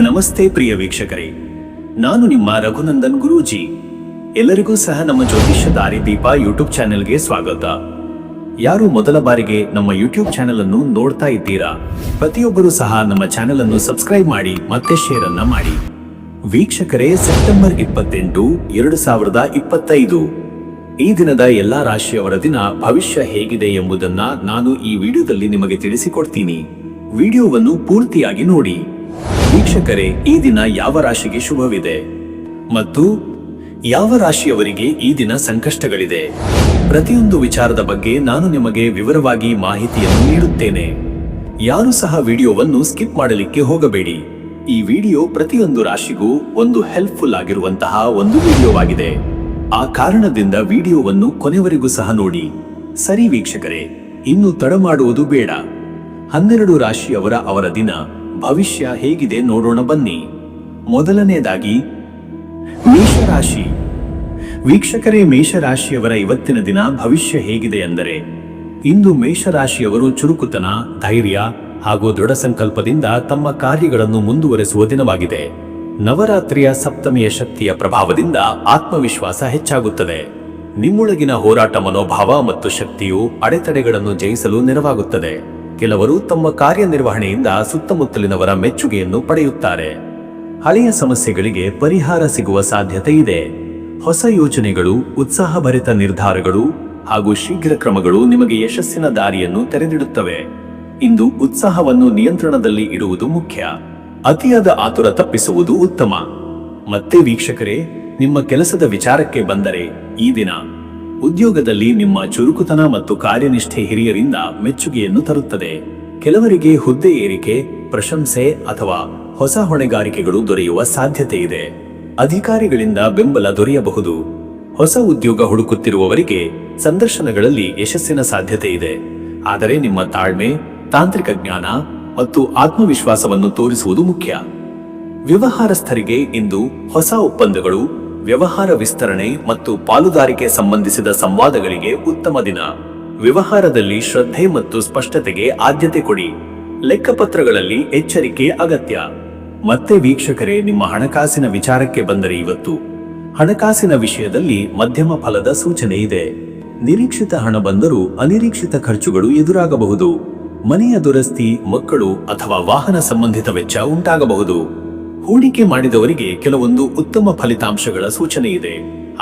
ನಮಸ್ತೆ ಪ್ರಿಯ ವೀಕ್ಷಕರೇ, ನಾನು ನಿಮ್ಮ ರಘುನಂದನ್ ಗುರೂಜಿ. ಎಲ್ಲರಿಗೂ ಸಹ ನಮ್ಮ ಜ್ಯೋತಿಷ್ಯ ದಾರಿದೀಪ ಯೂಟ್ಯೂಬ್ ಚಾನೆಲ್ಗೆ ಸ್ವಾಗತ. ಯಾರು ಮೊದಲ ಬಾರಿಗೆ ನಮ್ಮ ಯೂಟ್ಯೂಬ್ ಚಾನೆಲ್ ಅನ್ನು ನೋಡ್ತಾ ಇದ್ದೀರಾ, ಪ್ರತಿಯೊಬ್ಬರೂ ಸಹ ನಮ್ಮ ಚಾನೆಲ್ ಅನ್ನು ಸಬ್ಸ್ಕ್ರೈಬ್ ಮಾಡಿ ಮತ್ತೆ ಶೇರ್ ಅನ್ನ ಮಾಡಿ. ವೀಕ್ಷಕರೇ, ಸೆಪ್ಟೆಂಬರ್ 28, 2025 ಈ ದಿನದ ಎಲ್ಲಾ ರಾಶಿಯವರ ದಿನ ಭವಿಷ್ಯ ಹೇಗಿದೆ ಎಂಬುದನ್ನ ನಾನು ಈ ವಿಡಿಯೋದಲ್ಲಿ ನಿಮಗೆ ತಿಳಿಸಿಕೊಡ್ತೀನಿ. ವಿಡಿಯೋವನ್ನು ಪೂರ್ತಿಯಾಗಿ ನೋಡಿ. ವೀಕ್ಷಕರೇ, ಈ ದಿನ ಯಾವ ರಾಶಿಗೆ ಶುಭವಿದೆ ಮತ್ತು ಯಾವ ರಾಶಿಯವರಿಗೆ ಈ ದಿನ ಸಂಕಷ್ಟಗಳಿದೆ, ಪ್ರತಿಯೊಂದು ವಿಚಾರದ ಬಗ್ಗೆ ನಾನು ನಿಮಗೆ ವಿವರವಾಗಿ ಮಾಹಿತಿಯನ್ನು ನೀಡುತ್ತೇನೆ. ಯಾರು ಸಹ ವಿಡಿಯೋವನ್ನು ಸ್ಕಿಪ್ ಮಾಡಲಿಕ್ಕೆ ಹೋಗಬೇಡಿ. ಈ ವಿಡಿಯೋ ಪ್ರತಿಯೊಂದು ರಾಶಿಗೂ ಒಂದು ಹೆಲ್ಪ್ಫುಲ್ ಆಗಿರುವಂತಹ ಒಂದು ವಿಡಿಯೋವಾಗಿದೆ. ಆ ಕಾರಣದಿಂದ ವಿಡಿಯೋವನ್ನು ಕೊನೆವರೆಗೂ ಸಹ ನೋಡಿ. ಸರಿ ವೀಕ್ಷಕರೇ, ಇನ್ನು ತಡ ಮಾಡುವುದು ಬೇಡ. 12 ರಾಶಿಯವರ ಅವರ ದಿನ ಭವಿಷ್ಯ ಹೇಗಿದೆ ನೋಡೋಣ ಬನ್ನಿ. ಮೊದಲನೆಯದಾಗಿ ಮೇಷರಾಶಿ. ವೀಕ್ಷಕರೇ, ಮೇಷರಾಶಿಯವರ ಇವತ್ತಿನ ದಿನ ಭವಿಷ್ಯ ಹೇಗಿದೆ ಎಂದರೆ, ಇಂದು ಮೇಷರಾಶಿಯವರು ಚುರುಕುತನ, ಧೈರ್ಯ ಹಾಗೂ ದೃಢ ಸಂಕಲ್ಪದಿಂದ ತಮ್ಮ ಕಾರ್ಯಗಳನ್ನು ಮುಂದುವರೆಸುವ ದಿನವಾಗಿದೆ. ನವರಾತ್ರಿಯ ಸಪ್ತಮಿಯ ಶಕ್ತಿಯ ಪ್ರಭಾವದಿಂದ ಆತ್ಮವಿಶ್ವಾಸ ಹೆಚ್ಚಾಗುತ್ತದೆ. ನಿಮ್ಮೊಳಗಿನ ಹೋರಾಟ ಮನೋಭಾವ ಮತ್ತು ಶಕ್ತಿಯು ಅಡೆತಡೆಗಳನ್ನು ಜಯಿಸಲು ನೆರವಾಗುತ್ತದೆ. ಕೆಲವರು ತಮ್ಮ ಕಾರ್ಯನಿರ್ವಹಣೆಯಿಂದ ಸುತ್ತಮುತ್ತಲಿನವರ ಮೆಚ್ಚುಗೆಯನ್ನು ಪಡೆಯುತ್ತಾರೆ. ಹಳೆಯ ಸಮಸ್ಯೆಗಳಿಗೆ ಪರಿಹಾರ ಸಿಗುವ ಸಾಧ್ಯತೆ ಇದೆ. ಹೊಸ ಯೋಜನೆಗಳು, ಉತ್ಸಾಹಭರಿತ ನಿರ್ಧಾರಗಳು ಹಾಗೂ ಶೀಘ್ರ ಕ್ರಮಗಳು ನಿಮಗೆ ಯಶಸ್ಸಿನ ದಾರಿಯನ್ನು ತೆರೆದಿಡುತ್ತವೆ. ಇಂದು ಉತ್ಸಾಹವನ್ನು ನಿಯಂತ್ರಣದಲ್ಲಿ ಇಡುವುದು ಮುಖ್ಯ. ಅತಿಯಾದ ಆತುರ ತಪ್ಪಿಸುವುದು ಉತ್ತಮ. ಮತ್ತೆ ವೀಕ್ಷಕರೇ, ನಿಮ್ಮ ಕೆಲಸದ ವಿಚಾರಕ್ಕೆ ಬಂದರೆ, ಈ ದಿನ ಉದ್ಯೋಗದಲ್ಲಿ ನಿಮ್ಮ ಚುರುಕುತನ ಮತ್ತು ಕಾರ್ಯನಿಷ್ಠೆ ಹಿರಿಯರಿಂದ ಮೆಚ್ಚುಗೆಯನ್ನು ತರುತ್ತದೆ. ಕೆಲವರಿಗೆ ಹುದ್ದೆ ಏರಿಕೆ, ಪ್ರಶಂಸೆ ಅಥವಾ ಹೊಸ ಹೊಣೆಗಾರಿಕೆಗಳು ದೊರೆಯುವ ಸಾಧ್ಯತೆ ಇದೆ. ಅಧಿಕಾರಿಗಳಿಂದ ಬೆಂಬಲ ದೊರೆಯಬಹುದು. ಹೊಸ ಉದ್ಯೋಗ ಹುಡುಕುತ್ತಿರುವವರಿಗೆ ಸಂದರ್ಶನಗಳಲ್ಲಿ ಯಶಸ್ಸಿನ ಸಾಧ್ಯತೆ ಇದೆ. ಆದರೆ ನಿಮ್ಮ ತಾಳ್ಮೆ, ತಾಂತ್ರಿಕ ಜ್ಞಾನ ಮತ್ತು ಆತ್ಮವಿಶ್ವಾಸವನ್ನು ತೋರಿಸುವುದು ಮುಖ್ಯ. ವ್ಯವಹಾರಸ್ಥರಿಗೆ ಇಂದು ಹೊಸ ಒಪ್ಪಂದಗಳು, ವ್ಯವಹಾರ ವಿಸ್ತರಣೆ ಮತ್ತು ಪಾಲುದಾರಿಕೆ ಸಂಬಂಧಿಸಿದ ಸಂವಾದಗಳಿಗೆ ಉತ್ತಮ ದಿನ. ವ್ಯವಹಾರದಲ್ಲಿ ಶ್ರದ್ಧೆ ಮತ್ತು ಸ್ಪಷ್ಟತೆಗೆ ಆದ್ಯತೆ ಕೊಡಿ. ಲೆಕ್ಕಪತ್ರಗಳಲ್ಲಿ ಎಚ್ಚರಿಕೆ ಅಗತ್ಯ. ಮತ್ತೆ ವೀಕ್ಷಕರೇ, ನಿಮ್ಮ ಹಣಕಾಸಿನ ವಿಚಾರಕ್ಕೆ ಬಂದರೆ, ಇವತ್ತು ಹಣಕಾಸಿನ ವಿಷಯದಲ್ಲಿ ಮಧ್ಯಮ ಫಲದ ಸೂಚನೆ ಇದೆ. ನಿರೀಕ್ಷಿತ ಹಣ ಬಂದರೂ ಅನಿರೀಕ್ಷಿತ ಖರ್ಚುಗಳು ಎದುರಾಗಬಹುದು. ಮನೆಯ ದುರಸ್ತಿ, ಮಕ್ಕಳು ಅಥವಾ ವಾಹನ ಸಂಬಂಧಿತ ವೆಚ್ಚ ಉಂಟಾಗಬಹುದು. ಹೂಡಿಕೆ ಮಾಡಿದವರಿಗೆ ಕೆಲವೊಂದು ಉತ್ತಮ ಫಲಿತಾಂಶಗಳ ಸೂಚನೆ ಇದೆ.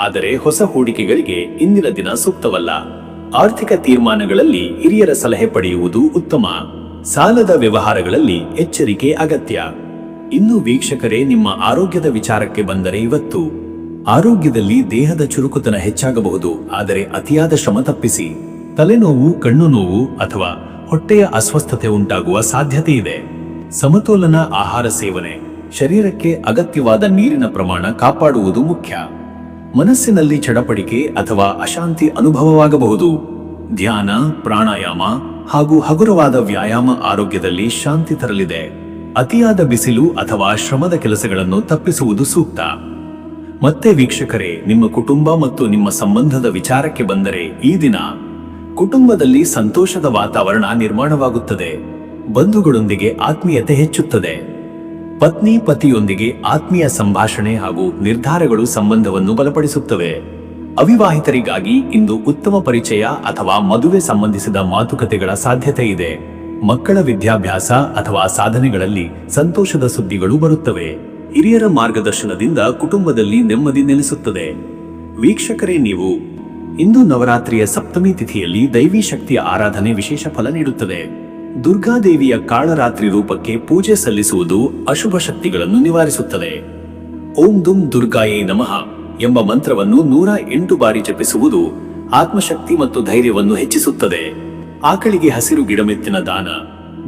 ಆದರೆ ಹೊಸ ಹೂಡಿಕೆಗಳಿಗೆ ಇಂದಿನ ದಿನ ಸೂಕ್ತವಲ್ಲ. ಆರ್ಥಿಕ ತೀರ್ಮಾನಗಳಲ್ಲಿ ಹಿರಿಯರ ಸಲಹೆ ಪಡೆಯುವುದು ಉತ್ತಮ. ಸಾಲದ ವ್ಯವಹಾರಗಳಲ್ಲಿ ಎಚ್ಚರಿಕೆ ಅಗತ್ಯ. ಇನ್ನು ವೀಕ್ಷಕರೇ, ನಿಮ್ಮ ಆರೋಗ್ಯದ ವಿಚಾರಕ್ಕೆ ಬಂದರೆ, ಇವತ್ತು ಆರೋಗ್ಯದಲ್ಲಿ ದೇಹದ ಚುರುಕುತನ ಹೆಚ್ಚಾಗಬಹುದು. ಆದರೆ ಅತಿಯಾದ ಶ್ರಮ ತಪ್ಪಿಸಿ. ತಲೆನೋವು, ಕಣ್ಣು ನೋವು ಅಥವಾ ಹೊಟ್ಟೆಯ ಅಸ್ವಸ್ಥತೆ ಉಂಟಾಗುವ ಸಾಧ್ಯತೆ ಇದೆ. ಸಮತೋಲನ ಆಹಾರ ಸೇವನೆ, ಶರೀರಕ್ಕೆ ಅಗತ್ಯವಾದ ನೀರಿನ ಪ್ರಮಾಣ ಕಾಪಾಡುವುದು ಮುಖ್ಯ. ಮನಸ್ಸಿನಲ್ಲಿ ಚಡಪಡಿಕೆ ಅಥವಾ ಅಶಾಂತಿ ಅನುಭವವಾಗಬಹುದು. ಧ್ಯಾನ, ಪ್ರಾಣಾಯಾಮ ಹಾಗೂ ಹಗುರವಾದ ವ್ಯಾಯಾಮ ಆರೋಗ್ಯದಲ್ಲಿ ಶಾಂತಿ ತರಲಿದೆ. ಅತಿಯಾದ ಬಿಸಿಲು ಅಥವಾ ಶ್ರಮದ ಕೆಲಸಗಳನ್ನು ತಪ್ಪಿಸುವುದು ಸೂಕ್ತ. ಮತ್ತೆ ವೀಕ್ಷಕರೇ, ನಿಮ್ಮ ಕುಟುಂಬ ಮತ್ತು ನಿಮ್ಮ ಸಂಬಂಧದ ವಿಚಾರಕ್ಕೆ ಬಂದರೆ, ಈ ದಿನ ಕುಟುಂಬದಲ್ಲಿ ಸಂತೋಷದ ವಾತಾವರಣ ನಿರ್ಮಾಣವಾಗುತ್ತದೆ. ಬಂಧುಗಳೊಂದಿಗೆ ಆತ್ಮೀಯತೆ ಹೆಚ್ಚುತ್ತದೆ. ಪತ್ನಿ ಪತಿಯೊಂದಿಗೆ ಆತ್ಮೀಯ ಸಂಭಾಷಣೆ ಹಾಗೂ ನಿರ್ಧಾರಗಳು ಸಂಬಂಧವನ್ನು ಬಲಪಡಿಸುತ್ತವೆ. ಅವಿವಾಹಿತರಿಗಾಗಿ ಇಂದು ಉತ್ತಮ ಪರಿಚಯ ಅಥವಾ ಮದುವೆ ಸಂಬಂಧಿಸಿದ ಮಾತುಕತೆಗಳ ಸಾಧ್ಯತೆ ಇದೆ. ಮಕ್ಕಳ ವಿದ್ಯಾಭ್ಯಾಸ ಅಥವಾ ಸಾಧನೆಗಳಲ್ಲಿ ಸಂತೋಷದ ಸುದ್ದಿಗಳು ಬರುತ್ತವೆ. ಹಿರಿಯರ ಮಾರ್ಗದರ್ಶನದಿಂದ ಕುಟುಂಬದಲ್ಲಿ ನೆಮ್ಮದಿ ನೆಲೆಸುತ್ತದೆ. ವೀಕ್ಷಕರೇ, ನೀವು ಇಂದು ನವರಾತ್ರಿಯ ಸಪ್ತಮಿ ತಿಥಿಯಲ್ಲಿ ದೈವಿ ಶಕ್ತಿಯ ಆರಾಧನೆ ವಿಶೇಷ ಫಲ ನೀಡುತ್ತದೆ. ದುರ್ಗಾದೇವಿಯ ಕಾಳರಾತ್ರಿ ರೂಪಕ್ಕೆ ಪೂಜೆ ಸಲ್ಲಿಸುವುದು ಅಶುಭ ಶಕ್ತಿಗಳನ್ನು ನಿವಾರಿಸುತ್ತದೆ. ಓಂ ದುಂ ದುರ್ಗಾಯೇ ನಮಃ ಎಂಬ ಮಂತ್ರವನ್ನು 108 ಬಾರಿ ಜಪಿಸುವುದು ಆತ್ಮಶಕ್ತಿ ಮತ್ತು ಧೈರ್ಯವನ್ನು ಹೆಚ್ಚಿಸುತ್ತದೆ. ಆಕಳಿಗೆ ಹಸಿರು ಗಿಡಮೆತ್ತಿನ ದಾನ,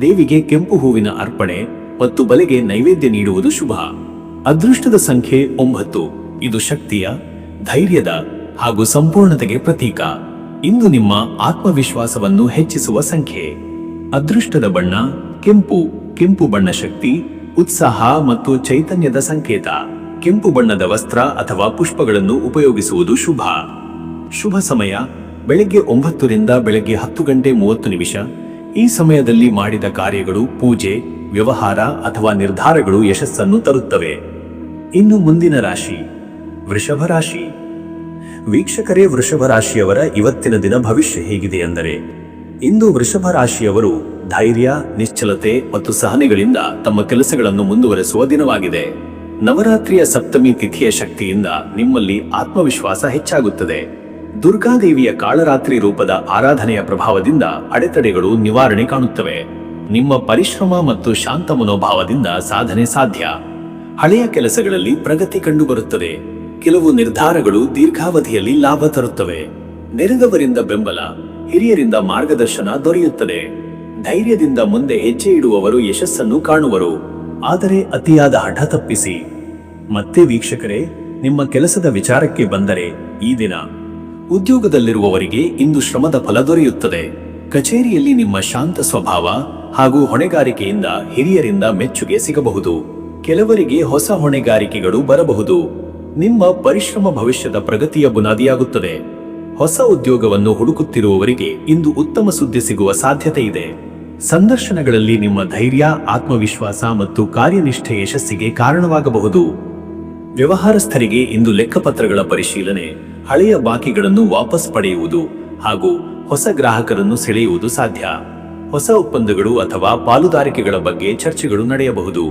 ದೇವಿಗೆ ಕೆಂಪು ಹೂವಿನ ಅರ್ಪಣೆ ಮತ್ತು ಬಲೆಗೆ ನೈವೇದ್ಯ ನೀಡುವುದು ಶುಭ. ಅದೃಷ್ಟದ ಸಂಖ್ಯೆ 9. ಇದು ಶಕ್ತಿಯ, ಧೈರ್ಯದ ಹಾಗೂ ಸಂಪೂರ್ಣತೆಗೆ ಪ್ರತೀಕ. ಇಂದು ನಿಮ್ಮ ಆತ್ಮವಿಶ್ವಾಸವನ್ನು ಹೆಚ್ಚಿಸುವ ಸಂಖ್ಯೆ. ಅದೃಷ್ಟದ ಬಣ್ಣ ಕೆಂಪು. ಕೆಂಪು ಬಣ್ಣ ಶಕ್ತಿ, ಉತ್ಸಾಹ ಮತ್ತು ಚೈತನ್ಯದ ಸಂಕೇತ. ಕೆಂಪು ಬಣ್ಣದ ವಸ್ತ್ರ ಅಥವಾ ಪುಷ್ಪಗಳನ್ನು ಉಪಯೋಗಿಸುವುದು ಶುಭ. ಶುಭ ಸಮಯ ಬೆಳಗ್ಗೆ 9 ರಿಂದ ಬೆಳಗ್ಗೆ 10 ಗಂಟೆ 30 ನಿಮಿಷ. ಈ ಸಮಯದಲ್ಲಿ ಮಾಡಿದ ಕಾರ್ಯಗಳು, ಪೂಜೆ ವ್ಯವಹಾರ ಅಥವಾ ನಿರ್ಧಾರಗಳು ಯಶಸ್ಸನ್ನು ತರುತ್ತವೆ. ಇನ್ನು ಮುಂದಿನ ರಾಶಿ ವೃಷಭ ರಾಶಿ. ವೀಕ್ಷಕರೇ, ವೃಷಭ ರಾಶಿಯವರ ಇವತ್ತಿನ ದಿನ ಭವಿಷ್ಯ ಹೇಗಿದೆ ಎಂದರೆ, ಇಂದು ವೃಷಭ ರಾಶಿಯವರು ಧೈರ್ಯ, ನಿಶ್ಚಲತೆ ಮತ್ತು ಸಹನೆಗಳಿಂದ ತಮ್ಮ ಕೆಲಸಗಳನ್ನು ಮುಂದುವರೆಸುವ ದಿನವಾಗಿದೆ. ನವರಾತ್ರಿಯ ಸಪ್ತಮಿ ತಿಥಿಯ ಶಕ್ತಿಯಿಂದ ನಿಮ್ಮಲ್ಲಿ ಆತ್ಮವಿಶ್ವಾಸ ಹೆಚ್ಚಾಗುತ್ತದೆ. ದುರ್ಗಾದೇವಿಯ ಕಾಳರಾತ್ರಿ ರೂಪದ ಆರಾಧನೆಯ ಪ್ರಭಾವದಿಂದ ಅಡೆತಡೆಗಳು ನಿವಾರಣೆ ಕಾಣುತ್ತವೆ. ನಿಮ್ಮ ಪರಿಶ್ರಮ ಮತ್ತು ಶಾಂತ ಮನೋಭಾವದಿಂದ ಸಾಧನೆ ಸಾಧ್ಯ. ಹಳೆಯ ಕೆಲಸಗಳಲ್ಲಿ ಪ್ರಗತಿ ಕಂಡುಬರುತ್ತದೆ. ಕೆಲವು ನಿರ್ಧಾರಗಳು ದೀರ್ಘಾವಧಿಯಲ್ಲಿ ಲಾಭ ತರುತ್ತವೆ. ನೆರೆದವರಿಂದ ಬೆಂಬಲ, ಹಿರಿಯರಿಂದ ಮಾರ್ಗದರ್ಶನ ದೊರೆಯುತ್ತದೆ. ಧೈರ್ಯದಿಂದ ಮುಂದೆ ಹೆಜ್ಜೆ ಇಡುವವರು ಯಶಸ್ಸನ್ನು ಕಾಣುವರು. ಆದರೆ ಅತಿಯಾದ ಹಠ ತಪ್ಪಿಸಿ. ಮತ್ತೆ ವೀಕ್ಷಕರೇ, ನಿಮ್ಮ ಕೆಲಸದ ವಿಚಾರಕ್ಕೆ ಬಂದರೆ, ಈ ದಿನ ಉದ್ಯೋಗದಲ್ಲಿರುವವರಿಗೆ ಇಂದು ಶ್ರಮದ ಫಲ ದೊರೆಯುತ್ತದೆ. ಕಚೇರಿಯಲ್ಲಿ ನಿಮ್ಮ ಶಾಂತ ಸ್ವಭಾವ ಹಾಗೂ ಹೊಣೆಗಾರಿಕೆಯಿಂದ ಹಿರಿಯರಿಂದ ಮೆಚ್ಚುಗೆ ಸಿಗಬಹುದು. ಕೆಲವರಿಗೆ ಹೊಸ ಹೊಣೆಗಾರಿಕೆಗಳು ಬರಬಹುದು. ನಿಮ್ಮ ಪರಿಶ್ರಮ ಭವಿಷ್ಯದ ಪ್ರಗತಿಯ ಬುನಾದಿಯಾಗುತ್ತದೆ. ಹೊಸ ಉದ್ಯೋಗವನ್ನು ಹುಡುಕುತ್ತಿರುವವರಿಗೆ ಇಂದು ಉತ್ತಮ ಸುದ್ದಿ ಸಿಗುವ ಸಾಧ್ಯತೆ ಇದೆ. ಸಂದರ್ಶನಗಳಲ್ಲಿ ನಿಮ್ಮ ಧೈರ್ಯ, ಆತ್ಮವಿಶ್ವಾಸ ಮತ್ತು ಕಾರ್ಯನಿಷ್ಠೆ ಯಶಸ್ಸಿಗೆ ಕಾರಣವಾಗಬಹುದು. ವ್ಯವಹಾರಸ್ಥರಿಗೆ ಇಂದು ಲೆಕ್ಕಪತ್ರಗಳ ಪರಿಶೀಲನೆ, ಹಳೆಯ ಬಾಕಿಗಳನ್ನು ವಾಪಸ್ ಪಡೆಯುವುದು ಹಾಗೂ ಹೊಸ ಗ್ರಾಹಕರನ್ನು ಸೆಳೆಯುವುದು ಸಾಧ್ಯ. ಹೊಸ ಒಪ್ಪಂದಗಳು ಅಥವಾ ಪಾಲುದಾರಿಕೆಗಳ ಬಗ್ಗೆ ಚರ್ಚೆಗಳು ನಡೆಯಬಹುದು.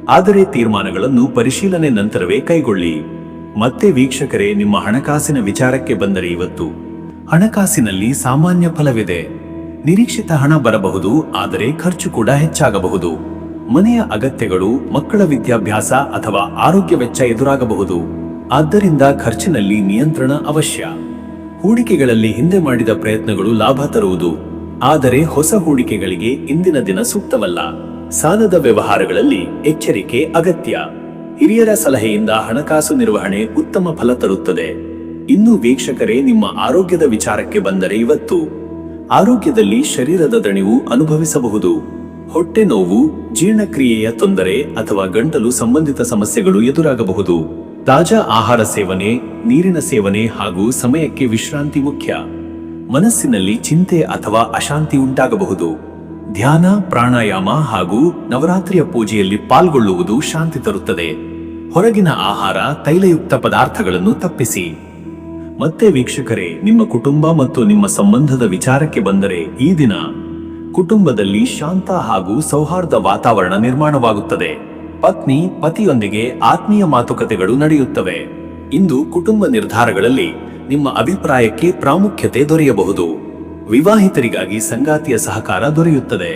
ಆದರೆ ತೀರ್ಮಾನಗಳನ್ನು ಪರಿಶೀಲನೆ ನಂತರವೇ ಕೈಗೊಳ್ಳಿ. ಮತ್ತೆ ವೀಕ್ಷಕರೇ, ನಿಮ್ಮ ಹಣಕಾಸಿನ ವಿಚಾರಕ್ಕೆ ಬಂದರೆ, ಇವತ್ತು ಹಣಕಾಸಿನಲ್ಲಿ ಸಾಮಾನ್ಯ ಫಲವಿದೆ. ನಿರೀಕ್ಷಿತ ಹಣ ಬರಬಹುದು, ಆದರೆ ಖರ್ಚು ಕೂಡ ಹೆಚ್ಚಾಗಬಹುದು. ಮನೆಯ ಅಗತ್ಯಗಳು, ಮಕ್ಕಳ ವಿದ್ಯಾಭ್ಯಾಸ ಅಥವಾ ಆರೋಗ್ಯ ವೆಚ್ಚ ಎದುರಾಗಬಹುದು. ಆದ್ದರಿಂದ ಖರ್ಚಿನಲ್ಲಿ ನಿಯಂತ್ರಣ ಅವಶ್ಯ. ಹೂಡಿಕೆಗಳಲ್ಲಿ ಹಿಂದೆ ಮಾಡಿದ ಪ್ರಯತ್ನಗಳು ಲಾಭ ತರುವುದು, ಆದರೆ ಹೊಸ ಹೂಡಿಕೆಗಳಿಗೆ ಇಂದಿನ ದಿನ ಸೂಕ್ತವಲ್ಲ. ಸಾಲದ ವ್ಯವಹಾರಗಳಲ್ಲಿ ಎಚ್ಚರಿಕೆ ಅಗತ್ಯ. ಹಿರಿಯರ ಸಲಹೆಯಿಂದ ಹಣಕಾಸು ನಿರ್ವಹಣೆ ಉತ್ತಮ ಫಲ ತರುತ್ತದೆ. ಇನ್ನು ವೀಕ್ಷಕರೇ, ನಿಮ್ಮ ಆರೋಗ್ಯದ ವಿಚಾರಕ್ಕೆ ಬಂದರೆ, ಇವತ್ತು ಆರೋಗ್ಯದಲ್ಲಿ ಶರೀರದ ದಣಿವು ಅನುಭವಿಸಬಹುದು. ಹೊಟ್ಟೆ ನೋವು, ಜೀರ್ಣಕ್ರಿಯೆಯ ತೊಂದರೆ ಅಥವಾ ಗಂಟಲು ಸಂಬಂಧಿತ ಸಮಸ್ಯೆಗಳು ಎದುರಾಗಬಹುದು. ತಾಜಾ ಆಹಾರ ಸೇವನೆ, ನೀರಿನ ಸೇವನೆ ಹಾಗೂ ಸಮಯಕ್ಕೆ ವಿಶ್ರಾಂತಿ ಮುಖ್ಯ. ಮನಸ್ಸಿನಲ್ಲಿ ಚಿಂತೆ ಅಥವಾ ಅಶಾಂತಿ ಉಂಟಾಗಬಹುದು. ಧ್ಯಾನ, ಪ್ರಾಣಾಯಾಮ ಹಾಗೂ ನವರಾತ್ರಿಯ ಪೂಜೆಯಲ್ಲಿ ಪಾಲ್ಗೊಳ್ಳುವುದು ಶಾಂತಿ ತರುತ್ತದೆ. ಹೊರಗಿನ ಆಹಾರ, ತೈಲಯುಕ್ತ ಪದಾರ್ಥಗಳನ್ನು ತಪ್ಪಿಸಿ. ಮತ್ತೆ ವೀಕ್ಷಕರೇ, ನಿಮ್ಮ ಕುಟುಂಬ ಮತ್ತು ನಿಮ್ಮ ಸಂಬಂಧದ ವಿಚಾರಕ್ಕೆ ಬಂದರೆ, ಈ ದಿನ ಕುಟುಂಬದಲ್ಲಿ ಶಾಂತ ಹಾಗೂ ಸೌಹಾರ್ದ ವಾತಾವರಣ ನಿರ್ಮಾಣವಾಗುತ್ತದೆ. ಪತ್ನಿ, ಪತಿಯೊಂದಿಗೆ ಆತ್ಮೀಯ ಮಾತುಕತೆಗಳು ನಡೆಯುತ್ತವೆ. ಇಂದು ಕುಟುಂಬ ನಿರ್ಧಾರಗಳಲ್ಲಿ ನಿಮ್ಮ ಅಭಿಪ್ರಾಯಕ್ಕೆ ಪ್ರಾಮುಖ್ಯತೆ ದೊರೆಯಬಹುದು. ವಿವಾಹಿತರಿಗಾಗಿ ಸಂಗಾತಿಯ ಸಹಕಾರ ದೊರೆಯುತ್ತದೆ.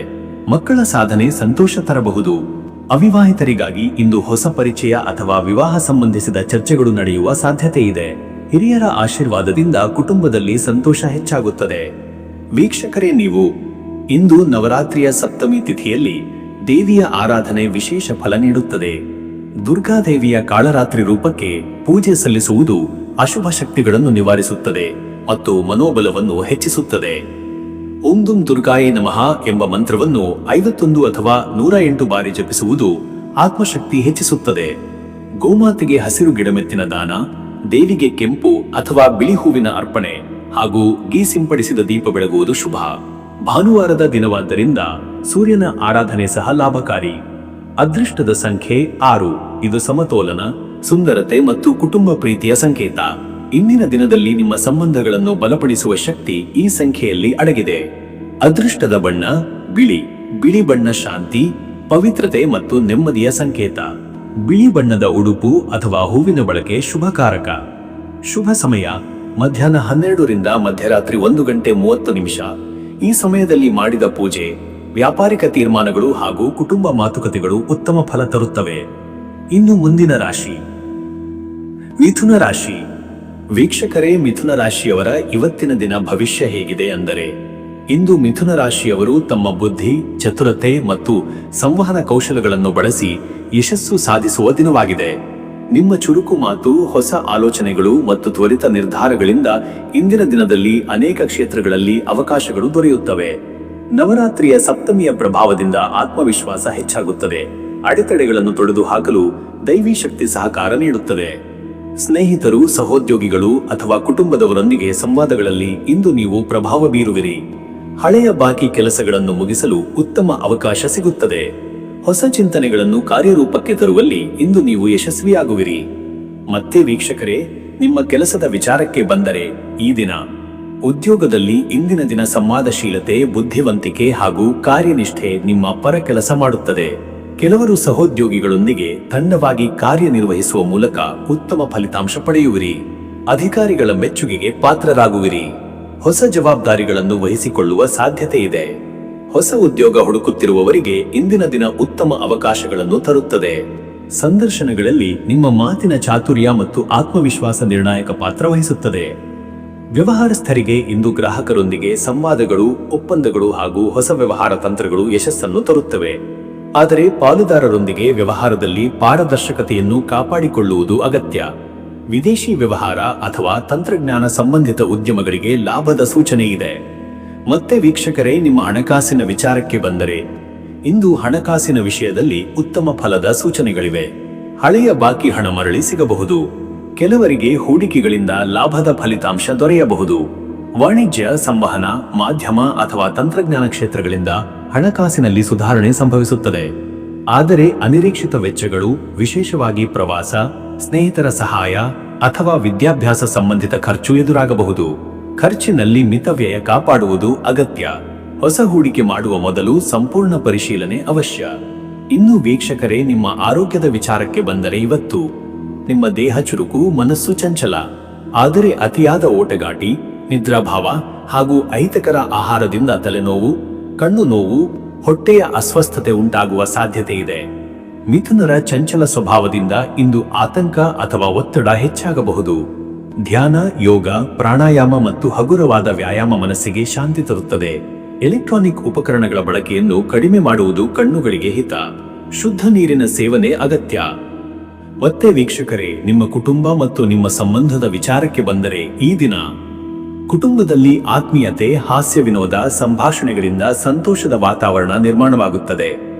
ಮಕ್ಕಳ ಸಾಧನೆ ಸಂತೋಷ ತರಬಹುದು. ಅವಿವಾಹಿತರಿಗಾಗಿ ಇಂದು ಹೊಸ ಪರಿಚಯ ಅಥವಾ ವಿವಾಹ ಸಂಬಂಧಿಸಿದ ಚರ್ಚೆಗಳು ನಡೆಯುವ ಸಾಧ್ಯತೆ ಇದೆ. ಹಿರಿಯರ ಆಶೀರ್ವಾದದಿಂದ ಕುಟುಂಬದಲ್ಲಿ ಸಂತೋಷ ಹೆಚ್ಚಾಗುತ್ತದೆ. ವೀಕ್ಷಕರೇ, ನೀವು ಇಂದು ನವರಾತ್ರಿಯ ಸಪ್ತಮಿ ತಿಥಿಯಲ್ಲಿ ದೇವಿಯ ಆರಾಧನೆ ವಿಶೇಷ ಫಲ ನೀಡುತ್ತದೆ. ದುರ್ಗಾದೇವಿಯ ಕಾಳರಾತ್ರಿ ರೂಪಕ್ಕೆ ಪೂಜೆ ಸಲ್ಲಿಸುವುದು ಅಶುಭ ಶಕ್ತಿಗಳನ್ನು ನಿವಾರಿಸುತ್ತದೆ ಮತ್ತು ಮನೋಬಲವನ್ನು ಹೆಚ್ಚಿಸುತ್ತದೆ. ಓಂ ದುಂ ದುರ್ಗಾಯೇ ನಮಃ ಎಂಬ ಮಂತ್ರವನ್ನು 51 ಅಥವಾ 108 ಬಾರಿ ಜಪಿಸುವುದು ಆತ್ಮಶಕ್ತಿ ಹೆಚ್ಚಿಸುತ್ತದೆ. ಗೋಮಾತೆಗೆ ಹಸಿರು ಗಿಡಮೆತ್ತಿನ ದಾನ, ದೇವಿಗೆ ಕೆಂಪು ಅಥವಾ ಬಿಳಿ ಹೂವಿನ ಅರ್ಪಣೆ ಹಾಗೂ ಗೀ ಸಿಂಪಡಿಸಿದ ದೀಪ ಬೆಳಗುವುದು ಶುಭ. ಭಾನುವಾರದ ದಿನವಾದ್ದರಿಂದ ಸೂರ್ಯನ ಆರಾಧನೆ ಸಹ ಲಾಭಕಾರಿ. ಅದೃಷ್ಟದ ಸಂಖ್ಯೆ 6. ಇದು ಸಮತೋಲನ, ಸುಂದರತೆ ಮತ್ತು ಕುಟುಂಬ ಪ್ರೀತಿಯ ಸಂಕೇತ. ಇಂದಿನ ದಿನದಲ್ಲಿ ನಿಮ್ಮ ಸಂಬಂಧಗಳನ್ನು ಬಲಪಡಿಸುವ ಶಕ್ತಿ ಈ ಸಂಖ್ಯೆಯಲ್ಲಿ ಅಡಗಿದೆ. ಅದೃಷ್ಟದ ಬಣ್ಣ ಬಿಳಿ. ಬಿಳಿ ಬಣ್ಣ ಶಾಂತಿ, ಪವಿತ್ರತೆ ಮತ್ತು ನೆಮ್ಮದಿಯ ಸಂಕೇತ. ಬಿಳಿ ಬಣ್ಣದ ಉಡುಪು ಅಥವಾ ಹೂವಿನ ಬಳಕೆ ಶುಭಕಾರಕ. ಶುಭ ಸಮಯ ಮಧ್ಯಾಹ್ನ 12 ರಿಂದ ಮಧ್ಯರಾತ್ರಿ 1 ಗಂಟೆ 30 ನಿಮಿಷ. ಈ ಸಮಯದಲ್ಲಿ ಮಾಡಿದ ಪೂಜೆ, ವ್ಯಾಪಾರಿಕ ತೀರ್ಮಾನಗಳು ಹಾಗೂ ಕುಟುಂಬ ಮಾತುಕತೆಗಳು ಉತ್ತಮ ಫಲ ತರುತ್ತವೆ. ಇನ್ನು ಮುಂದಿನ ರಾಶಿ ಮಿಥುನ ರಾಶಿ. ವೀಕ್ಷಕರೇ, ಮಿಥುನ ರಾಶಿಯವರ ಇವತ್ತಿನ ದಿನ ಭವಿಷ್ಯ ಹೇಗಿದೆ ಅಂದರೆ, ಇಂದು ಮಿಥುನ ರಾಶಿಯವರು ತಮ್ಮ ಬುದ್ಧಿ, ಚತುರತೆ ಮತ್ತು ಸಂವಹನ ಕೌಶಲಗಳನ್ನು ಬಳಸಿ ಯಶಸ್ಸು ಸಾಧಿಸುವ ದಿನವಾಗಿದೆ. ನಿಮ್ಮ ಚುರುಕು ಮಾತು, ಹೊಸ ಆಲೋಚನೆಗಳು ಮತ್ತು ತ್ವರಿತ ನಿರ್ಧಾರಗಳಿಂದ ಇಂದಿನ ದಿನದಲ್ಲಿ ಅನೇಕ ಕ್ಷೇತ್ರಗಳಲ್ಲಿ ಅವಕಾಶಗಳು ದೊರೆಯುತ್ತವೆ. ನವರಾತ್ರಿಯ ಸಪ್ತಮಿಯ ಪ್ರಭಾವದಿಂದ ಆತ್ಮವಿಶ್ವಾಸ ಹೆಚ್ಚಾಗುತ್ತದೆ. ಅಡೆತಡೆಗಳನ್ನು ತೊಡೆದು ಹಾಕಲು ದೈವಿ ಶಕ್ತಿ ಸಹಕಾರ ನೀಡುತ್ತದೆ. ಸ್ನೇಹಿತರು, ಸಹೋದ್ಯೋಗಿಗಳು ಅಥವಾ ಕುಟುಂಬದವರೊಂದಿಗೆ ಸಂವಾದಗಳಲ್ಲಿ ಇಂದು ನೀವು ಪ್ರಭಾವ ಬೀರುವಿರಿ. ಹಳೆಯ ಬಾಕಿ ಕೆಲಸಗಳನ್ನು ಮುಗಿಸಲು ಉತ್ತಮ ಅವಕಾಶ ಸಿಗುತ್ತದೆ. ಹೊಸ ಚಿಂತನೆಗಳನ್ನು ಕಾರ್ಯರೂಪಕ್ಕೆ ತರುವಲ್ಲಿ ಇಂದು ನೀವು ಯಶಸ್ವಿಯಾಗುವಿರಿ. ಮತ್ತೆ ವೀಕ್ಷಕರೇ, ನಿಮ್ಮ ಕೆಲಸದ ವಿಚಾರಕ್ಕೆ ಬಂದರೆ ಈ ದಿನ ಉದ್ಯೋಗದಲ್ಲಿ ಇಂದಿನ ದಿನ ಸಂವಾದಶೀಲತೆ, ಬುದ್ಧಿವಂತಿಕೆ ಹಾಗೂ ಕಾರ್ಯನಿಷ್ಠೆ ನಿಮ್ಮ ಪರ ಕೆಲಸ ಮಾಡುತ್ತದೆ. ಕೆಲವರು ಸಹೋದ್ಯೋಗಿಗಳೊಂದಿಗೆ ತಂಡವಾಗಿ ಕಾರ್ಯನಿರ್ವಹಿಸುವ ಮೂಲಕ ಉತ್ತಮ ಫಲಿತಾಂಶ ಪಡೆಯುವಿರಿ. ಅಧಿಕಾರಿಗಳ ಮೆಚ್ಚುಗೆಗೆ ಪಾತ್ರರಾಗುವಿರಿ. ಹೊಸ ಜವಾಬ್ದಾರಿಗಳನ್ನು ವಹಿಸಿಕೊಳ್ಳುವ ಸಾಧ್ಯತೆ ಇದೆ. ಹೊಸ ಉದ್ಯೋಗ ಹುಡುಕುತ್ತಿರುವವರಿಗೆ ಇಂದಿನ ದಿನ ಉತ್ತಮ ಅವಕಾಶಗಳನ್ನು ತರುತ್ತದೆ. ಸಂದರ್ಶನಗಳಲ್ಲಿ ನಿಮ್ಮ ಮಾತಿನ ಚಾತುರ್ಯ ಮತ್ತು ಆತ್ಮವಿಶ್ವಾಸ ನಿರ್ಣಾಯಕ ಪಾತ್ರ ವಹಿಸುತ್ತದೆ. ವ್ಯವಹಾರಸ್ಥರಿಗೆ ಇಂದು ಗ್ರಾಹಕರೊಂದಿಗೆ ಸಂವಾದಗಳು, ಒಪ್ಪಂದಗಳು ಹಾಗೂ ಹೊಸ ವ್ಯವಹಾರ ತಂತ್ರಗಳು ಯಶಸ್ಸನ್ನು ತರುತ್ತವೆ. ಆದರೆ ಪಾಲುದಾರರೊಂದಿಗೆ ವ್ಯವಹಾರದಲ್ಲಿ ಪಾರದರ್ಶಕತೆಯನ್ನು ಕಾಪಾಡಿಕೊಳ್ಳುವುದು ಅಗತ್ಯ. ವಿದೇಶಿ ವ್ಯವಹಾರ ಅಥವಾ ತಂತ್ರಜ್ಞಾನ ಸಂಬಂಧಿತ ಉದ್ಯಮಗಳಿಗೆ ಲಾಭದ ಸೂಚನೆ ಇದೆ. ಮತ್ತೆ ವೀಕ್ಷಕರೇ, ನಿಮ್ಮ ಹಣಕಾಸಿನ ವಿಚಾರಕ್ಕೆ ಬಂದರೆ ಇಂದು ಹಣಕಾಸಿನ ವಿಷಯದಲ್ಲಿ ಉತ್ತಮ ಫಲದ ಸೂಚನೆಗಳಿವೆ. ಹಳೆಯ ಬಾಕಿ ಹಣ ಮರಳಿ ಸಿಗಬಹುದು. ಕೆಲವರಿಗೆ ಹೂಡಿಕೆಗಳಿಂದ ಲಾಭದ ಫಲಿತಾಂಶ ದೊರೆಯಬಹುದು. ವಾಣಿಜ್ಯ, ಸಂವಹನ, ಮಾಧ್ಯಮ ಅಥವಾ ತಂತ್ರಜ್ಞಾನ ಕ್ಷೇತ್ರಗಳಿಂದ ಹಣಕಾಸಿನಲ್ಲಿ ಸುಧಾರಣೆ ಸಂಭವಿಸುತ್ತದೆ. ಆದರೆ ಅನಿರೀಕ್ಷಿತ ವೆಚ್ಚಗಳು, ವಿಶೇಷವಾಗಿ ಪ್ರವಾಸ, ಸ್ನೇಹಿತರ ಸಹಾಯ ಅಥವಾ ವಿದ್ಯಾಭ್ಯಾಸ ಸಂಬಂಧಿತ ಖರ್ಚು ಎದುರಾಗಬಹುದು. ಖರ್ಚಿನಲ್ಲಿ ಮಿತವ್ಯಯ ಕಾಪಾಡುವುದು ಅಗತ್ಯ. ಹೊಸ ಹೂಡಿಕೆ ಮಾಡುವ ಮೊದಲು ಸಂಪೂರ್ಣ ಪರಿಶೀಲನೆ ಅವಶ್ಯ. ಇನ್ನು ವೀಕ್ಷಕರೇ, ನಿಮ್ಮ ಆರೋಗ್ಯದ ವಿಚಾರಕ್ಕೆ ಬಂದರೆ ಇವತ್ತು ನಿಮ್ಮ ದೇಹ ಚುರುಕು, ಮನಸ್ಸು ಚಂಚಲ. ಆದರೆ ಅತಿಯಾದ ಓಟಗಾಟಿ, ನಿದ್ರಾಭಾವ ಹಾಗೂ ಅಹಿತಕರ ಆಹಾರದಿಂದ ತಲೆನೋವು, ಕಣ್ಣು ನೋವು, ಹೊಟ್ಟೆಯ ಅಸ್ವಸ್ಥತೆ ಉಂಟಾಗುವ ಸಾಧ್ಯತೆ ಇದೆ. ಮಿಥುನರ ಚಂಚಲ ಸ್ವಭಾವದಿಂದ ಇಂದು ಆತಂಕ ಅಥವಾ ಒತ್ತಡ ಹೆಚ್ಚಾಗಬಹುದು. ಧ್ಯಾನ, ಯೋಗ, ಪ್ರಾಣಾಯಾಮ ಮತ್ತು ಹಗುರವಾದ ವ್ಯಾಯಾಮ ಮನಸ್ಸಿಗೆ ಶಾಂತಿ ತರುತ್ತದೆ. ಎಲೆಕ್ಟ್ರಾನಿಕ್ ಉಪಕರಣಗಳ ಬಳಕೆಯನ್ನು ಕಡಿಮೆ ಮಾಡುವುದು ಕಣ್ಣುಗಳಿಗೆ ಹಿತ. ಶುದ್ಧ ನೀರಿನ ಸೇವನೆ ಅಗತ್ಯ. ಮತ್ತೆ ವೀಕ್ಷಕರೇ, ನಿಮ್ಮ ಕುಟುಂಬ ಮತ್ತು ನಿಮ್ಮ ಸಂಬಂಧದ ವಿಚಾರಕ್ಕೆ ಬಂದರೆ ಈ ದಿನ ಕುಟುಂಬದಲ್ಲಿ ಆತ್ಮೀಯತೆ, ಹಾಸ್ಯ, ವಿನೋದ, ಸಂಭಾಷಣೆಗಳಿಂದ ಸಂತೋಷದ ವಾತಾವರಣ ನಿರ್ಮಾಣವಾಗುತ್ತದೆ.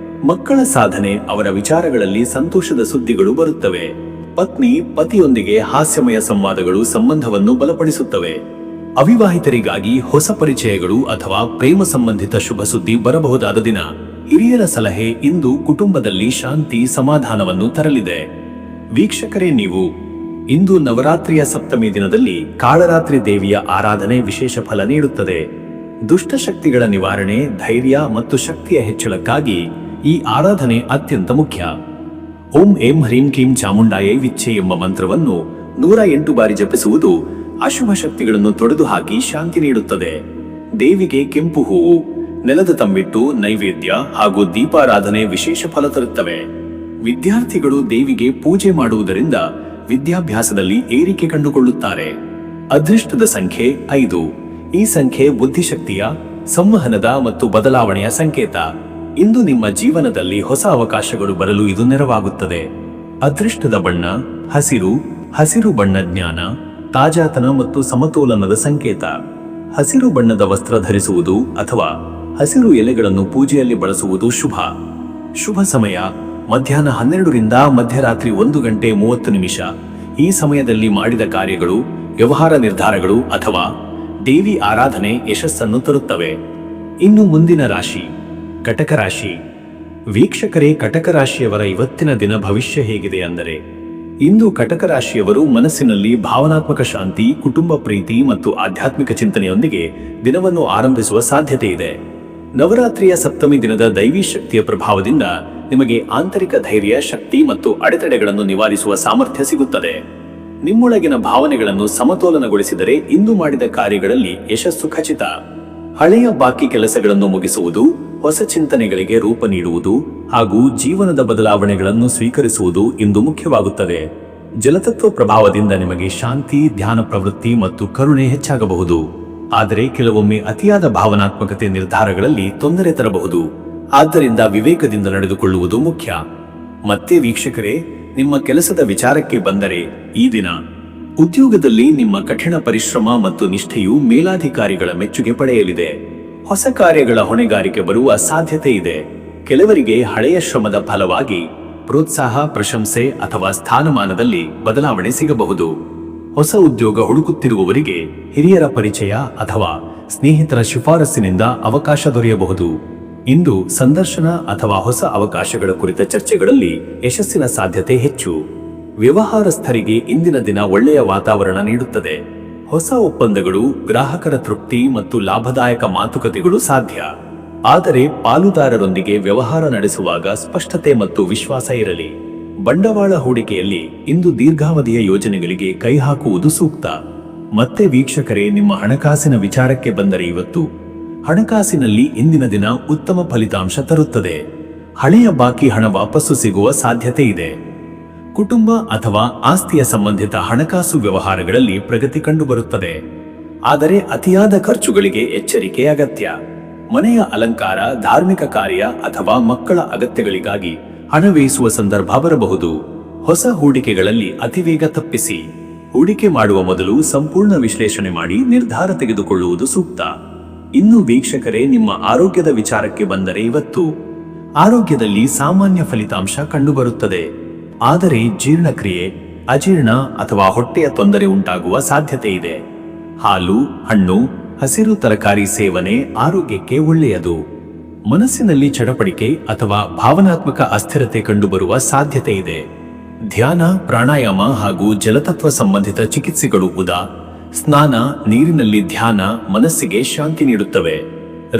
ಮಕ್ಕಳ ಸಾಧನೆ, ಅವರ ವಿಚಾರಗಳಲ್ಲಿ ಸಂತೋಷದ ಸುದ್ದಿಗಳು ಬರುತ್ತವೆ. ಪತ್ನಿ, ಪತಿಯೊಂದಿಗೆ ಹಾಸ್ಯಮಯ ಸಂವಾದಗಳು ಸಂಬಂಧವನ್ನು ಬಲಪಡಿಸುತ್ತವೆ. ಅವಿವಾಹಿತರಿಗಾಗಿ ಹೊಸ ಪರಿಚಯಗಳು ಅಥವಾ ಪ್ರೇಮ ಸಂಬಂಧಿತ ಶುಭ ಸುದ್ದಿ ಬರಬಹುದಾದ ದಿನ. ಹಿರಿಯರ ಸಲಹೆ ಇಂದು ಕುಟುಂಬದಲ್ಲಿ ಶಾಂತಿ, ಸಮಾಧಾನವನ್ನು ತರಲಿದೆ. ವೀಕ್ಷಕರೇ, ನೀವು ಇಂದು ನವರಾತ್ರಿಯ ಸಪ್ತಮಿ ದಿನದಲ್ಲಿ ಕಾಳರಾತ್ರಿ ದೇವಿಯ ಆರಾಧನೆ ವಿಶೇಷ ಫಲ ನೀಡುತ್ತದೆ. ದುಷ್ಟಶಕ್ತಿಗಳ ನಿವಾರಣೆ, ಧೈರ್ಯ ಮತ್ತು ಶಕ್ತಿಯ ಹೆಚ್ಚಳಕ್ಕಾಗಿ ಈ ಆರಾಧನೆ ಅತ್ಯಂತ ಮುಖ್ಯ. ಓಂ ಏಂ ಹ್ರೀಂ ಕ್ಲೀಂ ಚಾಮುಂಡಾಯೈ ವಿಚ್ಚೆ ಎಂಬ ಮಂತ್ರವನ್ನು 108 ಬಾರಿ ಜಪಿಸುವುದು ಅಶುಭ ಶಕ್ತಿಗಳನ್ನು ತೊಡೆದು ಹಾಕಿ ಶಾಂತಿ ನೀಡುತ್ತದೆ. ದೇವಿಗೆ ಕೆಂಪು ಹೂವು, ನೆಲದ ತಂಬಿಟ್ಟು, ನೈವೇದ್ಯ ಹಾಗೂ ದೀಪಾರಾಧನೆ ವಿಶೇಷ ಫಲ ತರುತ್ತವೆ. ವಿದ್ಯಾರ್ಥಿಗಳು ದೇವಿಗೆ ಪೂಜೆ ಮಾಡುವುದರಿಂದ ವಿದ್ಯಾಭ್ಯಾಸದಲ್ಲಿ ಏರಿಕೆ ಕಂಡುಕೊಳ್ಳುತ್ತಾರೆ. ಅದೃಷ್ಟದ ಸಂಖ್ಯೆ 5. ಈ ಸಂಖ್ಯೆ ಬುದ್ಧಿಶಕ್ತಿಯ, ಸಂವಹನದ ಮತ್ತು ಬದಲಾವಣೆಯ ಸಂಕೇತ. ಇಂದು ನಿಮ್ಮ ಜೀವನದಲ್ಲಿ ಹೊಸ ಅವಕಾಶಗಳು ಬರಲು ಇದು ನೆರವಾಗುತ್ತದೆ. ಅದೃಷ್ಟದ ಬಣ್ಣ ಹಸಿರು. ಹಸಿರು ಬಣ್ಣ ಜ್ಞಾನ, ತಾಜಾತನ ಮತ್ತು ಸಮತೋಲನದ ಸಂಕೇತ. ಹಸಿರು ಬಣ್ಣದ ವಸ್ತ್ರ ಧರಿಸುವುದು ಅಥವಾ ಹಸಿರು ಎಲೆಗಳನ್ನು ಪೂಜೆಯಲ್ಲಿ ಬಳಸುವುದು ಶುಭ. ಶುಭ ಸಮಯ ಮಧ್ಯಾಹ್ನ 12 ರಿಂದ ಮಧ್ಯರಾತ್ರಿ 1:30. ಈ ಸಮಯದಲ್ಲಿ ಮಾಡಿದ ಕಾರ್ಯಗಳು, ವ್ಯವಹಾರ ನಿರ್ಧಾರಗಳು ಅಥವಾ ದೇವಿ ಆರಾಧನೆ ಯಶಸ್ಸನ್ನು ತರುತ್ತವೆ. ಇನ್ನು ಮುಂದಿನ ರಾಶಿ ಕಟಕ ರಾಶಿ. ವೀಕ್ಷಕರೇ, ಕಟಕ ರಾಶಿಯವರ ಇವತ್ತಿನ ದಿನ ಭವಿಷ್ಯ ಹೇಗಿದೆ ಅಂದರೆ, ಇಂದು ಕಟಕ ರಾಶಿಯವರು ಮನಸ್ಸಿನಲ್ಲಿ ಭಾವನಾತ್ಮಕ ಶಾಂತಿ, ಕುಟುಂಬ ಪ್ರೀತಿ ಮತ್ತು ಆಧ್ಯಾತ್ಮಿಕ ಚಿಂತನೆಯೊಂದಿಗೆ ದಿನವನ್ನು ಆರಂಭಿಸುವ ಸಾಧ್ಯತೆ ಇದೆ. ನವರಾತ್ರಿಯ ಸಪ್ತಮಿ ದಿನದ ದೈವಿ ಶಕ್ತಿಯ ಪ್ರಭಾವದಿಂದ ನಿಮಗೆ ಆಂತರಿಕ ಧೈರ್ಯ, ಶಕ್ತಿ ಮತ್ತು ಅಡೆತಡೆಗಳನ್ನು ನಿವಾರಿಸುವ ಸಾಮರ್ಥ್ಯ ಸಿಗುತ್ತದೆ. ನಿಮ್ಮೊಳಗಿನ ಭಾವನೆಗಳನ್ನು ಸಮತೋಲನಗೊಳಿಸಿದರೆ ಇಂದು ಮಾಡಿದ ಕಾರ್ಯಗಳಲ್ಲಿ ಯಶಸ್ಸು ಖಚಿತ. ಹಳೆಯ ಬಾಕಿ ಕೆಲಸಗಳನ್ನು ಮುಗಿಸುವುದು, ಹೊಸ ಚಿಂತನೆಗಳಿಗೆ ರೂಪ ನೀಡುವುದು ಹಾಗೂ ಜೀವನದ ಬದಲಾವಣೆಗಳನ್ನು ಸ್ವೀಕರಿಸುವುದು ಇಂದು ಮುಖ್ಯವಾಗುತ್ತದೆ. ಜಲತತ್ವ ಪ್ರಭಾವದಿಂದ ನಿಮಗೆ ಶಾಂತಿ, ಧ್ಯಾನ ಪ್ರವೃತ್ತಿ ಮತ್ತು ಕರುಣೆ ಹೆಚ್ಚಾಗಬಹುದು. ಆದರೆ ಕೆಲವೊಮ್ಮೆ ಅತಿಯಾದ ಭಾವನಾತ್ಮಕತೆ ನಿರ್ಧಾರಗಳಲ್ಲಿ ತೊಂದರೆ ತರಬಹುದು. ಆದ್ದರಿಂದ ವಿವೇಕದಿಂದ ನಡೆದುಕೊಳ್ಳುವುದು ಮುಖ್ಯ. ಮತ್ತೆ ವೀಕ್ಷಕರೇ, ನಿಮ್ಮ ಕೆಲಸದ ವಿಚಾರಕ್ಕೆ ಬಂದರೆ ಈ ದಿನ ಉದ್ಯೋಗದಲ್ಲಿ ನಿಮ್ಮ ಕಠಿಣ ಪರಿಶ್ರಮ ಮತ್ತು ನಿಷ್ಠೆಯು ಮೇಲಾಧಿಕಾರಿಗಳ ಮೆಚ್ಚುಗೆ ಪಡೆಯಲಿದೆ. ಹೊಸ ಕಾರ್ಯಗಳ ಹೊಣೆಗಾರಿಕೆ ಬರುವ ಸಾಧ್ಯತೆ ಇದೆ. ಕೆಲವರಿಗೆ ಹಳೆಯ ಶ್ರಮದ ಫಲವಾಗಿ ಪ್ರೋತ್ಸಾಹ, ಪ್ರಶಂಸೆ ಅಥವಾ ಸ್ಥಾನಮಾನದಲ್ಲಿ ಬದಲಾವಣೆ ಸಿಗಬಹುದು. ಹೊಸ ಉದ್ಯೋಗ ಹುಡುಕುತ್ತಿರುವವರಿಗೆ ಹಿರಿಯರ ಪರಿಚಯ ಅಥವಾ ಸ್ನೇಹಿತರ ಶಿಫಾರಸ್ಸಿನಿಂದ ಅವಕಾಶ ದೊರೆಯಬಹುದು. ಇಂದು ಸಂದರ್ಶನ ಅಥವಾ ಹೊಸ ಅವಕಾಶಗಳ ಕುರಿತ ಚರ್ಚೆಗಳಲ್ಲಿ ಯಶಸ್ಸಿನ ಸಾಧ್ಯತೆ ಹೆಚ್ಚು. ವ್ಯವಹಾರಸ್ಥರಿಗೆ ಇಂದಿನ ದಿನ ಒಳ್ಳೆಯ ವಾತಾವರಣ ನೀಡುತ್ತದೆ. ಹೊಸ ಒಪ್ಪಂದಗಳು, ಗ್ರಾಹಕರ ತೃಪ್ತಿ ಮತ್ತು ಲಾಭದಾಯಕ ಮಾತುಕತೆಗಳು ಸಾಧ್ಯ. ಆದರೆ ಪಾಲುದಾರರೊಂದಿಗೆ ವ್ಯವಹಾರ ನಡೆಸುವಾಗ ಸ್ಪಷ್ಟತೆ ಮತ್ತು ವಿಶ್ವಾಸ ಇರಲಿ. ಬಂಡವಾಳ ಹೂಡಿಕೆಯಲ್ಲಿ ಇಂದು ದೀರ್ಘಾವಧಿಯ ಯೋಜನೆಗಳಿಗೆ ಕೈ ಹಾಕುವುದು ಸೂಕ್ತ. ಮತ್ತೆ ವೀಕ್ಷಕರೇ, ನಿಮ್ಮ ಹಣಕಾಸಿನ ವಿಚಾರಕ್ಕೆ ಬಂದರೆ ಇವತ್ತು ಹಣಕಾಸಿನಲ್ಲಿ ಇಂದಿನ ದಿನ ಉತ್ತಮ ಫಲಿತಾಂಶ ತರುತ್ತದೆ. ಹಳೆಯ ಬಾಕಿ ಹಣ ವಾಪಸ್ಸು ಸಿಗುವ ಸಾಧ್ಯತೆ ಇದೆ. ಕುಟುಂಬ ಅಥವಾ ಆಸ್ತಿಯ ಸಂಬಂಧಿತ ಹಣಕಾಸು ವ್ಯವಹಾರಗಳಲ್ಲಿ ಪ್ರಗತಿ ಕಂಡುಬರುತ್ತದೆ. ಆದರೆ ಅತಿಯಾದ ಖರ್ಚುಗಳಿಗೆ ಎಚ್ಚರಿಕೆ ಅಗತ್ಯ. ಮನೆಯ ಅಲಂಕಾರ, ಧಾರ್ಮಿಕ ಕಾರ್ಯ ಅಥವಾ ಮಕ್ಕಳ ಅಗತ್ಯಗಳಿಗಾಗಿ ಹಣ ವ್ಯಯಿಸುವ ಸಂದರ್ಭ ಬರಬಹುದು. ಹೊಸ ಹೂಡಿಕೆಗಳಲ್ಲಿ ಅತಿವೇಗ ತಪ್ಪಿಸಿ. ಹೂಡಿಕೆ ಮಾಡುವ ಮೊದಲು ಸಂಪೂರ್ಣ ವಿಶ್ಲೇಷಣೆ ಮಾಡಿ ನಿರ್ಧಾರ ತೆಗೆದುಕೊಳ್ಳುವುದು ಸೂಕ್ತ. ಇನ್ನು ವೀಕ್ಷಕರೇ, ನಿಮ್ಮ ಆರೋಗ್ಯದ ವಿಚಾರಕ್ಕೆ ಬಂದರೆ ಇವತ್ತು ಆರೋಗ್ಯದಲ್ಲಿ ಸಾಮಾನ್ಯ ಫಲಿತಾಂಶ ಕಂಡುಬರುತ್ತದೆ. ಆದರೆ ಜೀರ್ಣಕ್ರಿಯೆ, ಅಜೀರ್ಣ ಅಥವಾ ಹೊಟ್ಟೆಯ ತೊಂದರೆ ಉಂಟಾಗುವ ಸಾಧ್ಯತೆ ಇದೆ. ಹಾಲು, ಹಣ್ಣು, ಹಸಿರು ತರಕಾರಿ ಸೇವನೆ ಆರೋಗ್ಯಕ್ಕೆ ಒಳ್ಳೆಯದು. ಮನಸ್ಸಿನಲ್ಲಿ ಚಡಪಡಿಕೆ ಅಥವಾ ಭಾವನಾತ್ಮಕ ಅಸ್ಥಿರತೆ ಕಂಡುಬರುವ ಸಾಧ್ಯತೆ ಇದೆ. ಧ್ಯಾನ, ಪ್ರಾಣಾಯಾಮ ಹಾಗೂ ಜಲತತ್ವ ಸಂಬಂಧಿತ ಚಿಕಿತ್ಸೆಗಳು ಸ್ನಾನ, ನೀರಿನಲ್ಲಿ ಧ್ಯಾನ ಮನಸ್ಸಿಗೆ ಶಾಂತಿ ನೀಡುತ್ತವೆ.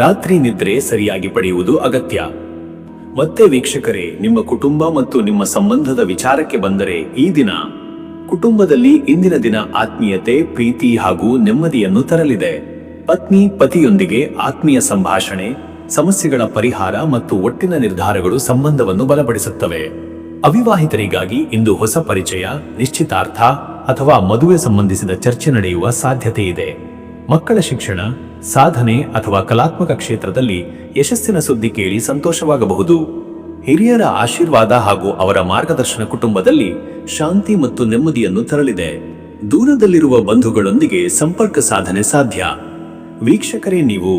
ರಾತ್ರಿ ನಿದ್ರೆ ಸರಿಯಾಗಿ ಪಡೆಯುವುದು ಅಗತ್ಯ. ಮತ್ತೆ ವೀಕ್ಷಕರೇ, ನಿಮ್ಮ ಕುಟುಂಬ ಮತ್ತು ನಿಮ್ಮ ಸಂಬಂಧದ ವಿಚಾರಕ್ಕೆ ಬಂದರೆ ಈ ದಿನ ಕುಟುಂಬದಲ್ಲಿ ಇಂದಿನ ದಿನ ಆತ್ಮೀಯತೆ, ಪ್ರೀತಿ ಹಾಗೂ ನೆಮ್ಮದಿಯನ್ನು ತರಲಿದೆ. ಪತ್ನಿ, ಪತಿಯೊಂದಿಗೆ ಆತ್ಮೀಯ ಸಂಭಾಷಣೆ, ಸಮಸ್ಯೆಗಳ ಪರಿಹಾರ ಮತ್ತು ಒಟ್ಟಿನ ನಿರ್ಧಾರಗಳು ಸಂಬಂಧವನ್ನು ಬಲಪಡಿಸುತ್ತವೆ. ಅವಿವಾಹಿತರಿಗಾಗಿ ಇಂದು ಹೊಸ ಪರಿಚಯ, ನಿಶ್ಚಿತಾರ್ಥ ಅಥವಾ ಮದುವೆ ಸಂಬಂಧಿಸಿದ ಚರ್ಚೆ ನಡೆಯುವ ಸಾಧ್ಯತೆ ಇದೆ. ಮಕ್ಕಳ ಶಿಕ್ಷಣ, ಸಾಧನೆ ಅಥವಾ ಕಲಾತ್ಮಕ ಕ್ಷೇತ್ರದಲ್ಲಿ ಯಶಸ್ಸಿನ ಸುದ್ದಿ ಕೇಳಿ ಸಂತೋಷವಾಗಬಹುದು. ಹಿರಿಯರ ಆಶೀರ್ವಾದ ಹಾಗೂ ಅವರ ಮಾರ್ಗದರ್ಶನ ಕುಟುಂಬದಲ್ಲಿ ಶಾಂತಿ ಮತ್ತು ನೆಮ್ಮದಿಯನ್ನು ತರಲಿದೆ. ದೂರದಲ್ಲಿರುವ ಬಂಧುಗಳೊಂದಿಗೆ ಸಂಪರ್ಕ ಸಾಧನೆ ಸಾಧ್ಯ. ವೀಕ್ಷಕರೇ, ನೀವು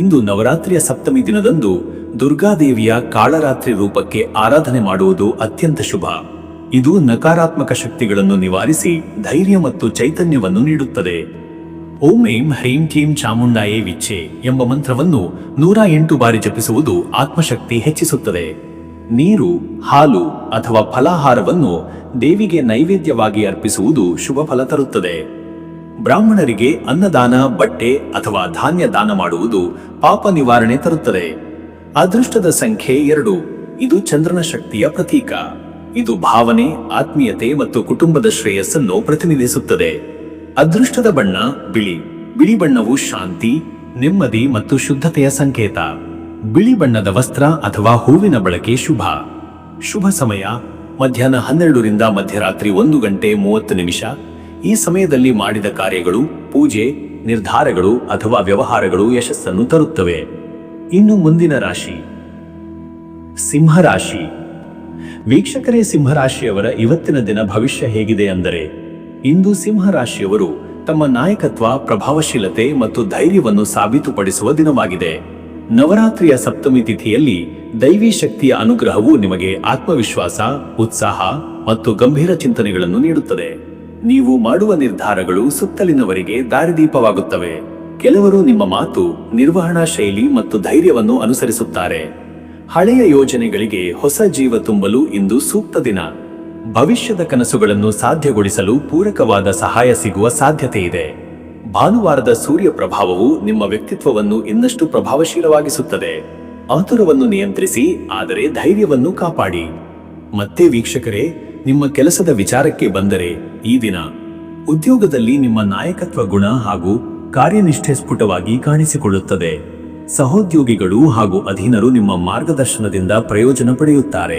ಇಂದು ನವರಾತ್ರಿಯ ಸಪ್ತಮಿ ದಿನದಂದು ದುರ್ಗಾದೇವಿಯ ಕಾಳರಾತ್ರಿ ರೂಪಕ್ಕೆ ಆರಾಧನೆ ಮಾಡುವುದು ಅತ್ಯಂತ ಶುಭ. ಇದು ನಕಾರಾತ್ಮಕ ಶಕ್ತಿಗಳನ್ನು ನಿವಾರಿಸಿ ಧೈರ್ಯ ಮತ್ತು ಚೈತನ್ಯವನ್ನು ನೀಡುತ್ತದೆ. ಓಂ ಐಂ ಹ್ರೀಂ ಕ್ಲೀಂ ಚಾಮುಂಡಾಯೇ ವಿಚ್ಚೆ ಎಂಬ ಮಂತ್ರವನ್ನು 108 ಬಾರಿ ಜಪಿಸುವುದು ಆತ್ಮಶಕ್ತಿ ಹೆಚ್ಚಿಸುತ್ತದೆ. ನೀರು, ಹಾಲು ಅಥವಾ ಫಲಾಹಾರವನ್ನು ದೇವಿಗೆ ನೈವೇದ್ಯವಾಗಿ ಅರ್ಪಿಸುವುದು ಶುಭ ಫಲ ತರುತ್ತದೆ. ಬ್ರಾಹ್ಮಣರಿಗೆ ಅನ್ನದಾನ, ಬಟ್ಟೆ ಅಥವಾ ಧಾನ್ಯ ದಾನ ಮಾಡುವುದು ಪಾಪ ನಿವಾರಣೆ ತರುತ್ತದೆ. ಅದೃಷ್ಟದ ಸಂಖ್ಯೆ 2. ಇದು ಚಂದ್ರನ ಶಕ್ತಿಯ ಪ್ರತೀಕ. ಇದು ಭಾವನೆ, ಆತ್ಮೀಯತೆ ಮತ್ತು ಕುಟುಂಬದ ಶ್ರೇಯಸ್ಸನ್ನು ಪ್ರತಿನಿಧಿಸುತ್ತದೆ. ಅದೃಷ್ಟದ ಬಣ್ಣ ಬಿಳಿ. ಬಿಳಿ ಬಣ್ಣವು ಶಾಂತಿ, ನೆಮ್ಮದಿ ಮತ್ತು ಶುದ್ಧತೆಯ ಸಂಕೇತ. ಬಿಳಿ ಬಣ್ಣದ ವಸ್ತ್ರ ಅಥವಾ ಹೂವಿನ ಬಳಕೆ ಶುಭ. ಶುಭ ಸಮಯ ಮಧ್ಯಾಹ್ನ 12 ರಿಂದ ಮಧ್ಯರಾತ್ರಿ 1 ಗಂಟೆ 30 ನಿಮಿಷ. ಈ ಸಮಯದಲ್ಲಿ ಮಾಡಿದ ಕಾರ್ಯಗಳು, ಪೂಜೆ, ನಿರ್ಧಾರಗಳು ಅಥವಾ ವ್ಯವಹಾರಗಳು ಯಶಸ್ಸನ್ನು ತರುತ್ತವೆ. ಇನ್ನು ಮುಂದಿನ ರಾಶಿ ಸಿಂಹರಾಶಿ. ವೀಕ್ಷಕರೇ, ಸಿಂಹರಾಶಿಯವರ ಇವತ್ತಿನ ದಿನ ಭವಿಷ್ಯ ಹೇಗಿದೆ ಅಂದರೆ, ಇಂದು ಸಿಂಹರಾಶಿಯವರು ತಮ್ಮ ನಾಯಕತ್ವ, ಪ್ರಭಾವಶೀಲತೆ ಮತ್ತು ಧೈರ್ಯವನ್ನು ಸಾಬೀತುಪಡಿಸುವ ದಿನವಾಗಿದೆ. ನವರಾತ್ರಿಯ ಸಪ್ತಮಿ ತಿಥಿಯಲ್ಲಿ ದೈವಿ ಶಕ್ತಿಯ ಅನುಗ್ರಹವು ನಿಮಗೆ ಆತ್ಮವಿಶ್ವಾಸ, ಉತ್ಸಾಹ ಮತ್ತು ಗಂಭೀರ ಚಿಂತನೆಗಳನ್ನು ನೀಡುತ್ತದೆ. ನೀವು ಮಾಡುವ ನಿರ್ಧಾರಗಳು ಸುತ್ತಲಿನವರಿಗೆ ದಾರಿದೀಪವಾಗುತ್ತವೆ. ಕೆಲವರು ನಿಮ್ಮ ಮಾತು, ನಿರ್ವಹಣಾ ಶೈಲಿ ಮತ್ತು ಧೈರ್ಯವನ್ನು ಅನುಸರಿಸುತ್ತಾರೆ. ಹಳೆಯ ಯೋಜನೆಗಳಿಗೆ ಹೊಸ ಜೀವ ತುಂಬಲು ಇಂದು ಸೂಕ್ತ ದಿನ. ಭವಿಷ್ಯದ ಕನಸುಗಳನ್ನು ಸಾಧ್ಯಗೊಳಿಸಲು ಪೂರಕವಾದ ಸಹಾಯ ಸಿಗುವ ಸಾಧ್ಯತೆ ಇದೆ. ಭಾನುವಾರದ ಸೂರ್ಯ ಪ್ರಭಾವವು ನಿಮ್ಮ ವ್ಯಕ್ತಿತ್ವವನ್ನು ಇನ್ನಷ್ಟು ಪ್ರಭಾವಶೀಲವಾಗಿಸುತ್ತದೆ. ಆತುರವನ್ನು ನಿಯಂತ್ರಿಸಿ, ಆದರೆ ಧೈರ್ಯವನ್ನು ಕಾಪಾಡಿ. ಮತ್ತೆ ವೀಕ್ಷಕರೇ, ನಿಮ್ಮ ಕೆಲಸದ ವಿಚಾರಕ್ಕೆ ಬಂದರೆ ಈ ದಿನ ಉದ್ಯೋಗದಲ್ಲಿ ನಿಮ್ಮ ನಾಯಕತ್ವ ಗುಣ ಹಾಗೂ ಕಾರ್ಯನಿಷ್ಠೆ ಸ್ಫುಟವಾಗಿ ಕಾಣಿಸಿಕೊಳ್ಳುತ್ತದೆ. ಸಹೋದ್ಯೋಗಿಗಳು ಹಾಗೂ ಅಧೀನರು ನಿಮ್ಮ ಮಾರ್ಗದರ್ಶನದಿಂದ ಪ್ರಯೋಜನ ಪಡೆಯುತ್ತಾರೆ.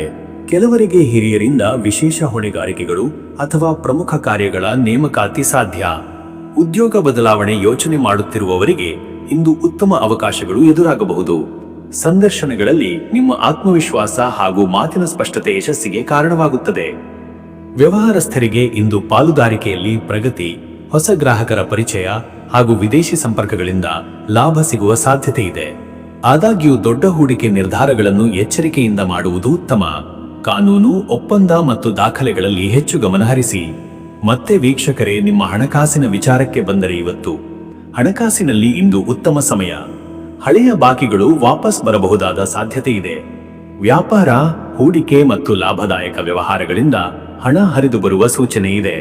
ಕೆಲವರಿಗೆ ಹಿರಿಯರಿಂದ ವಿಶೇಷ ಹೊಣೆಗಾರಿಕೆಗಳು ಅಥವಾ ಪ್ರಮುಖ ಕಾರ್ಯಗಳ ನೇಮಕಾತಿ ಸಾಧ್ಯ. ಉದ್ಯೋಗ ಬದಲಾವಣೆ ಯೋಚನೆ ಮಾಡುತ್ತಿರುವವರಿಗೆ ಇಂದು ಉತ್ತಮ ಅವಕಾಶಗಳು ಎದುರಾಗಬಹುದು. ಸಂದರ್ಶನಗಳಲ್ಲಿ ನಿಮ್ಮ ಆತ್ಮವಿಶ್ವಾಸ ಹಾಗೂ ಮಾತಿನ ಸ್ಪಷ್ಟತೆ ಯಶಸ್ಸಿಗೆ ಕಾರಣವಾಗುತ್ತದೆ. ವ್ಯವಹಾರಸ್ಥರಿಗೆ ಇಂದು ಪಾಲುದಾರಿಕೆಯಲ್ಲಿ ಪ್ರಗತಿ, ಹೊಸ ಗ್ರಾಹಕರ ಪರಿಚಯ ಹಾಗೂ ವಿದೇಶಿ ಸಂಪರ್ಕಗಳಿಂದ ಲಾಭ ಸಿಗುವ ಸಾಧ್ಯತೆ ಇದೆ. ಆದಾಗ್ಯೂ ದೊಡ್ಡ ಹೂಡಿಕೆ ನಿರ್ಧಾರಗಳನ್ನು ಎಚ್ಚರಿಕೆಯಿಂದ ಮಾಡುವುದು ಉತ್ತಮ. ಕಾನೂನು, ಒಪ್ಪಂದ ಮತ್ತು ದಾಖಲೆಗಳಲ್ಲಿ ಹೆಚ್ಚು ಗಮನಹರಿಸಿ. ಮತ್ತೆ ವೀಕ್ಷಕರೇ, ನಿಮ್ಮ ಹಣಕಾಸಿನ ವಿಚಾರಕ್ಕೆ ಬಂದರೆ ಇವತ್ತು ಹಣಕಾಸಿನಲ್ಲಿ ಇಂದು ಉತ್ತಮ ಸಮಯ. ಹಳೆಯ ಬಾಕಿಗಳು ವಾಪಸ್ ಬರಬಹುದಾದ ಸಾಧ್ಯತೆ ಇದೆ. ವ್ಯಾಪಾರ, ಹೂಡಿಕೆ ಮತ್ತು ಲಾಭದಾಯಕ ವ್ಯವಹಾರಗಳಿಂದ ಹಣ ಹರಿದು ಬರುವ ಸೂಚನೆ ಇದೆ.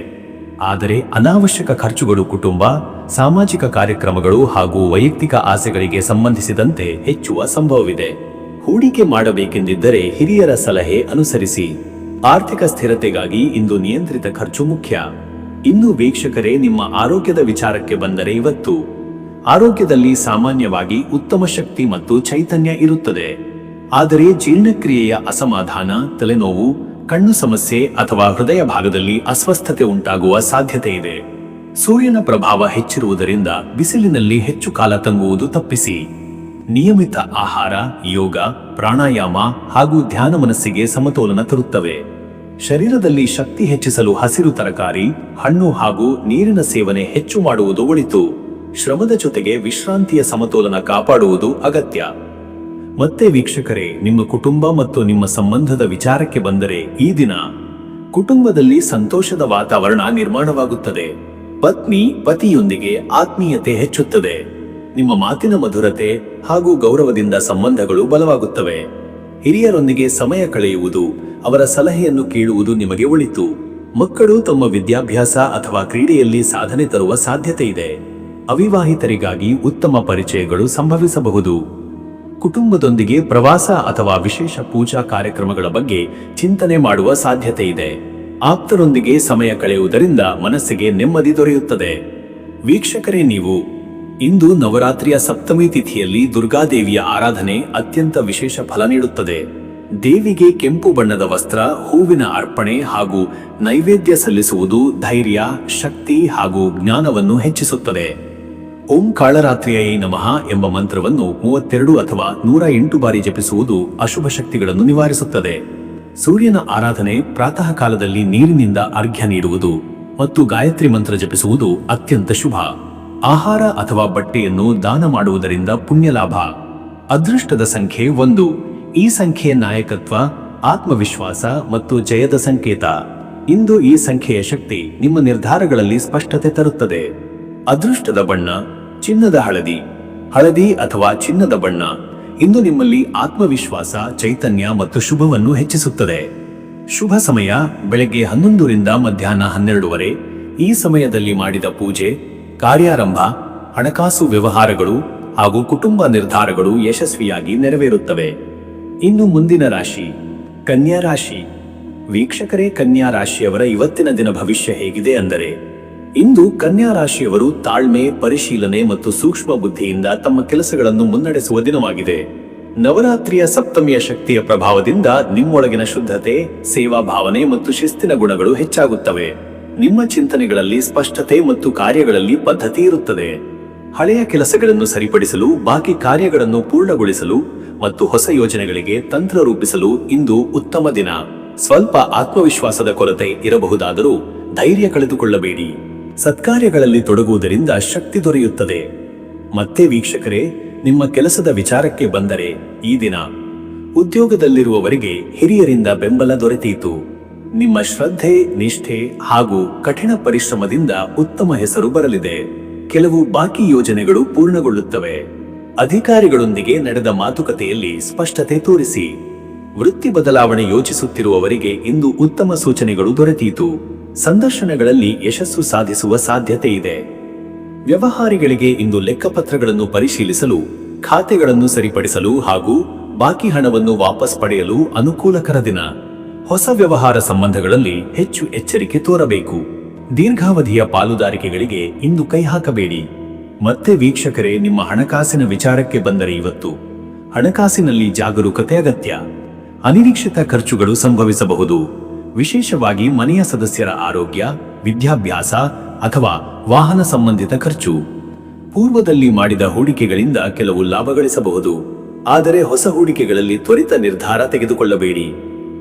ಆದರೆ ಅನಾವಶ್ಯಕ ಖರ್ಚುಗಳು ಕುಟುಂಬ, ಸಾಮಾಜಿಕ ಕಾರ್ಯಕ್ರಮಗಳು ಹಾಗೂ ವೈಯಕ್ತಿಕ ಆಸೆಗಳಿಗೆ ಸಂಬಂಧಿಸಿದಂತೆ ಹೆಚ್ಚುವ ಸಂಭವವಿದೆ. ಹೂಡಿಕೆ ಮಾಡಬೇಕೆಂದಿದ್ದರೆ ಹಿರಿಯರ ಸಲಹೆ ಅನುಸರಿಸಿ. ಆರ್ಥಿಕ ಸ್ಥಿರತೆಗಾಗಿ ಇಂದು ನಿಯಂತ್ರಿತ ಖರ್ಚು ಮುಖ್ಯ. ಇನ್ನು ವೀಕ್ಷಕರೇ, ನಿಮ್ಮ ಆರೋಗ್ಯದ ವಿಚಾರಕ್ಕೆ ಬಂದರೆ ಇವತ್ತು ಆರೋಗ್ಯದಲ್ಲಿ ಸಾಮಾನ್ಯವಾಗಿ ಉತ್ತಮ ಶಕ್ತಿ ಮತ್ತು ಚೈತನ್ಯ ಇರುತ್ತದೆ. ಆದರೆ ಜೀರ್ಣಕ್ರಿಯೆಯ ಅಸಮಾಧಾನ, ತಲೆನೋವು, ಕಣ್ಣು ಸಮಸ್ಯೆ ಅಥವಾ ಹೃದಯ ಭಾಗದಲ್ಲಿ ಅಸ್ವಸ್ಥತೆ ಉಂಟಾಗುವ ಸಾಧ್ಯತೆ ಇದೆ. ಸೂರ್ಯನ ಪ್ರಭಾವ ಹೆಚ್ಚಿರುವುದರಿಂದ ಬಿಸಿಲಿನಲ್ಲಿ ಹೆಚ್ಚು ಕಾಲ ತಂಗುವುದು ತಪ್ಪಿಸಿ. ನಿಯಮಿತ ಆಹಾರ, ಯೋಗ, ಪ್ರಾಣಾಯಾಮ ಹಾಗೂ ಧ್ಯಾನ ಮನಸ್ಸಿಗೆ ಸಮತೋಲನ ತರುತ್ತವೆ. ಶರೀರದಲ್ಲಿ ಶಕ್ತಿ ಹೆಚ್ಚಿಸಲು ಹಸಿರು ತರಕಾರಿ, ಹಣ್ಣು ಹಾಗೂ ನೀರಿನ ಸೇವನೆ ಹೆಚ್ಚು ಮಾಡುವುದು ಒಳಿತು. ಶ್ರಮದ ಜೊತೆಗೆ ವಿಶ್ರಾಂತಿಯ ಸಮತೋಲನ ಕಾಪಾಡುವುದು ಅಗತ್ಯ. ಮತ್ತೆ ವೀಕ್ಷಕರೇ, ನಿಮ್ಮ ಕುಟುಂಬ ಮತ್ತು ನಿಮ್ಮ ಸಂಬಂಧದ ವಿಚಾರಕ್ಕೆ ಬಂದರೆ ಈ ದಿನ ಕುಟುಂಬದಲ್ಲಿ ಸಂತೋಷದ ವಾತಾವರಣ ನಿರ್ಮಾಣವಾಗುತ್ತದೆ. ಪತ್ನಿ, ಪತಿಯೊಂದಿಗೆ ಆತ್ಮೀಯತೆ ಹೆಚ್ಚುತ್ತದೆ. ನಿಮ್ಮ ಮಾತಿನ ಮಧುರತೆ ಹಾಗೂ ಗೌರವದಿಂದ ಸಂಬಂಧಗಳು ಬಲವಾಗುತ್ತವೆ. ಹಿರಿಯರೊಂದಿಗೆ ಸಮಯ ಕಳೆಯುವುದು, ಅವರ ಸಲಹೆಯನ್ನು ಕೇಳುವುದು ನಿಮಗೆ ಒಳಿತು. ಮಕ್ಕಳು ತಮ್ಮ ವಿದ್ಯಾಭ್ಯಾಸ ಅಥವಾ ಕ್ರೀಡೆಯಲ್ಲಿ ಸಾಧನೆ ತರುವ ಸಾಧ್ಯತೆ ಇದೆ. ಅವಿವಾಹಿತರಿಗಾಗಿ ಉತ್ತಮ ಪರಿಚಯಗಳು ಸಂಭವಿಸಬಹುದು. ಕುಟುಂಬದೊಂದಿಗೆ ಪ್ರವಾಸ ಅಥವಾ ವಿಶೇಷ ಪೂಜಾ ಕಾರ್ಯಕ್ರಮಗಳ ಬಗ್ಗೆ ಚಿಂತನೆ ಮಾಡುವ ಸಾಧ್ಯತೆ ಇದೆ. ಆಪ್ತರೊಂದಿಗೆ ಸಮಯ ಕಳೆಯುವುದರಿಂದ ಮನಸ್ಸಿಗೆ ನೆಮ್ಮದಿ ದೊರೆಯುತ್ತದೆ. ವೀಕ್ಷಕರೇ, ನೀವು ಇಂದು ನವರಾತ್ರಿಯ ಸಪ್ತಮಿ ತಿಥಿಯಲ್ಲಿ ದುರ್ಗಾದೇವಿಯ ಆರಾಧನೆ ಅತ್ಯಂತ ವಿಶೇಷ ಫಲ ನೀಡುತ್ತದೆ. ದೇವಿಗೆ ಕೆಂಪು ಬಣ್ಣದ ವಸ್ತ್ರ, ಹೂವಿನ ಅರ್ಪಣೆ ಹಾಗೂ ನೈವೇದ್ಯ ಸಲ್ಲಿಸುವುದು ಧೈರ್ಯ, ಶಕ್ತಿ ಹಾಗೂ ಜ್ಞಾನವನ್ನು ಹೆಚ್ಚಿಸುತ್ತದೆ. ಓಂ ಕಾಳರಾತ್ರಿಯೈ ನಮಃ ಎಂಬ ಮಂತ್ರವನ್ನು 32 ಅಥವಾ 108 ಬಾರಿ ಜಪಿಸುವುದು ಅಶುಭ ಶಕ್ತಿಗಳನ್ನು ನಿವಾರಿಸುತ್ತದೆ. ಸೂರ್ಯನ ಆರಾಧನೆ, ಪ್ರಾತಃ ಕಾಲದಲ್ಲಿ ನೀರಿನಿಂದ ಅರ್ಘ್ಯ ನೀಡುವುದು ಮತ್ತು ಗಾಯತ್ರಿ ಮಂತ್ರ ಜಪಿಸುವುದು ಅತ್ಯಂತ ಶುಭ. ಆಹಾರ ಅಥವಾ ಬಟ್ಟೆಯನ್ನು ದಾನ ಮಾಡುವುದರಿಂದ ಪುಣ್ಯ ಲಾಭ. ಅದೃಷ್ಟದ ಸಂಖ್ಯೆ 1. ಈ ಸಂಖ್ಯೆಯ ನಾಯಕತ್ವ, ಆತ್ಮವಿಶ್ವಾಸ ಮತ್ತು ಜಯದ ಸಂಕೇತ. ಇಂದು ಈ ಸಂಖ್ಯೆಯ ಶಕ್ತಿ ನಿಮ್ಮ ನಿರ್ಧಾರಗಳಲ್ಲಿ ಸ್ಪಷ್ಟತೆ ತರುತ್ತದೆ. ಅದೃಷ್ಟದ ಬಣ್ಣ ಚಿನ್ನದ ಹಳದಿ. ಹಳದಿ ಅಥವಾ ಚಿನ್ನದ ಬಣ್ಣ ಇಂದು ನಿಮ್ಮಲ್ಲಿ ಆತ್ಮವಿಶ್ವಾಸ, ಚೈತನ್ಯ ಮತ್ತು ಶುಭವನ್ನು ಹೆಚ್ಚಿಸುತ್ತದೆ. ಶುಭ ಸಮಯ ಬೆಳಗ್ಗೆ 11 ರಿಂದ ಮಧ್ಯಾಹ್ನ 12 ಈ ಸಮಯದಲ್ಲಿ ಮಾಡಿದ ಪೂಜೆ, ಕಾರ್ಯಾರಂಭ, ಹಣಕಾಸು ವ್ಯವಹಾರಗಳು ಹಾಗೂ ಕುಟುಂಬ ನಿರ್ಧಾರಗಳು ಯಶಸ್ವಿಯಾಗಿ ನೆರವೇರುತ್ತವೆ. ಇನ್ನು ಮುಂದಿನ ರಾಶಿ ಕನ್ಯಾ ರಾಶಿ. ವೀಕ್ಷಕರೇ, ಕನ್ಯಾ ರಾಶಿಯವರ ಇವತ್ತಿನ ದಿನ ಭವಿಷ್ಯ ಹೇಗಿದೆ ಅಂದರೆ, ಇಂದು ಕನ್ಯಾ ರಾಶಿಯವರು ತಾಳ್ಮೆ, ಪರಿಶೀಲನೆ ಮತ್ತು ಸೂಕ್ಷ್ಮ ಬುದ್ಧಿಯಿಂದ ತಮ್ಮ ಕೆಲಸಗಳನ್ನು ಮುನ್ನಡೆಸುವ ದಿನವಾಗಿದೆ. ನವರಾತ್ರಿಯ ಸಪ್ತಮಿಯ ಶಕ್ತಿಯ ಪ್ರಭಾವದಿಂದ ನಿಮ್ಮೊಳಗಿನ ಶುದ್ಧತೆ, ಸೇವಾ ಭಾವನೆ ಮತ್ತು ಶಿಸ್ತಿನ ಗುಣಗಳು ಹೆಚ್ಚಾಗುತ್ತವೆ. ನಿಮ್ಮ ಚಿಂತನೆಗಳಲ್ಲಿ ಸ್ಪಷ್ಟತೆ ಮತ್ತು ಕಾರ್ಯಗಳಲ್ಲಿ ಪದ್ಧತಿ ಇರುತ್ತದೆ. ಹಳೆಯ ಕೆಲಸಗಳನ್ನು ಸರಿಪಡಿಸಲು, ಬಾಕಿ ಕಾರ್ಯಗಳನ್ನು ಪೂರ್ಣಗೊಳಿಸಲು ಮತ್ತು ಹೊಸ ಯೋಜನೆಗಳಿಗೆ ತಂತ್ರ ರೂಪಿಸಲು ಇಂದು ಉತ್ತಮ ದಿನ. ಸ್ವಲ್ಪ ಆತ್ಮವಿಶ್ವಾಸದ ಕೊರತೆ ಇರಬಹುದಾದರೂ ಧೈರ್ಯ ಕಳೆದುಕೊಳ್ಳಬೇಡಿ. ಸತ್ಕಾರ್ಯಗಳಲ್ಲಿ ತೊಡಗುವುದರಿಂದ ಶಕ್ತಿ ದೊರೆಯುತ್ತದೆ. ಮತ್ತೆ ವೀಕ್ಷಕರೇ, ನಿಮ್ಮ ಕೆಲಸದ ವಿಚಾರಕ್ಕೆ ಬಂದರೆ ಈ ದಿನ ಉದ್ಯೋಗದಲ್ಲಿರುವವರಿಗೆ ಹಿರಿಯರಿಂದ ಬೆಂಬಲ ದೊರೆತೀತು. ನಿಮ್ಮ ಶ್ರದ್ಧೆ, ನಿಷ್ಠೆ ಹಾಗೂ ಕಠಿಣ ಪರಿಶ್ರಮದಿಂದ ಉತ್ತಮ ಹೆಸರು ಬರಲಿದೆ. ಕೆಲವು ಬಾಕಿ ಯೋಜನೆಗಳು ಪೂರ್ಣಗೊಳ್ಳುತ್ತವೆ. ಅಧಿಕಾರಿಗಳೊಂದಿಗೆ ನಡೆದ ಮಾತುಕತೆಯಲ್ಲಿ ಸ್ಪಷ್ಟತೆ ತೋರಿಸಿ. ವೃತ್ತಿ ಬದಲಾವಣೆ ಯೋಚಿಸುತ್ತಿರುವವರಿಗೆ ಇಂದು ಉತ್ತಮ ಸೂಚನೆಗಳು ದೊರೆತೀತು. ಸಂದರ್ಶನಗಳಲ್ಲಿ ಯಶಸ್ಸು ಸಾಧಿಸುವ ಸಾಧ್ಯತೆ ಇದೆ. ವ್ಯವಹಾರಿಗಳಿಗೆ ಇಂದು ಲೆಕ್ಕಪತ್ರಗಳನ್ನು ಪರಿಶೀಲಿಸಲು, ಖಾತೆಗಳನ್ನು ಸರಿಪಡಿಸಲು ಹಾಗೂ ಬಾಕಿ ಹಣವನ್ನು ವಾಪಸ್ ಪಡೆಯಲು ಅನುಕೂಲಕರ ದಿನ. ಹೊಸ ವ್ಯವಹಾರ ಸಂಬಂಧಗಳಲ್ಲಿ ಹೆಚ್ಚು ಎಚ್ಚರಿಕೆ ತೋರಬೇಕು. ದೀರ್ಘಾವಧಿಯ ಪಾಲುದಾರಿಕೆಗಳಿಗೆ ಇಂದು ಕೈ ಹಾಕಬೇಡಿ. ಮತ್ತೆ ವೀಕ್ಷಕರೇ, ನಿಮ್ಮ ಹಣಕಾಸಿನ ವಿಚಾರಕ್ಕೆ ಬಂದರೆ ಇವತ್ತು ಹಣಕಾಸಿನಲ್ಲಿ ಜಾಗರೂಕತೆ ಅಗತ್ಯ. ಅನಿರೀಕ್ಷಿತ ಖರ್ಚುಗಳು ಸಂಭವಿಸಬಹುದು. ವಿಶೇಷವಾಗಿ ಮನೆಯ ಸದಸ್ಯರ ಆರೋಗ್ಯ, ವಿದ್ಯಾಭ್ಯಾಸ ಅಥವಾ ವಾಹನ ಸಂಬಂಧಿತ ಖರ್ಚು. ಪೂರ್ವದಲ್ಲಿ ಮಾಡಿದ ಹೂಡಿಕೆಗಳಿಂದ ಕೆಲವು ಲಾಭ ಗಳಿಸಬಹುದು. ಆದರೆ ಹೊಸ ಹೂಡಿಕೆಗಳಲ್ಲಿ ತ್ವರಿತ ನಿರ್ಧಾರ ತೆಗೆದುಕೊಳ್ಳಬೇಡಿ.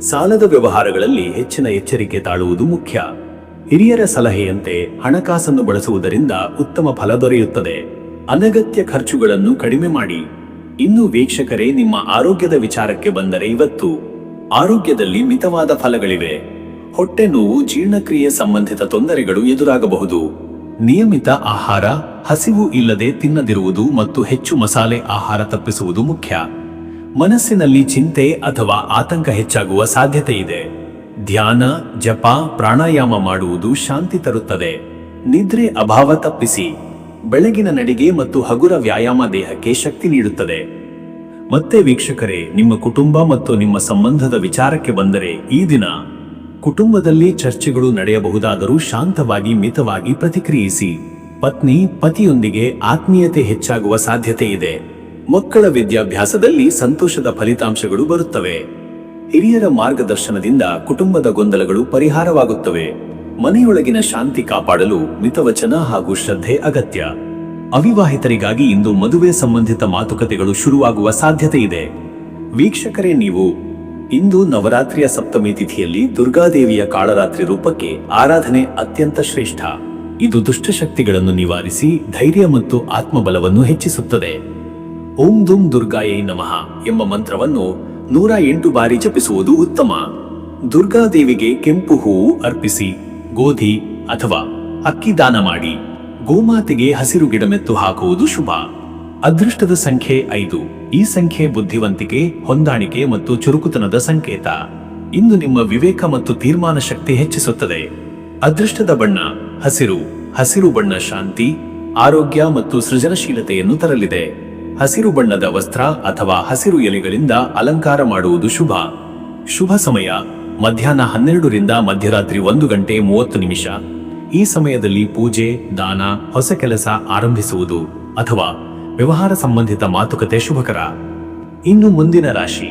ಸಾಲದ ವ್ಯವಹಾರಗಳಲ್ಲಿ ಹೆಚ್ಚಿನ ಎಚ್ಚರಿಕೆ ತಾಳುವುದು ಮುಖ್ಯ. ಹಿರಿಯರ ಸಲಹೆಯಂತೆ ಹಣಕಾಸನ್ನು ಬಳಸುವುದರಿಂದ ಉತ್ತಮ ಫಲ ದೊರೆಯುತ್ತದೆ. ಅನಗತ್ಯ ಖರ್ಚುಗಳನ್ನು ಕಡಿಮೆ ಮಾಡಿ. ಇನ್ನು ವೀಕ್ಷಕರೇ, ನಿಮ್ಮ ಆರೋಗ್ಯದ ವಿಚಾರಕ್ಕೆ ಬಂದರೆ ಇವತ್ತು ಆರೋಗ್ಯದಲ್ಲಿ ಮಿತವಾದ ಫಲಗಳಿವೆ. ಹೊಟ್ಟೆ ನೋವು, ಜೀರ್ಣಕ್ರಿಯೆ ಸಂಬಂಧಿತ ತೊಂದರೆಗಳು ಎದುರಾಗಬಹುದು. ನಿಯಮಿತ ಆಹಾರ, ಹಸಿವು ಇಲ್ಲದೆ ತಿನ್ನದಿರುವುದು ಮತ್ತು ಹೆಚ್ಚು ಮಸಾಲೆ ಆಹಾರ ತಪ್ಪಿಸುವುದು ಮುಖ್ಯ. ಮನಸ್ಸಿನಲ್ಲಿ ಚಿಂತೆ ಅಥವಾ ಆತಂಕ ಹೆಚ್ಚಾಗುವ ಸಾಧ್ಯತೆ ಇದೆ. ಧ್ಯಾನ, ಜಪ, ಪ್ರಾಣಾಯಾಮ ಮಾಡುವುದು ಶಾಂತಿ ತರುತ್ತದೆ. ನಿದ್ರೆ ಅಭಾವ ತಪ್ಪಿಸಿ. ಬೆಳಗಿನ ನಡಿಗೆ ಮತ್ತು ಹಗುರ ವ್ಯಾಯಾಮ ದೇಹಕ್ಕೆ ಶಕ್ತಿ ನೀಡುತ್ತದೆ. ಮತ್ತೆ ವೀಕ್ಷಕರೇ, ನಿಮ್ಮ ಕುಟುಂಬ ಮತ್ತು ನಿಮ್ಮ ಸಂಬಂಧದ ವಿಚಾರಕ್ಕೆ ಬಂದರೆ ಈ ದಿನ ಕುಟುಂಬದಲ್ಲಿ ಚರ್ಚೆಗಳು ನಡೆಯಬಹುದಾದರೂ ಶಾಂತವಾಗಿ ಮಿತವಾಗಿ ಪ್ರತಿಕ್ರಿಯಿಸಿ. ಪತ್ನಿ, ಪತಿಯೊಂದಿಗೆ ಆತ್ಮೀಯತೆ ಹೆಚ್ಚಾಗುವ ಸಾಧ್ಯತೆ ಇದೆ. ಮಕ್ಕಳ ವಿದ್ಯಾಭ್ಯಾಸದಲ್ಲಿ ಸಂತೋಷದ ಫಲಿತಾಂಶಗಳು ಬರುತ್ತವೆ. ಹಿರಿಯರ ಮಾರ್ಗದರ್ಶನದಿಂದ ಕುಟುಂಬದ ಗೊಂದಲಗಳು ಪರಿಹಾರವಾಗುತ್ತವೆ. ಮನೆಯೊಳಗಿನ ಶಾಂತಿ ಕಾಪಾಡಲು ಮಿತವಚನ ಹಾಗೂ ಶ್ರದ್ಧೆ ಅಗತ್ಯ. ಅವಿವಾಹಿತರಿಗಾಗಿ ಇಂದು ಮದುವೆ ಸಂಬಂಧಿತ ಮಾತುಕತೆಗಳು ಶುರುವಾಗುವ ಸಾಧ್ಯತೆ ಇದೆ. ವೀಕ್ಷಕರೇ, ನೀವು ಇಂದು ನವರಾತ್ರಿಯ ಸಪ್ತಮಿ ತಿಥಿಯಲ್ಲಿ ದುರ್ಗಾದೇವಿಯ ಕಾಳರಾತ್ರಿ ರೂಪಕ್ಕೆ ಆರಾಧನೆ ಅತ್ಯಂತ ಶ್ರೇಷ್ಠ. ಇದು ದುಷ್ಟಶಕ್ತಿಗಳನ್ನು ನಿವಾರಿಸಿ ಧೈರ್ಯ ಮತ್ತು ಆತ್ಮಬಲವನ್ನು ಹೆಚ್ಚಿಸುತ್ತದೆ. ಓಂ ದುಂ ದುರ್ಗಾಯೈ ನಮಃ ಎಂಬ ಮಂತ್ರವನ್ನು 108 ಬಾರಿ ಜಪಿಸುವುದು ಉತ್ತಮ. ದುರ್ಗಾದೇವಿಗೆ ಕೆಂಪು ಹೂವು ಅರ್ಪಿಸಿ, ಗೋಧಿ ಅಥವಾ ಅಕ್ಕಿ ದಾನ ಮಾಡಿ. ಗೋಮಾತೆಗೆ ಹಸಿರು ಗಿಡಮೆತ್ತು ಹಾಕುವುದು ಶುಭ. ಅದೃಷ್ಟದ ಸಂಖ್ಯೆ 5. ಈ ಸಂಖ್ಯೆ ಬುದ್ಧಿವಂತಿಕೆ, ಹೊಂದಾಣಿಕೆ ಮತ್ತು ಚುರುಕುತನದ ಸಂಕೇತ. ಇಂದು ನಿಮ್ಮ ವಿವೇಕ ಮತ್ತು ತೀರ್ಮಾನ ಶಕ್ತಿ ಹೆಚ್ಚಿಸುತ್ತದೆ. ಅದೃಷ್ಟದ ಬಣ್ಣ ಹಸಿರು. ಹಸಿರು ಬಣ್ಣ ಶಾಂತಿ, ಆರೋಗ್ಯ ಮತ್ತು ಸೃಜನಶೀಲತೆಯನ್ನು ತರಲಿದೆ. ಹಸಿರು ಬಣ್ಣದ ವಸ್ತ್ರ ಅಥವಾ ಹಸಿರು ಎಲೆಗಳಿಂದ ಅಲಂಕಾರ ಮಾಡುವುದು ಶುಭ. ಶುಭ ಸಮಯ ಮಧ್ಯಾಹ್ನ 12 ರಿಂದ ಮಧ್ಯರಾತ್ರಿ 1 ಗಂಟೆ 30 ನಿಮಿಷ. ಈ ಸಮಯದಲ್ಲಿ ಪೂಜೆ, ದಾನ, ಹೊಸ ಕೆಲಸ ಆರಂಭಿಸುವುದು ಅಥವಾ ವ್ಯವಹಾರ ಸಂಬಂಧಿತ ಮಾತುಕತೆ ಶುಭಕರ. ಇನ್ನು ಮುಂದಿನ ರಾಶಿ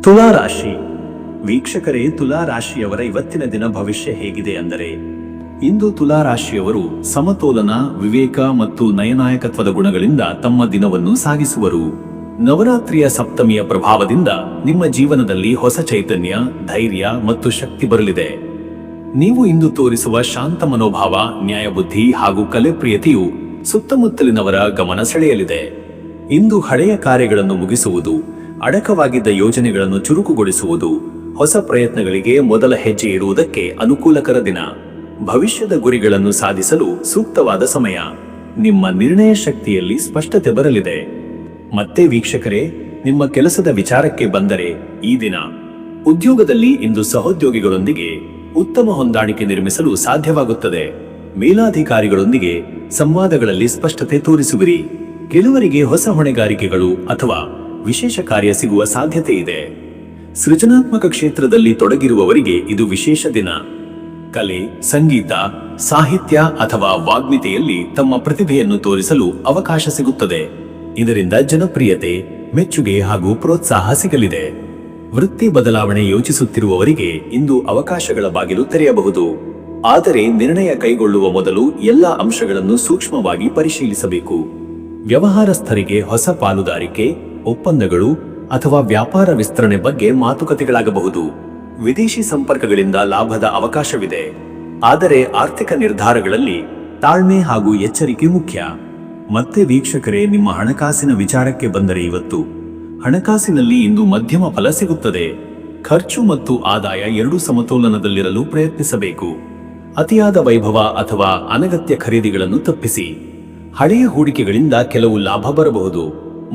ತುಲಾ ರಾಶಿ. ವೀಕ್ಷಕರೇ, ತುಲಾ ರಾಶಿಯವರ ಇವತ್ತಿನ ದಿನ ಭವಿಷ್ಯ ಹೇಗಿದೆ ಅಂದರೆ, ಇಂದು ತುಲಾ ರಾಶಿಯವರು ಸಮತೋಲನ, ವಿವೇಕ ಮತ್ತು ನಯನಾಯಕತ್ವದ ಗುಣಗಳಿಂದ ತಮ್ಮ ದಿನವನ್ನು ಸಾಗಿಸುವರು. ನವರಾತ್ರಿಯ ಸಪ್ತಮಿಯ ಪ್ರಭಾವದಿಂದ ನಿಮ್ಮ ಜೀವನದಲ್ಲಿ ಹೊಸ ಚೈತನ್ಯ, ಧೈರ್ಯ ಮತ್ತು ಶಕ್ತಿ ಬರಲಿದೆ. ನೀವು ಇಂದು ತೋರಿಸುವ ಶಾಂತ ಮನೋಭಾವ, ನ್ಯಾಯಬುದ್ಧಿ ಹಾಗೂ ಕಲೆಪ್ರಿಯತೆಯು ಸುತ್ತಮುತ್ತಲಿನವರ ಗಮನ ಸೆಳೆಯಲಿದೆ. ಇಂದು ಹಳೆಯ ಕಾರ್ಯಗಳನ್ನು ಮುಗಿಸುವುದು, ಅಡಕವಾಗಿದ್ದ ಯೋಜನೆಗಳನ್ನು ಚುರುಕುಗೊಳಿಸುವುದು, ಹೊಸ ಪ್ರಯತ್ನಗಳಿಗೆ ಮೊದಲ ಹೆಜ್ಜೆ ಇಡುವುದಕ್ಕೆ ಅನುಕೂಲಕರ ದಿನ. ಭವಿಷ್ಯದ ಗುರಿಗಳನ್ನು ಸಾಧಿಸಲು ಸೂಕ್ತವಾದ ಸಮಯ. ನಿಮ್ಮ ನಿರ್ಣಯ ಶಕ್ತಿಯಲ್ಲಿ ಸ್ಪಷ್ಟತೆ ಬರಲಿದೆ. ಮತ್ತೆ ವೀಕ್ಷಕರೇ, ನಿಮ್ಮ ಕೆಲಸದ ವಿಚಾರಕ್ಕೆ ಬಂದರೆ ಈ ದಿನ ಉದ್ಯೋಗದಲ್ಲಿ ಇಂದು ಸಹೋದ್ಯೋಗಿಗಳೊಂದಿಗೆ ಉತ್ತಮ ಹೊಂದಾಣಿಕೆ ನಿರ್ಮಿಸಲು ಸಾಧ್ಯವಾಗುತ್ತದೆ. ಮೇಲಾಧಿಕಾರಿಗಳೊಂದಿಗೆ ಸಂವಾದಗಳಲ್ಲಿ ಸ್ಪಷ್ಟತೆ ತೋರಿಸುವಿರಿ. ಕೆಲವರಿಗೆ ಹೊಸ ಹೊಣೆಗಾರಿಕೆಗಳು ಅಥವಾ ವಿಶೇಷ ಕಾರ್ಯ ಸಿಗುವ ಸಾಧ್ಯತೆ ಇದೆ. ಸೃಜನಾತ್ಮಕ ಕ್ಷೇತ್ರದಲ್ಲಿ ತೊಡಗಿರುವವರಿಗೆ ಇದು ವಿಶೇಷ ದಿನ. ಕಲೆ, ಸಂಗೀತ, ಸಾಹಿತ್ಯ ಅಥವಾ ವಾಗ್ಮಿತೆಯಲ್ಲಿ ತಮ್ಮ ಪ್ರತಿಭೆಯನ್ನು ತೋರಿಸಲು ಅವಕಾಶ ಸಿಗುತ್ತದೆ. ಇದರಿಂದ ಜನಪ್ರಿಯತೆ, ಮೆಚ್ಚುಗೆ ಹಾಗೂ ಪ್ರೋತ್ಸಾಹ ಸಿಗಲಿದೆ. ವೃತ್ತಿ ಬದಲಾವಣೆ ಯೋಚಿಸುತ್ತಿರುವವರಿಗೆ ಇಂದು ಅವಕಾಶಗಳ ಬಾಗಿಲು ತೆರೆಯಬಹುದು. ಆದರೆ ನಿರ್ಣಯ ಕೈಗೊಳ್ಳುವ ಮೊದಲು ಎಲ್ಲ ಅಂಶಗಳನ್ನು ಸೂಕ್ಷ್ಮವಾಗಿ ಪರಿಶೀಲಿಸಬೇಕು. ವ್ಯವಹಾರಸ್ಥರಿಗೆ ಹೊಸ ಪಾಲುದಾರಿಕೆ, ಒಪ್ಪಂದಗಳು ಅಥವಾ ವ್ಯಾಪಾರ ವಿಸ್ತರಣೆ ಬಗ್ಗೆ ಮಾತುಕತೆಗಳಾಗಬಹುದು. ವಿದೇಶಿ ಸಂಪರ್ಕಗಳಿಂದ ಲಾಭದ ಅವಕಾಶವಿದೆ. ಆದರೆ ಆರ್ಥಿಕ ನಿರ್ಧಾರಗಳಲ್ಲಿ ತಾಳ್ಮೆ ಹಾಗೂ ಎಚ್ಚರಿಕೆ ಮುಖ್ಯ. ಮತ್ತೆ ವೀಕ್ಷಕರೇ, ನಿಮ್ಮ ಹಣಕಾಸಿನ ವಿಚಾರಕ್ಕೆ ಬಂದರೆ ಇವತ್ತು ಹಣಕಾಸಿನಲ್ಲಿ ಇಂದು ಮಧ್ಯಮ ಫಲ ಸಿಗುತ್ತದೆ. ಖರ್ಚು ಮತ್ತು ಆದಾಯ ಎರಡೂ ಸಮತೋಲನದಲ್ಲಿರಲು ಪ್ರಯತ್ನಿಸಬೇಕು. ಅತಿಯಾದ ವೈಭವ ಅಥವಾ ಅನಗತ್ಯ ಖರೀದಿಗಳನ್ನು ತಪ್ಪಿಸಿ. ಹಳೆಯ ಹೂಡಿಕೆಗಳಿಂದ ಕೆಲವು ಲಾಭ ಬರಬಹುದು.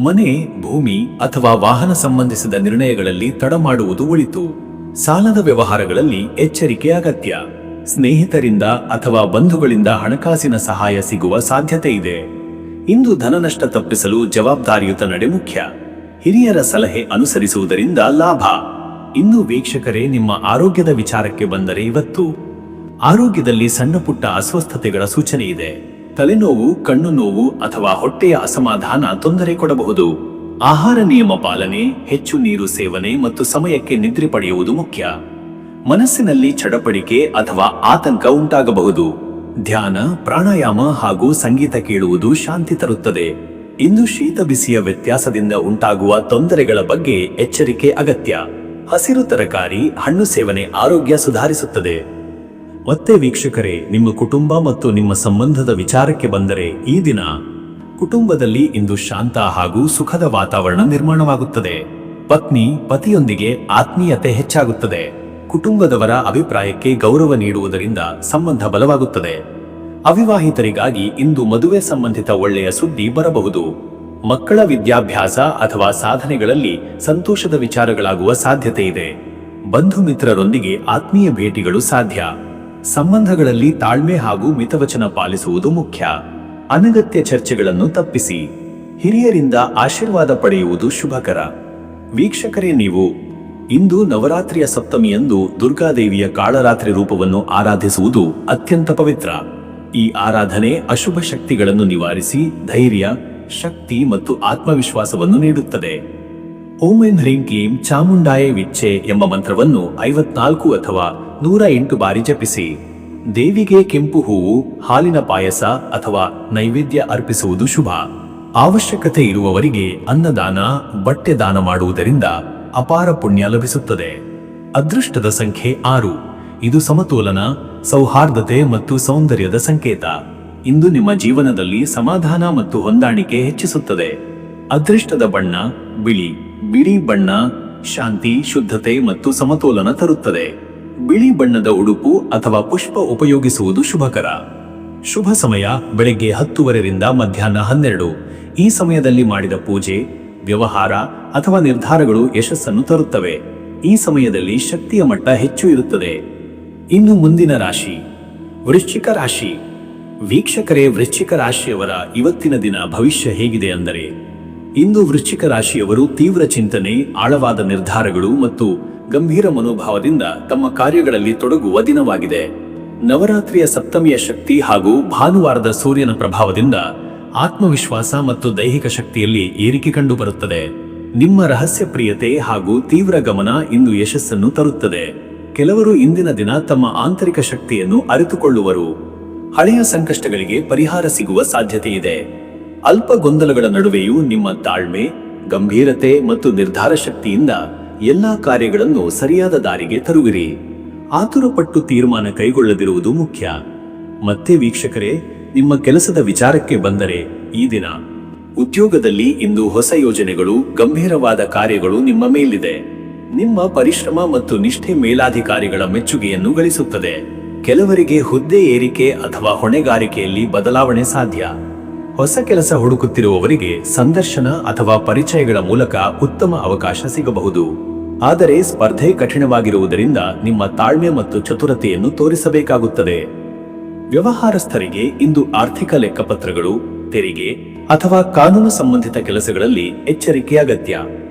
ಮನೆ, ಭೂಮಿ ಅಥವಾ ವಾಹನ ಸಂಬಂಧಿಸಿದ ನಿರ್ಣಯಗಳಲ್ಲಿ ತಡ ಮಾಡುವುದು ಒಳಿತು. ಸಾಲದ ವ್ಯವಹಾರಗಳಲ್ಲಿ ಎಚ್ಚರಿಕೆ ಅಗತ್ಯ. ಸ್ನೇಹಿತರಿಂದ ಅಥವಾ ಬಂಧುಗಳಿಂದ ಹಣಕಾಸಿನ ಸಹಾಯ ಸಿಗುವ ಸಾಧ್ಯತೆ ಇದೆ. ಇಂದು ಧನನಷ್ಟ ತಪ್ಪಿಸಲು ಜವಾಬ್ದಾರಿಯುತ ನಡೆ ಮುಖ್ಯ. ಹಿರಿಯರ ಸಲಹೆ ಅನುಸರಿಸುವುದರಿಂದ ಲಾಭ. ಇನ್ನು ವೀಕ್ಷಕರೇ, ನಿಮ್ಮ ಆರೋಗ್ಯದ ವಿಚಾರಕ್ಕೆ ಬಂದರೆ ಇವತ್ತು ಆರೋಗ್ಯದಲ್ಲಿ ಸಣ್ಣ ಪುಟ್ಟ ಅಸ್ವಸ್ಥತೆಗಳ ಸೂಚನೆ ಇದೆ. ತಲೆನೋವು, ಕಣ್ಣು ನೋವು ಅಥವಾ ಹೊಟ್ಟೆಯ ಅಸಮಾಧಾನ ತೊಂದರೆ ಕೊಡಬಹುದು. ಆಹಾರ ನಿಯಮ ಪಾಲನೆ, ಹೆಚ್ಚು ನೀರು ಸೇವನೆ ಮತ್ತು ಸಮಯಕ್ಕೆ ನಿದ್ರೆ ಪಡೆಯುವುದು ಮುಖ್ಯ. ಮನಸ್ಸಿನಲ್ಲಿ ಚಡಪಡಿಕೆ ಅಥವಾ ಆತಂಕ ಉಂಟಾಗಬಹುದು. ಧ್ಯಾನ, ಪ್ರಾಣಾಯಾಮ ಹಾಗೂ ಸಂಗೀತ ಕೇಳುವುದು ಶಾಂತಿ ತರುತ್ತದೆ. ಇಂದು ಶೀತ ಬಿಸಿಯ ವ್ಯತ್ಯಾಸದಿಂದ ಉಂಟಾಗುವ ತೊಂದರೆಗಳ ಬಗ್ಗೆ ಎಚ್ಚರಿಕೆ ಅಗತ್ಯ. ಹಸಿರು ತರಕಾರಿ, ಹಣ್ಣು ಸೇವನೆ ಆರೋಗ್ಯ ಸುಧಾರಿಸುತ್ತದೆ. ಮತ್ತೆ ವೀಕ್ಷಕರೇ, ನಿಮ್ಮ ಕುಟುಂಬ ಮತ್ತು ನಿಮ್ಮ ಸಂಬಂಧದ ವಿಚಾರಕ್ಕೆ ಬಂದರೆ ಈ ದಿನ ಕುಟುಂಬದಲ್ಲಿ ಇಂದು ಶಾಂತ ಹಾಗೂ ಸುಖದ ವಾತಾವರಣ ನಿರ್ಮಾಣವಾಗುತ್ತದೆ. ಪತ್ನಿ, ಪತಿಯೊಂದಿಗೆ ಆತ್ಮೀಯತೆ ಹೆಚ್ಚಾಗುತ್ತದೆ. ಕುಟುಂಬದವರ ಅಭಿಪ್ರಾಯಕ್ಕೆ ಗೌರವ ನೀಡುವುದರಿಂದ ಸಂಬಂಧ ಬಲವಾಗುತ್ತದೆ. ಅವಿವಾಹಿತರಿಗಾಗಿ ಇಂದು ಮದುವೆ ಸಂಬಂಧಿತ ಒಳ್ಳೆಯ ಸುದ್ದಿ ಬರಬಹುದು. ಮಕ್ಕಳ ವಿದ್ಯಾಭ್ಯಾಸ ಅಥವಾ ಸಾಧನೆಗಳಲ್ಲಿ ಸಂತೋಷದ ವಿಚಾರಗಳಾಗುವ ಸಾಧ್ಯತೆ ಇದೆ. ಬಂಧು ಮಿತ್ರರೊಂದಿಗೆ ಆತ್ಮೀಯ ಭೇಟಿಗಳು ಸಾಧ್ಯ. ಸಂಬಂಧಗಳಲ್ಲಿ ತಾಳ್ಮೆ ಹಾಗೂ ಮಿತವಚನ ಪಾಲಿಸುವುದು ಮುಖ್ಯ. ಅನಗತ್ಯ ಚರ್ಚೆಗಳನ್ನು ತಪ್ಪಿಸಿ. ಹಿರಿಯರಿಂದ ಆಶೀರ್ವಾದ ಪಡೆಯುವುದು ಶುಭಕರ. ವೀಕ್ಷಕರೇ, ನೀವು ಇಂದು ನವರಾತ್ರಿಯ ಸಪ್ತಮಿಯಂದು ದುರ್ಗಾದೇವಿಯ ಕಾಳರಾತ್ರಿ ರೂಪವನ್ನು ಆರಾಧಿಸುವುದು ಅತ್ಯಂತ ಪವಿತ್ರ. ಈ ಆರಾಧನೆ ಅಶುಭ ಶಕ್ತಿಗಳನ್ನು ನಿವಾರಿಸಿ ಧೈರ್ಯ, ಶಕ್ತಿ ಮತ್ತು ಆತ್ಮವಿಶ್ವಾಸವನ್ನು ನೀಡುತ್ತದೆ. ಓಂ ಐಂ ಹ್ರೀಂ ಕ್ಲೀಂ ಚಾಮುಂಡಾಯ ವಿಚ್ಚೆ ಎಂಬ ಮಂತ್ರವನ್ನು 54 ಅಥವಾ 108 ಬಾರಿ ಜಪಿಸಿ. ದೇವಿಗೆ ಕೆಂಪು ಹೂವು, ಹಾಲಿನ ಪಾಯಸ ಅಥವಾ ನೈವೇದ್ಯ ಅರ್ಪಿಸುವುದು ಶುಭ. ಅವಶ್ಯಕತೆ ಇರುವವರಿಗೆ ಅನ್ನದಾನ, ಬಟ್ಟೆ ದಾನ ಮಾಡುವುದರಿಂದ ಅಪಾರ ಪುಣ್ಯ ಲಭಿಸುತ್ತದೆ. ಅದೃಷ್ಟದ ಸಂಖ್ಯೆ 6. ಇದು ಸಮತೋಲನ, ಸೌಹಾರ್ದತೆ ಮತ್ತು ಸೌಂದರ್ಯದ ಸಂಕೇತ. ಇಂದು ನಿಮ್ಮ ಜೀವನದಲ್ಲಿ ಸಮಾಧಾನ ಮತ್ತು ಹೊಂದಾಣಿಕೆ ಹೆಚ್ಚಿಸುತ್ತದೆ. ಅದೃಷ್ಟದ ಬಣ್ಣ ಬಿಳಿ. ಬಿಳಿ ಬಣ್ಣ ಶಾಂತಿ, ಶುದ್ಧತೆ ಮತ್ತು ಸಮತೋಲನ ತರುತ್ತದೆ. ಬಿಳಿ ಬಣ್ಣದ ಉಡುಪು ಅಥವಾ ಪುಷ್ಪ ಉಪಯೋಗಿಸುವುದು ಶುಭಕರ. ಶುಭ ಸಮಯ ಬೆಳಗ್ಗೆ 10:30 ರಿಂದ ಮಧ್ಯಾಹ್ನ 12. ಈ ಸಮಯದಲ್ಲಿ ಮಾಡಿದ ಪೂಜೆ, ವ್ಯವಹಾರ ಅಥವಾ ನಿರ್ಧಾರಗಳು ಯಶಸ್ಸನ್ನು ತರುತ್ತವೆ. ಈ ಸಮಯದಲ್ಲಿ ಶಕ್ತಿಯ ಮಟ್ಟ ಹೆಚ್ಚು ಇರುತ್ತದೆ. ಇನ್ನು ಮುಂದಿನ ರಾಶಿ ವೃಶ್ಚಿಕ ರಾಶಿ. ವೀಕ್ಷಕರೇ, ವೃಶ್ಚಿಕ ರಾಶಿಯವರ ಇವತ್ತಿನ ದಿನ ಭವಿಷ್ಯ ಹೇಗಿದೆ ಅಂದರೆ, ಇಂದು ವೃಶ್ಚಿಕ ರಾಶಿಯವರು ತೀವ್ರ ಚಿಂತನೆ, ಆಳವಾದ ನಿರ್ಧಾರಗಳು ಮತ್ತು ಗಂಭೀರ ಮನೋಭಾವದಿಂದ ತಮ್ಮ ಕಾರ್ಯಗಳಲ್ಲಿ ತೊಡಗುವ ದಿನವಾಗಿದೆ. ನವರಾತ್ರಿಯ ಸಪ್ತಮಿಯ ಶಕ್ತಿ ಹಾಗೂ ಭಾನುವಾರದ ಸೂರ್ಯನ ಪ್ರಭಾವದಿಂದ ಆತ್ಮವಿಶ್ವಾಸ ಮತ್ತು ದೈಹಿಕ ಶಕ್ತಿಯಲ್ಲಿ ಏರಿಕೆ ಕಂಡುಬರುತ್ತದೆ. ನಿಮ್ಮ ರಹಸ್ಯ ಪ್ರಿಯತೆ ಹಾಗೂ ತೀವ್ರ ಗಮನ ಇಂದು ಯಶಸ್ಸನ್ನು ತರುತ್ತದೆ. ಕೆಲವರು ಇಂದಿನ ದಿನ ತಮ್ಮ ಆಂತರಿಕ ಶಕ್ತಿಯನ್ನು ಅರಿತುಕೊಳ್ಳುವರು. ಹಳೆಯ ಸಂಕಷ್ಟಗಳಿಗೆ ಪರಿಹಾರ ಸಿಗುವ ಸಾಧ್ಯತೆ ಇದೆ. ಅಲ್ಪ ಗೊಂದಲಗಳ ನಡುವೆಯೂ ನಿಮ್ಮ ತಾಳ್ಮೆ, ಗಂಭೀರತೆ ಮತ್ತು ನಿರ್ಧಾರ ಶಕ್ತಿಯಿಂದ ಎಲ್ಲಾ ಕಾರ್ಯಗಳನ್ನು ಸರಿಯಾದ ದಾರಿಗೆ ತರುವಿರಿ. ಆತುರಪಟ್ಟು ತೀರ್ಮಾನ ಕೈಗೊಳ್ಳದಿರುವುದು ಮುಖ್ಯ. ಮತ್ತೆ ವೀಕ್ಷಕರೇ, ನಿಮ್ಮ ಕೆಲಸದ ವಿಚಾರಕ್ಕೆ ಬಂದರೆ, ಈ ದಿನ ಉದ್ಯೋಗದಲ್ಲಿ ಇಂದು ಹೊಸ ಯೋಜನೆಗಳು, ಗಂಭೀರವಾದ ಕಾರ್ಯಗಳು ನಿಮ್ಮ ಮೇಲಿದೆ. ನಿಮ್ಮ ಪರಿಶ್ರಮ ಮತ್ತು ನಿಷ್ಠೆ ಮೇಲಾಧಿಕಾರಿಗಳ ಮೆಚ್ಚುಗೆಯನ್ನು ಗಳಿಸುತ್ತದೆ. ಕೆಲವರಿಗೆ ಹುದ್ದೆ ಏರಿಕೆ ಅಥವಾ ಹೊಣೆಗಾರಿಕೆಯಲ್ಲಿ ಬದಲಾವಣೆ ಸಾಧ್ಯ. ಹೊಸ ಕೆಲಸ ಹುಡುಕುತ್ತಿರುವವರಿಗೆ ಸಂದರ್ಶನ ಅಥವಾ ಪರಿಚಯಗಳ ಮೂಲಕ ಉತ್ತಮ ಅವಕಾಶ ಸಿಗಬಹುದು. ಆದರೆ ಸ್ಪರ್ಧೆ ಕಠಿಣವಾಗಿರುವುದರಿಂದ ನಿಮ್ಮ ತಾಳ್ಮೆ ಮತ್ತು ಚತುರತೆಯನ್ನು ತೋರಿಸಬೇಕಾಗುತ್ತದೆ. ವ್ಯವಹಾರಸ್ಥರಿಗೆ ಇಂದು ಆರ್ಥಿಕ ಲೆಕ್ಕಪತ್ರಗಳು, ತೆರಿಗೆ ಅಥವಾ ಕಾನೂನು ಸಂಬಂಧಿತ ಕೆಲಸಗಳಲ್ಲಿ ಎಚ್ಚರಿಕೆ ಅಗತ್ಯ.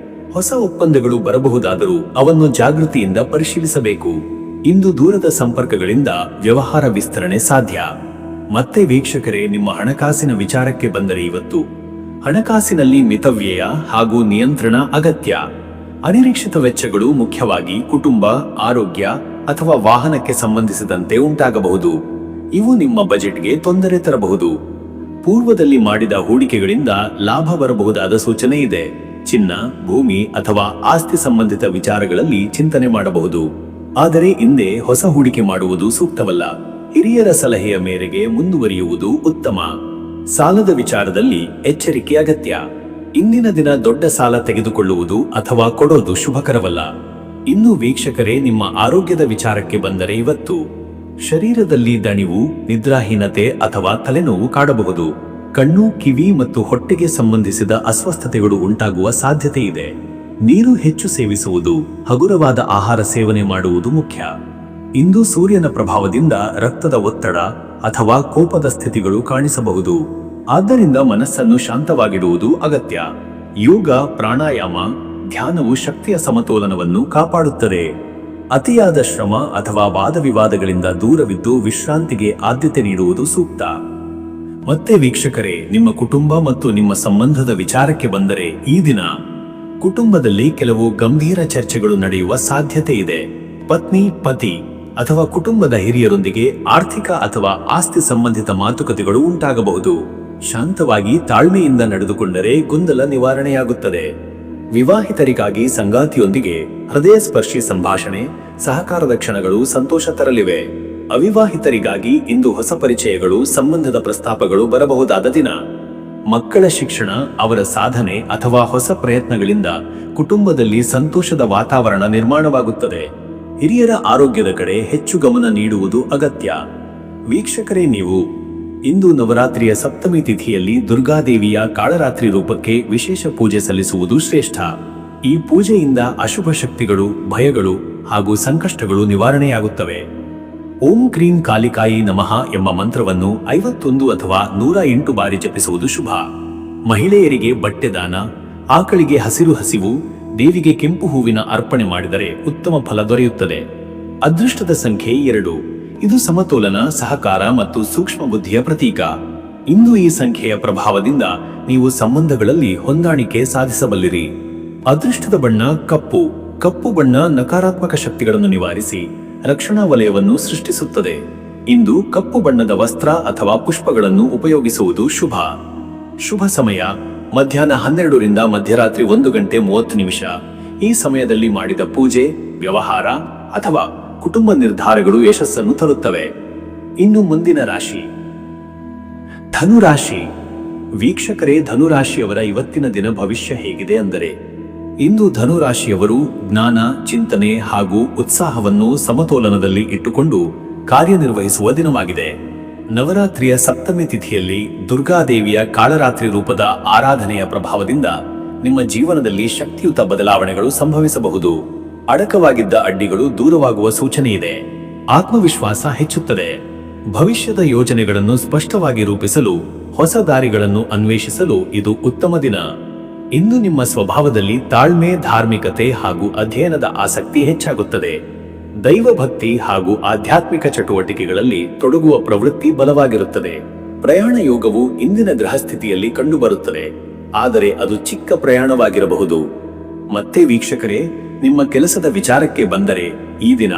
ಹೊಸ ಒಪ್ಪಂದಗಳು ಬರಬಹುದಾದರೂ ಅವನ್ನು ಜಾಗೃತಿಯಿಂದ ಪರಿಶೀಲಿಸಬೇಕು. ಇಂದು ದೂರದ ಸಂಪರ್ಕಗಳಿಂದ ವ್ಯವಹಾರ ವಿಸ್ತರಣೆ ಸಾಧ್ಯ. ಮತ್ತೆ ವೀಕ್ಷಕರೇ, ನಿಮ್ಮ ಹಣಕಾಸಿನ ವಿಚಾರಕ್ಕೆ ಬಂದರೆ, ಇವತ್ತು ಹಣಕಾಸಿನಲ್ಲಿ ಮಿತವ್ಯಯ ಹಾಗೂ ನಿಯಂತ್ರಣ ಅಗತ್ಯ. ಅನಿರೀಕ್ಷಿತ ವೆಚ್ಚಗಳು, ಮುಖ್ಯವಾಗಿ ಕುಟುಂಬ, ಆರೋಗ್ಯ ಅಥವಾ ವಾಹನಕ್ಕೆ ಸಂಬಂಧಿಸಿದಂತೆ ಉಂಟಾಗಬಹುದು. ಇವು ನಿಮ್ಮ ಬಜೆಟ್ಗೆ ತೊಂದರೆ ತರಬಹುದು. ಪೂರ್ವದಲ್ಲಿ ಮಾಡಿದ ಹೂಡಿಕೆಗಳಿಂದ ಲಾಭ ಬರಬಹುದಾದ ಸೂಚನೆ ಇದೆ. ಚಿನ್ನ, ಭೂಮಿ ಅಥವಾ ಆಸ್ತಿ ಸಂಬಂಧಿತ ವಿಚಾರಗಳಲ್ಲಿ ಚಿಂತನೆ ಮಾಡಬಹುದು. ಆದರೆ ಹಿಂದೆ ಹೊಸ ಹೂಡಿಕೆ ಮಾಡುವುದು ಸೂಕ್ತವಲ್ಲ. ಹಿರಿಯರ ಸಲಹೆಯ ಮೇರೆಗೆ ಮುಂದುವರಿಯುವುದು ಉತ್ತಮ. ಸಾಲದ ವಿಚಾರದಲ್ಲಿ ಎಚ್ಚರಿಕೆ ಅಗತ್ಯ. ಇಂದಿನ ದಿನ ದೊಡ್ಡ ಸಾಲ ತೆಗೆದುಕೊಳ್ಳುವುದು ಅಥವಾ ಕೊಡೋದು ಶುಭಕರವಲ್ಲ. ಇನ್ನು ವೀಕ್ಷಕರೇ, ನಿಮ್ಮ ಆರೋಗ್ಯದ ವಿಚಾರಕ್ಕೆ ಬಂದರೆ, ಇವತ್ತು ಶರೀರದಲ್ಲಿ ದಣಿವು, ನಿದ್ರಾಹೀನತೆ ಅಥವಾ ತಲೆನೋವು ಕಾಡಬಹುದು. ಕಣ್ಣು, ಕಿವಿ ಮತ್ತು ಹೊಟ್ಟೆಗೆ ಸಂಬಂಧಿಸಿದ ಅಸ್ವಸ್ಥತೆಗಳು ಉಂಟಾಗುವ ಸಾಧ್ಯತೆ ಇದೆ. ನೀರು ಹೆಚ್ಚು ಸೇವಿಸುವುದು, ಹಗುರವಾದ ಆಹಾರ ಸೇವನೆ ಮಾಡುವುದು ಮುಖ್ಯ. ಇಂದು ಸೂರ್ಯನ ಪ್ರಭಾವದಿಂದ ರಕ್ತದ ಒತ್ತಡ ಅಥವಾ ಕೋಪದ ಸ್ಥಿತಿಗಳು ಕಾಣಿಸಬಹುದು. ಆದ್ದರಿಂದ ಮನಸ್ಸನ್ನು ಶಾಂತವಾಗಿಡುವುದು ಅಗತ್ಯ. ಯೋಗ, ಪ್ರಾಣಾಯಾಮ, ಧ್ಯಾನವು ಶಕ್ತಿಯ ಸಮತೋಲನವನ್ನು ಕಾಪಾಡುತ್ತದೆ. ಅತಿಯಾದ ಶ್ರಮ ಅಥವಾ ವಾದವಿವಾದಗಳಿಂದ ದೂರವಿದ್ದು ವಿಶ್ರಾಂತಿಗೆ ಆದ್ಯತೆ ನೀಡುವುದು ಸೂಕ್ತ. ಮತ್ತೆ ವೀಕ್ಷಕರೇ, ನಿಮ್ಮ ಕುಟುಂಬ ಮತ್ತು ನಿಮ್ಮ ಸಂಬಂಧದ ವಿಚಾರಕ್ಕೆ ಬಂದರೆ, ಈ ದಿನ ಕುಟುಂಬದಲ್ಲಿ ಕೆಲವು ಗಂಭೀರ ಚರ್ಚೆಗಳು ನಡೆಯುವ ಸಾಧ್ಯತೆ ಇದೆ. ಪತ್ನಿ, ಪತಿ ಅಥವಾ ಕುಟುಂಬದ ಹಿರಿಯರೊಂದಿಗೆ ಆರ್ಥಿಕ ಅಥವಾ ಆಸ್ತಿ ಸಂಬಂಧಿತ ಮಾತುಕತೆಗಳು ಉಂಟಾಗಬಹುದು. ಶಾಂತವಾಗಿ ತಾಳ್ಮೆಯಿಂದ ನಡೆದುಕೊಂಡರೆ ಗೊಂದಲ ನಿವಾರಣೆಯಾಗುತ್ತದೆ. ವಿವಾಹಿತರಿಗಾಗಿ ಸಂಗಾತಿಯೊಂದಿಗೆ ಹೃದಯ ಸ್ಪರ್ಶಿ ಸಂಭಾಷಣೆ, ಸಹಕಾರದ ಕ್ಷಣಗಳು ಸಂತೋಷ ತರಲಿವೆ. ಅವಿವಾಹಿತರಿಗಾಗಿ ಇಂದು ಹೊಸ ಪರಿಚಯಗಳು, ಸಂಬಂಧದ ಪ್ರಸ್ತಾಪಗಳು ಬರಬಹುದಾದ ದಿನ. ಮಕ್ಕಳ ಶಿಕ್ಷಣ, ಅವರ ಸಾಧನೆ ಅಥವಾ ಹೊಸ ಪ್ರಯತ್ನಗಳಿಂದ ಕುಟುಂಬದಲ್ಲಿ ಸಂತೋಷದ ವಾತಾವರಣ ನಿರ್ಮಾಣವಾಗುತ್ತದೆ. ಹಿರಿಯರ ಆರೋಗ್ಯದ ಕಡೆ ಹೆಚ್ಚು ಗಮನ ನೀಡುವುದು ಅಗತ್ಯ. ವೀಕ್ಷಕರೇ, ನೀವು ಇಂದು ನವರಾತ್ರಿಯ ಸಪ್ತಮಿ ತಿಥಿಯಲ್ಲಿ ದುರ್ಗಾದೇವಿಯ ಕಾಳರಾತ್ರಿ ರೂಪಕ್ಕೆ ವಿಶೇಷ ಪೂಜೆ ಸಲ್ಲಿಸುವುದು ಶ್ರೇಷ್ಠ. ಈ ಪೂಜೆಯಿಂದ ಅಶುಭ ಶಕ್ತಿಗಳು, ಭಯಗಳು ಹಾಗೂ ಸಂಕಷ್ಟಗಳು ನಿವಾರಣೆಯಾಗುತ್ತವೆ. ಓಂ ಕ್ರೀಂ ಕಾಲಿಕಾಯಿ ನಮಃ ಎಂಬ ಮಂತ್ರವನ್ನು 51 ಅಥವಾ 108 ಬಾರಿ ಜಪಿಸುವುದು ಶುಭ. ಮಹಿಳೆಯರಿಗೆ ಬಟ್ಟೆ ದಾನ, ಆಕಳಿಗೆ ಹಸಿರು ಹಸಿವು, ದೇವಿಗೆ ಕೆಂಪು ಹೂವಿನ ಅರ್ಪಣೆ ಮಾಡಿದರೆ ಉತ್ತಮ ಫಲ ದೊರೆಯುತ್ತದೆ. ಅದೃಷ್ಟದ ಸಂಖ್ಯೆ 2. ಇದು ಸಮತೋಲನ, ಸಹಕಾರ ಮತ್ತು ಸೂಕ್ಷ್ಮ ಬುದ್ಧಿಯ ಪ್ರತೀಕ. ಇಂದು ಈ ಸಂಖ್ಯೆಯ ಪ್ರಭಾವದಿಂದ ನೀವು ಸಂಬಂಧಗಳಲ್ಲಿ ಹೊಂದಾಣಿಕೆ ಸಾಧಿಸಬಲ್ಲಿರಿ. ಅದೃಷ್ಟದ ಬಣ್ಣ ಕಪ್ಪು. ಕಪ್ಪು ಬಣ್ಣ ನಕಾರಾತ್ಮಕ ಶಕ್ತಿಗಳನ್ನು ನಿವಾರಿಸಿ ರಕ್ಷಣಾ ವಲಯವನ್ನು ಸೃಷ್ಟಿಸುತ್ತದೆ. ಇಂದು ಕಪ್ಪು ಬಣ್ಣದ ವಸ್ತ್ರ ಅಥವಾ ಪುಷ್ಪಗಳನ್ನು ಉಪಯೋಗಿಸುವುದು ಶುಭ. ಶುಭ ಸಮಯ ಮಧ್ಯಾಹ್ನ 12 ರಿಂದ ಮಧ್ಯರಾತ್ರಿ 1:30. ಈ ಸಮಯದಲ್ಲಿ ಮಾಡಿದ ಪೂಜೆ, ವ್ಯವಹಾರ ಅಥವಾ ಕುಟುಂಬ ನಿರ್ಧಾರಗಳು ಯಶಸ್ಸನ್ನು ತರುತ್ತವೆ. ಇನ್ನು ಮುಂದಿನ ರಾಶಿ ಧನುರಾಶಿ. ವೀಕ್ಷಕರೇ, ಧನುರಾಶಿಯವರ ಇವತ್ತಿನ ದಿನ ಭವಿಷ್ಯ ಹೇಗಿದೆ ಅಂದರೆ, ಇಂದು ಧನುರಾಶಿಯವರು ಜ್ಞಾನ, ಚಿಂತನೆ ಹಾಗೂ ಉತ್ಸಾಹವನ್ನು ಸಮತೋಲನದಲ್ಲಿ ಇಟ್ಟುಕೊಂಡು ಕಾರ್ಯನಿರ್ವಹಿಸುವ ದಿನವಾಗಿದೆ. ನವರಾತ್ರಿಯ ಸಪ್ತಮಿ ತಿಥಿಯಲ್ಲಿ ದುರ್ಗಾದೇವಿಯ ಕಾಳರಾತ್ರಿ ರೂಪದ ಆರಾಧನೆಯ ಪ್ರಭಾವದಿಂದ ನಿಮ್ಮ ಜೀವನದಲ್ಲಿ ಶಕ್ತಿಯುತ ಬದಲಾವಣೆಗಳು ಸಂಭವಿಸಬಹುದು. ಅಡಕವಾಗಿದ್ದ ಅಡ್ಡಿಗಳು ದೂರವಾಗುವ ಸೂಚನೆ ಇದೆ. ಆತ್ಮವಿಶ್ವಾಸ ಹೆಚ್ಚುತ್ತದೆ. ಭವಿಷ್ಯದ ಯೋಜನೆಗಳನ್ನು ಸ್ಪಷ್ಟವಾಗಿ ರೂಪಿಸಲು, ಹೊಸ ದಾರಿಗಳನ್ನು ಅನ್ವೇಷಿಸಲು ಇದು ಉತ್ತಮ ದಿನ. ಇಂದು ನಿಮ್ಮ ಸ್ವಭಾವದಲ್ಲಿ ತಾಳ್ಮೆ, ಧಾರ್ಮಿಕತೆ ಹಾಗೂ ಅಧ್ಯಯನದ ಆಸಕ್ತಿ ಹೆಚ್ಚಾಗುತ್ತದೆ. ದೈವ ಭಕ್ತಿ ಹಾಗೂ ಆಧ್ಯಾತ್ಮಿಕ ಚಟುವಟಿಕೆಗಳಲ್ಲಿ ತೊಡಗುವ ಪ್ರವೃತ್ತಿ ಬಲವಾಗಿರುತ್ತದೆ. ಪ್ರಯಾಣ ಯೋಗವು ಇಂದಿನ ಗೃಹಸ್ಥಿತಿಯಲ್ಲಿ ಕಂಡುಬರುತ್ತದೆ, ಆದರೆ ಅದು ಚಿಕ್ಕ ಪ್ರಯಾಣವಾಗಿರಬಹುದು. ಮತ್ತೆ ವೀಕ್ಷಕರೇ, ನಿಮ್ಮ ಕೆಲಸದ ವಿಚಾರಕ್ಕೆ ಬಂದರೆ, ಈ ದಿನ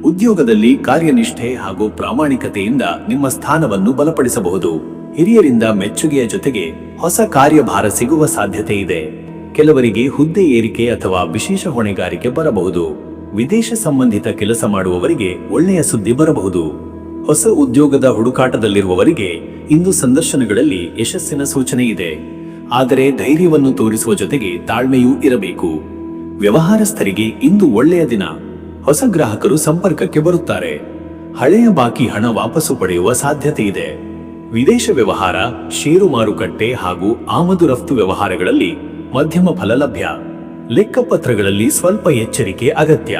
ಉದ್ಯೋಗದಲ್ಲಿ ಕಾರ್ಯನಿಷ್ಠೆ ಹಾಗೂ ಪ್ರಾಮಾಣಿಕತೆಯಿಂದ ನಿಮ್ಮ ಸ್ಥಾನವನ್ನು ಬಲಪಡಿಸಬಹುದು. ಹಿರಿಯರಿಂದ ಮೆಚ್ಚುಗೆಯ ಜೊತೆಗೆ ಹೊಸ ಕಾರ್ಯಭಾರ ಸಿಗುವ ಸಾಧ್ಯತೆ ಇದೆ. ಕೆಲವರಿಗೆ ಹುದ್ದೆ ಏರಿಕೆ ಅಥವಾ ವಿಶೇಷ ಹೊಣೆಗಾರಿಕೆ ಬರಬಹುದು. ವಿದೇಶ ಸಂಬಂಧಿತ ಕೆಲಸ ಮಾಡುವವರಿಗೆ ಒಳ್ಳೆಯ ಸುದ್ದಿ ಬರಬಹುದು. ಹೊಸ ಉದ್ಯೋಗದ ಹುಡುಕಾಟದಲ್ಲಿರುವವರಿಗೆ ಇಂದು ಸಂದರ್ಶನಗಳಲ್ಲಿ ಯಶಸ್ಸಿನ ಸೂಚನೆ ಇದೆ. ಆದರೆ ಧೈರ್ಯವನ್ನು ತೋರಿಸುವ ಜೊತೆಗೆ ತಾಳ್ಮೆಯೂ ಇರಬೇಕು. ವ್ಯವಹಾರಸ್ಥರಿಗೆ ಇಂದು ಒಳ್ಳೆಯ ದಿನ. ಹೊಸ ಗ್ರಾಹಕರು ಸಂಪರ್ಕಕ್ಕೆ ಬರುತ್ತಾರೆ. ಹಳೆಯ ಬಾಕಿ ಹಣ ವಾಪಸ್ಸು ಪಡೆಯುವ ಸಾಧ್ಯತೆ ಇದೆ. ವಿದೇಶ ವ್ಯವಹಾರ, ಷೇರು ಮಾರುಕಟ್ಟೆ ಹಾಗೂ ಆಮದು ರಫ್ತು ವ್ಯವಹಾರಗಳಲ್ಲಿ ಮಧ್ಯಮ ಫಲ ಲಭ್ಯ. ಲೆಕ್ಕಪತ್ರಗಳಲ್ಲಿ ಸ್ವಲ್ಪ ಎಚ್ಚರಿಕೆ ಅಗತ್ಯ.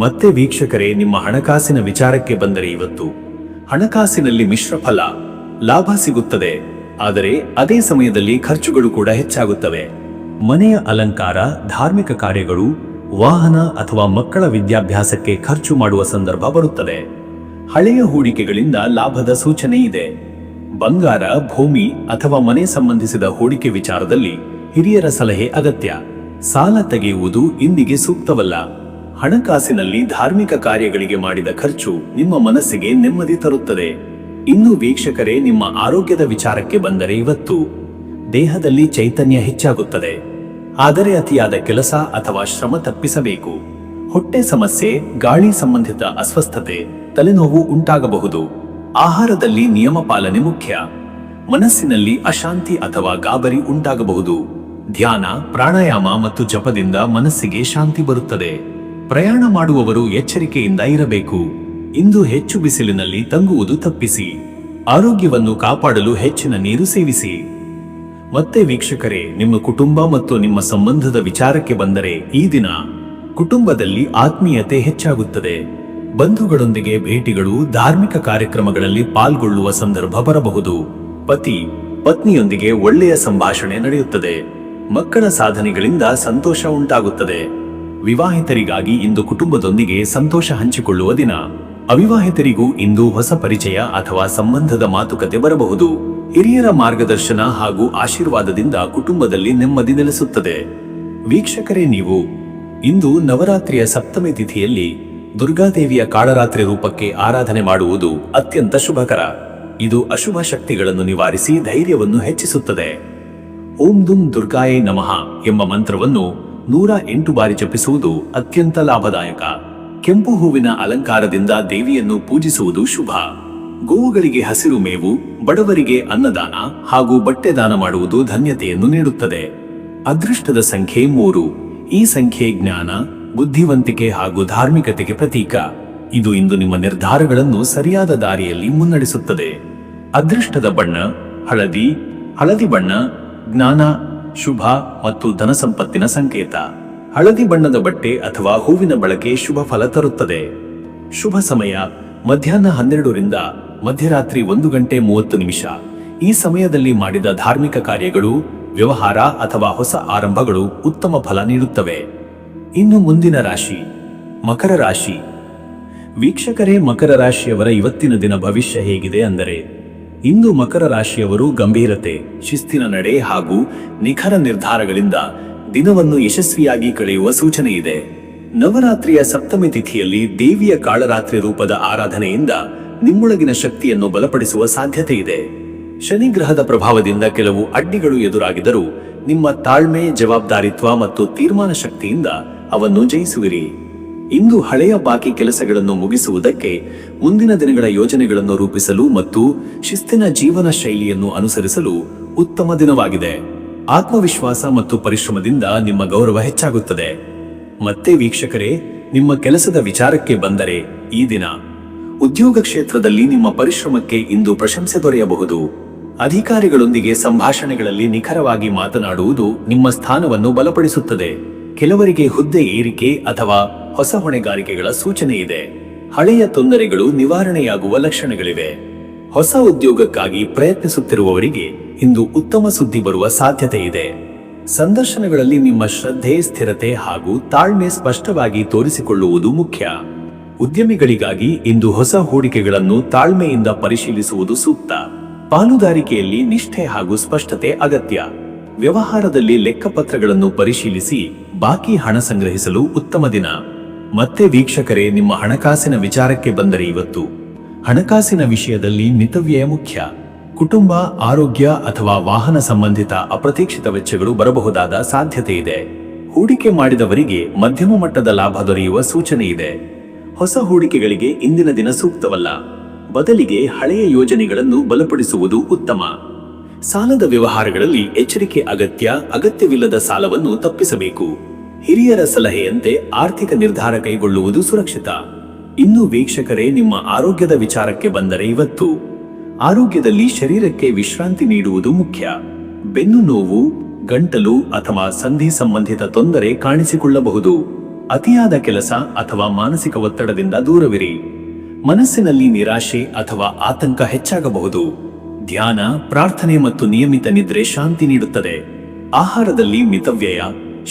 ಮತ್ತೆ ವೀಕ್ಷಕರೇ, ನಿಮ್ಮ ಹಣಕಾಸಿನ ವಿಚಾರಕ್ಕೆ ಬಂದರೆ ಇವತ್ತು ಹಣಕಾಸಿನಲ್ಲಿ ಮಿಶ್ರ ಫಲ. ಲಾಭ ಸಿಗುತ್ತದೆ, ಆದರೆ ಅದೇ ಸಮಯದಲ್ಲಿ ಖರ್ಚುಗಳು ಕೂಡ ಹೆಚ್ಚಾಗುತ್ತವೆ. ಮನೆಯ ಅಲಂಕಾರ, ಧಾರ್ಮಿಕ ಕಾರ್ಯಗಳು, ವಾಹನ ಅಥವಾ ಮಕ್ಕಳ ವಿದ್ಯಾಭ್ಯಾಸಕ್ಕೆ ಖರ್ಚು ಮಾಡುವ ಸಂದರ್ಭ ಬರುತ್ತದೆ. ಹಳೆಯ ಹೂಡಿಕೆಗಳಿಂದ ಲಾಭದ ಸೂಚನೆ ಇದೆ. ಬಂಗಾರ, ಭೂಮಿ ಅಥವಾ ಮನೆ ಸಂಬಂಧಿಸಿದ ಹೂಡಿಕೆ ವಿಚಾರದಲ್ಲಿ ಹಿರಿಯರ ಸಲಹೆ ಅಗತ್ಯ. ಸಾಲ ತೆಗೆಯುವುದು ಇಂದಿಗೆ ಸೂಕ್ತವಲ್ಲ. ಹಣಕಾಸಿನಲ್ಲಿ ಧಾರ್ಮಿಕ ಕಾರ್ಯಗಳಿಗೆ ಮಾಡಿದ ಖರ್ಚು ನಿಮ್ಮ ಮನಸ್ಸಿಗೆ ನೆಮ್ಮದಿ ತರುತ್ತದೆ. ಇನ್ನು ವೀಕ್ಷಕರೇ, ನಿಮ್ಮ ಆರೋಗ್ಯದ ವಿಚಾರಕ್ಕೆ ಬಂದರೆ ಇವತ್ತು ದೇಹದಲ್ಲಿ ಚೈತನ್ಯ ಹೆಚ್ಚಾಗುತ್ತದೆ, ಆದರೆ ಅತಿಯಾದ ಕೆಲಸ ಅಥವಾ ಶ್ರಮ ತಪ್ಪಿಸಬೇಕು. ಹೊಟ್ಟೆ ಸಮಸ್ಯೆ, ಗಾಳಿ ಸಂಬಂಧಿತ ಅಸ್ವಸ್ಥತೆ, ತಲೆನೋವು ಉಂಟಾಗಬಹುದು. ಆಹಾರದಲ್ಲಿ ನಿಯಮ ಪಾಲನೆ ಮುಖ್ಯ. ಮನಸ್ಸಿನಲ್ಲಿ ಅಶಾಂತಿ ಅಥವಾ ಗಾಬರಿ ಉಂಟಾಗಬಹುದು. ಧ್ಯಾನ, ಪ್ರಾಣಾಯಾಮ ಮತ್ತು ಜಪದಿಂದ ಮನಸ್ಸಿಗೆ ಶಾಂತಿ ಬರುತ್ತದೆ. ಪ್ರಯಾಣ ಮಾಡುವವರು ಎಚ್ಚರಿಕೆಯಿಂದ ಇರಬೇಕು. ಇಂದು ಹೆಚ್ಚು ಬಿಸಿಲಿನಲ್ಲಿ ತಂಗುವುದು ತಪ್ಪಿಸಿ. ಆರೋಗ್ಯವನ್ನು ಕಾಪಾಡಲು ಹೆಚ್ಚಿನ ನೀರು ಸೇವಿಸಿ. ಮತ್ತೆ ವೀಕ್ಷಕರೇ, ನಿಮ್ಮ ಕುಟುಂಬ ಮತ್ತು ನಿಮ್ಮ ಸಂಬಂಧದ ವಿಚಾರಕ್ಕೆ ಬಂದರೆ ಈ ದಿನ ಕುಟುಂಬದಲ್ಲಿ ಆತ್ಮೀಯತೆ ಹೆಚ್ಚಾಗುತ್ತದೆ. ಬಂಧುಗಳೊಂದಿಗೆ ಭೇಟಿಗಳು, ಧಾರ್ಮಿಕ ಕಾರ್ಯಕ್ರಮಗಳಲ್ಲಿ ಪಾಲ್ಗೊಳ್ಳುವ ಸಂದರ್ಭ ಬರಬಹುದು. ಪತಿ ಪತ್ನಿಯೊಂದಿಗೆ ಒಳ್ಳೆಯ ಸಂಭಾಷಣೆ ನಡೆಯುತ್ತದೆ. ಮಕ್ಕಳ ಸಾಧನೆಗಳಿಂದ ಸಂತೋಷ ಉಂಟಾಗುತ್ತದೆ. ವಿವಾಹಿತರಿಗಾಗಿ ಇಂದು ಕುಟುಂಬದೊಂದಿಗೆ ಸಂತೋಷ ಹಂಚಿಕೊಳ್ಳುವ ದಿನ. ಅವಿವಾಹಿತರಿಗೂ ಇಂದು ಹೊಸ ಪರಿಚಯ ಅಥವಾ ಸಂಬಂಧದ ಮಾತುಕತೆ ಬರಬಹುದು. ಹಿರಿಯರ ಮಾರ್ಗದರ್ಶನ ಹಾಗೂ ಆಶೀರ್ವಾದದಿಂದ ಕುಟುಂಬದಲ್ಲಿ ನೆಮ್ಮದಿ ನೆಲೆಸುತ್ತದೆ. ವೀಕ್ಷಕರೇ, ನೀವು ಇಂದು ನವರಾತ್ರಿಯ ಸಪ್ತಮಿ ತಿಥಿಯಲ್ಲಿ ದುರ್ಗಾದೇವಿಯ ಕಾಳರಾತ್ರಿ ರೂಪಕ್ಕೆ ಆರಾಧನೆ ಮಾಡುವುದು ಅತ್ಯಂತ ಶುಭಕರ. ಇದು ಅಶುಭ ಶಕ್ತಿಗಳನ್ನು ನಿವಾರಿಸಿ ಧೈರ್ಯವನ್ನು ಹೆಚ್ಚಿಸುತ್ತದೆ. ಓಂ ದುಂ ದುರ್ಗಾಯೇ ನಮಃ ಎಂಬ ಮಂತ್ರವನ್ನು 108 ಬಾರಿ ಜಪಿಸುವುದು ಅತ್ಯಂತ ಲಾಭದಾಯಕ. ಕೆಂಪು ಹೂವಿನ ಅಲಂಕಾರದಿಂದ ದೇವಿಯನ್ನು ಪೂಜಿಸುವುದು ಶುಭ. ಗೋವುಗಳಿಗೆ ಹಸಿರು ಮೇವು, ಬಡವರಿಗೆ ಅನ್ನದಾನ ಹಾಗೂ ಬಟ್ಟೆ ದಾನ ಮಾಡುವುದು ಧನ್ಯತೆಯನ್ನು ನೀಡುತ್ತದೆ. ಅದೃಷ್ಟದ ಸಂಖ್ಯೆ 3. ಈ ಸಂಖ್ಯೆ ಜ್ಞಾನ, ಬುದ್ಧಿವಂತಿಕೆ ಹಾಗೂ ಧಾರ್ಮಿಕತೆಗೆ ಪ್ರತೀಕ. ಇದು ಇಂದು ನಿಮ್ಮ ನಿರ್ಧಾರಗಳನ್ನು ಸರಿಯಾದ ದಾರಿಯಲ್ಲಿ ಮುನ್ನಡೆಸುತ್ತದೆ. ಅದೃಷ್ಟದ ಬಣ್ಣ ಹಳದಿ. ಹಳದಿ ಬಣ್ಣ ಜ್ಞಾನ, ಶುಭ ಮತ್ತು ಧನ ಸಂಪತ್ತಿನ ಸಂಕೇತ. ಹಳದಿ ಬಣ್ಣದ ಬಟ್ಟೆ ಅಥವಾ ಹೂವಿನ ಬಳಕೆ ಶುಭ ಫಲ ತರುತ್ತದೆ. ಶುಭ ಸಮಯ ಮಧ್ಯಾಹ್ನ 12 ರಿಂದ ಮಧ್ಯರಾತ್ರಿ 1:30 ಈ ಸಮಯದಲ್ಲಿ ಮಾಡಿದ ಧಾರ್ಮಿಕ ಕಾರ್ಯಗಳು, ವ್ಯವಹಾರ ಅಥವಾ ಹೊಸ ಆರಂಭಗಳು ಉತ್ತಮ ಫಲ ನೀಡುತ್ತವೆ. ಇನ್ನು ಮುಂದಿನ ರಾಶಿ ಮಕರ ರಾಶಿ. ವೀಕ್ಷಕರೇ, ಮಕರ ರಾಶಿಯವರ ಇವತ್ತಿನ ದಿನ ಭವಿಷ್ಯ ಹೇಗಿದೆ ಅಂದರೆ, ಇಂದು ಮಕರ ರಾಶಿಯವರು ಗಂಭೀರತೆ, ಶಿಸ್ತಿನ ನಡೆ ಹಾಗೂ ನಿಖರ ನಿರ್ಧಾರಗಳಿಂದ ದಿನವನ್ನು ಯಶಸ್ವಿಯಾಗಿ ಕಳೆಯುವ ಸೂಚನೆ ಇದೆ. ನವರಾತ್ರಿಯ ಸಪ್ತಮಿ ತಿಥಿಯಲ್ಲಿ ದೇವಿಯ ಕಾಳರಾತ್ರಿ ರೂಪದ ಆರಾಧನೆಯಿಂದ ನಿಮ್ಮೊಳಗಿನ ಶಕ್ತಿಯನ್ನು ಬಲಪಡಿಸುವ ಸಾಧ್ಯತೆ ಇದೆ. ಶನಿ ಗ್ರಹದ ಪ್ರಭಾವದಿಂದ ಕೆಲವು ಅಡ್ಡಿಗಳು ಎದುರಾಗಿದರೂ ನಿಮ್ಮ ತಾಳ್ಮೆ, ಜವಾಬ್ದಾರಿತ್ವ ಮತ್ತು ತೀರ್ಮಾನ ಶಕ್ತಿಯಿಂದ ಅವನ್ನು ಜಯಿಸುವಿರಿ. ಇಂದು ಹಳೆಯ ಬಾಕಿ ಕೆಲಸಗಳನ್ನು ಮುಗಿಸುವುದಕ್ಕೆ, ಮುಂದಿನ ದಿನಗಳ ಯೋಜನೆಗಳನ್ನು ರೂಪಿಸಲು ಮತ್ತು ಶಿಸ್ತಿನ ಜೀವನ ಶೈಲಿಯನ್ನು ಅನುಸರಿಸಲು ಉತ್ತಮ ದಿನವಾಗಿದೆ. ಆತ್ಮವಿಶ್ವಾಸ ಮತ್ತು ಪರಿಶ್ರಮದಿಂದ ನಿಮ್ಮ ಗೌರವ ಹೆಚ್ಚಾಗುತ್ತದೆ. ಮತ್ತೆ ವೀಕ್ಷಕರೇ, ನಿಮ್ಮ ಕೆಲಸದ ವಿಚಾರಕ್ಕೆ ಬಂದರೆ, ಈ ದಿನ ಉದ್ಯೋಗ ಕ್ಷೇತ್ರದಲ್ಲಿ ನಿಮ್ಮ ಪರಿಶ್ರಮಕ್ಕೆ ಇಂದು ಪ್ರಶಂಸೆ ದೊರೆಯಬಹುದು. ಅಧಿಕಾರಿಗಳೊಂದಿಗೆ ಸಂಭಾಷಣೆಗಳಲ್ಲಿ ನಿಖರವಾಗಿ ಮಾತನಾಡುವುದು ನಿಮ್ಮ ಸ್ಥಾನವನ್ನು ಬಲಪಡಿಸುತ್ತದೆ. ಕೆಲವರಿಗೆ ಹುದ್ದೆ ಏರಿಕೆ ಅಥವಾ ಹೊಸ ಹೊಣೆಗಾರಿಕೆಗಳ ಸೂಚನೆ ಇದೆ. ಹಳೆಯ ತೊಂದರೆಗಳು ನಿವಾರಣೆಯಾಗುವ ಲಕ್ಷಣಗಳಿವೆ. ಹೊಸ ಉದ್ಯೋಗಕ್ಕಾಗಿ ಪ್ರಯತ್ನಿಸುತ್ತಿರುವವರಿಗೆ ಇಂದು ಉತ್ತಮ ಸುದ್ದಿ ಬರುವ ಸಾಧ್ಯತೆ ಇದೆ. ಸಂದರ್ಶನಗಳಲ್ಲಿ ನಿಮ್ಮ ಶ್ರದ್ಧೆ, ಸ್ಥಿರತೆ ಹಾಗೂ ತಾಳ್ಮೆ ಸ್ಪಷ್ಟವಾಗಿ ತೋರಿಸಿಕೊಳ್ಳುವುದು ಮುಖ್ಯ. ಉದ್ಯಮಿಗಳಿಗಾಗಿ ಇಂದು ಹೊಸ ಹೂಡಿಕೆಗಳನ್ನು ತಾಳ್ಮೆಯಿಂದ ಪರಿಶೀಲಿಸುವುದು ಸೂಕ್ತ. ಪಾಲುದಾರಿಕೆಯಲ್ಲಿ ನಿಷ್ಠೆ ಹಾಗೂ ಸ್ಪಷ್ಟತೆ ಅಗತ್ಯ. ವ್ಯವಹಾರದಲ್ಲಿ ಲೆಕ್ಕಪತ್ರಗಳನ್ನು ಪರಿಶೀಲಿಸಿ ಬಾಕಿ ಹಣ ಸಂಗ್ರಹಿಸಲು ಉತ್ತಮ ದಿನ. ಮತ್ತೆ ವೀಕ್ಷಕರೇ, ನಿಮ್ಮ ಹಣಕಾಸಿನ ವಿಚಾರಕ್ಕೆ ಬಂದರೆ ಇವತ್ತು ಹಣಕಾಸಿನ ವಿಷಯದಲ್ಲಿ ಮಿತವ್ಯಯ ಮುಖ್ಯ. ಕುಟುಂಬ, ಆರೋಗ್ಯ ಅಥವಾ ವಾಹನ ಸಂಬಂಧಿತ ಅಪ್ರತೀಕ್ಷಿತ ವೆಚ್ಚಗಳು ಬರಬಹುದಾದ ಸಾಧ್ಯತೆ ಇದೆ. ಹೂಡಿಕೆ ಮಾಡಿದವರಿಗೆ ಮಧ್ಯಮ ಮಟ್ಟದ ಲಾಭ ದೊರೆಯುವ ಸೂಚನೆ ಇದೆ. ಹೊಸ ಹೂಡಿಕೆಗಳಿಗೆ ಇಂದಿನ ದಿನ ಸೂಕ್ತವಲ್ಲ. ಬದಲಿಗೆ ಹಳೆಯ ಯೋಜನೆಗಳನ್ನು ಬಲಪಡಿಸುವುದು ಉತ್ತಮ. ಸಾಲದ ವ್ಯವಹಾರಗಳಲ್ಲಿ ಎಚ್ಚರಿಕೆ ಅಗತ್ಯ. ಅಗತ್ಯವಿಲ್ಲದ ಸಾಲವನ್ನು ತಪ್ಪಿಸಬೇಕು. ಹಿರಿಯರ ಸಲಹೆಯಂತೆ ಆರ್ಥಿಕ ನಿರ್ಧಾರ ಕೈಗೊಳ್ಳುವುದು ಸುರಕ್ಷಿತ. ಇನ್ನು ವೀಕ್ಷಕರೇ, ನಿಮ್ಮ ಆರೋಗ್ಯದ ವಿಚಾರಕ್ಕೆ ಬಂದರೆ ಇವತ್ತು ಆರೋಗ್ಯದಲ್ಲಿ ಶರೀರಕ್ಕೆ ವಿಶ್ರಾಂತಿ ನೀಡುವುದು ಮುಖ್ಯ. ಬೆನ್ನು ನೋವು, ಗಂಟಲು ಅಥವಾ ಸಂಧಿ ಸಂಬಂಧಿತ ತೊಂದರೆ ಕಾಣಿಸಿಕೊಳ್ಳಬಹುದು. ಅತಿಯಾದ ಕೆಲಸ ಅಥವಾ ಮಾನಸಿಕ ಒತ್ತಡದಿಂದ ದೂರವಿರಿ. ಮನಸ್ಸಿನಲ್ಲಿ ನಿರಾಶೆ ಅಥವಾ ಆತಂಕ ಹೆಚ್ಚಾಗಬಹುದು. ಧ್ಯಾನ, ಪ್ರಾರ್ಥನೆ ಮತ್ತು ನಿಯಮಿತ ನಿದ್ರೆ ಶಾಂತಿ ನೀಡುತ್ತದೆ. ಆಹಾರದಲ್ಲಿ ಮಿತವ್ಯಯ,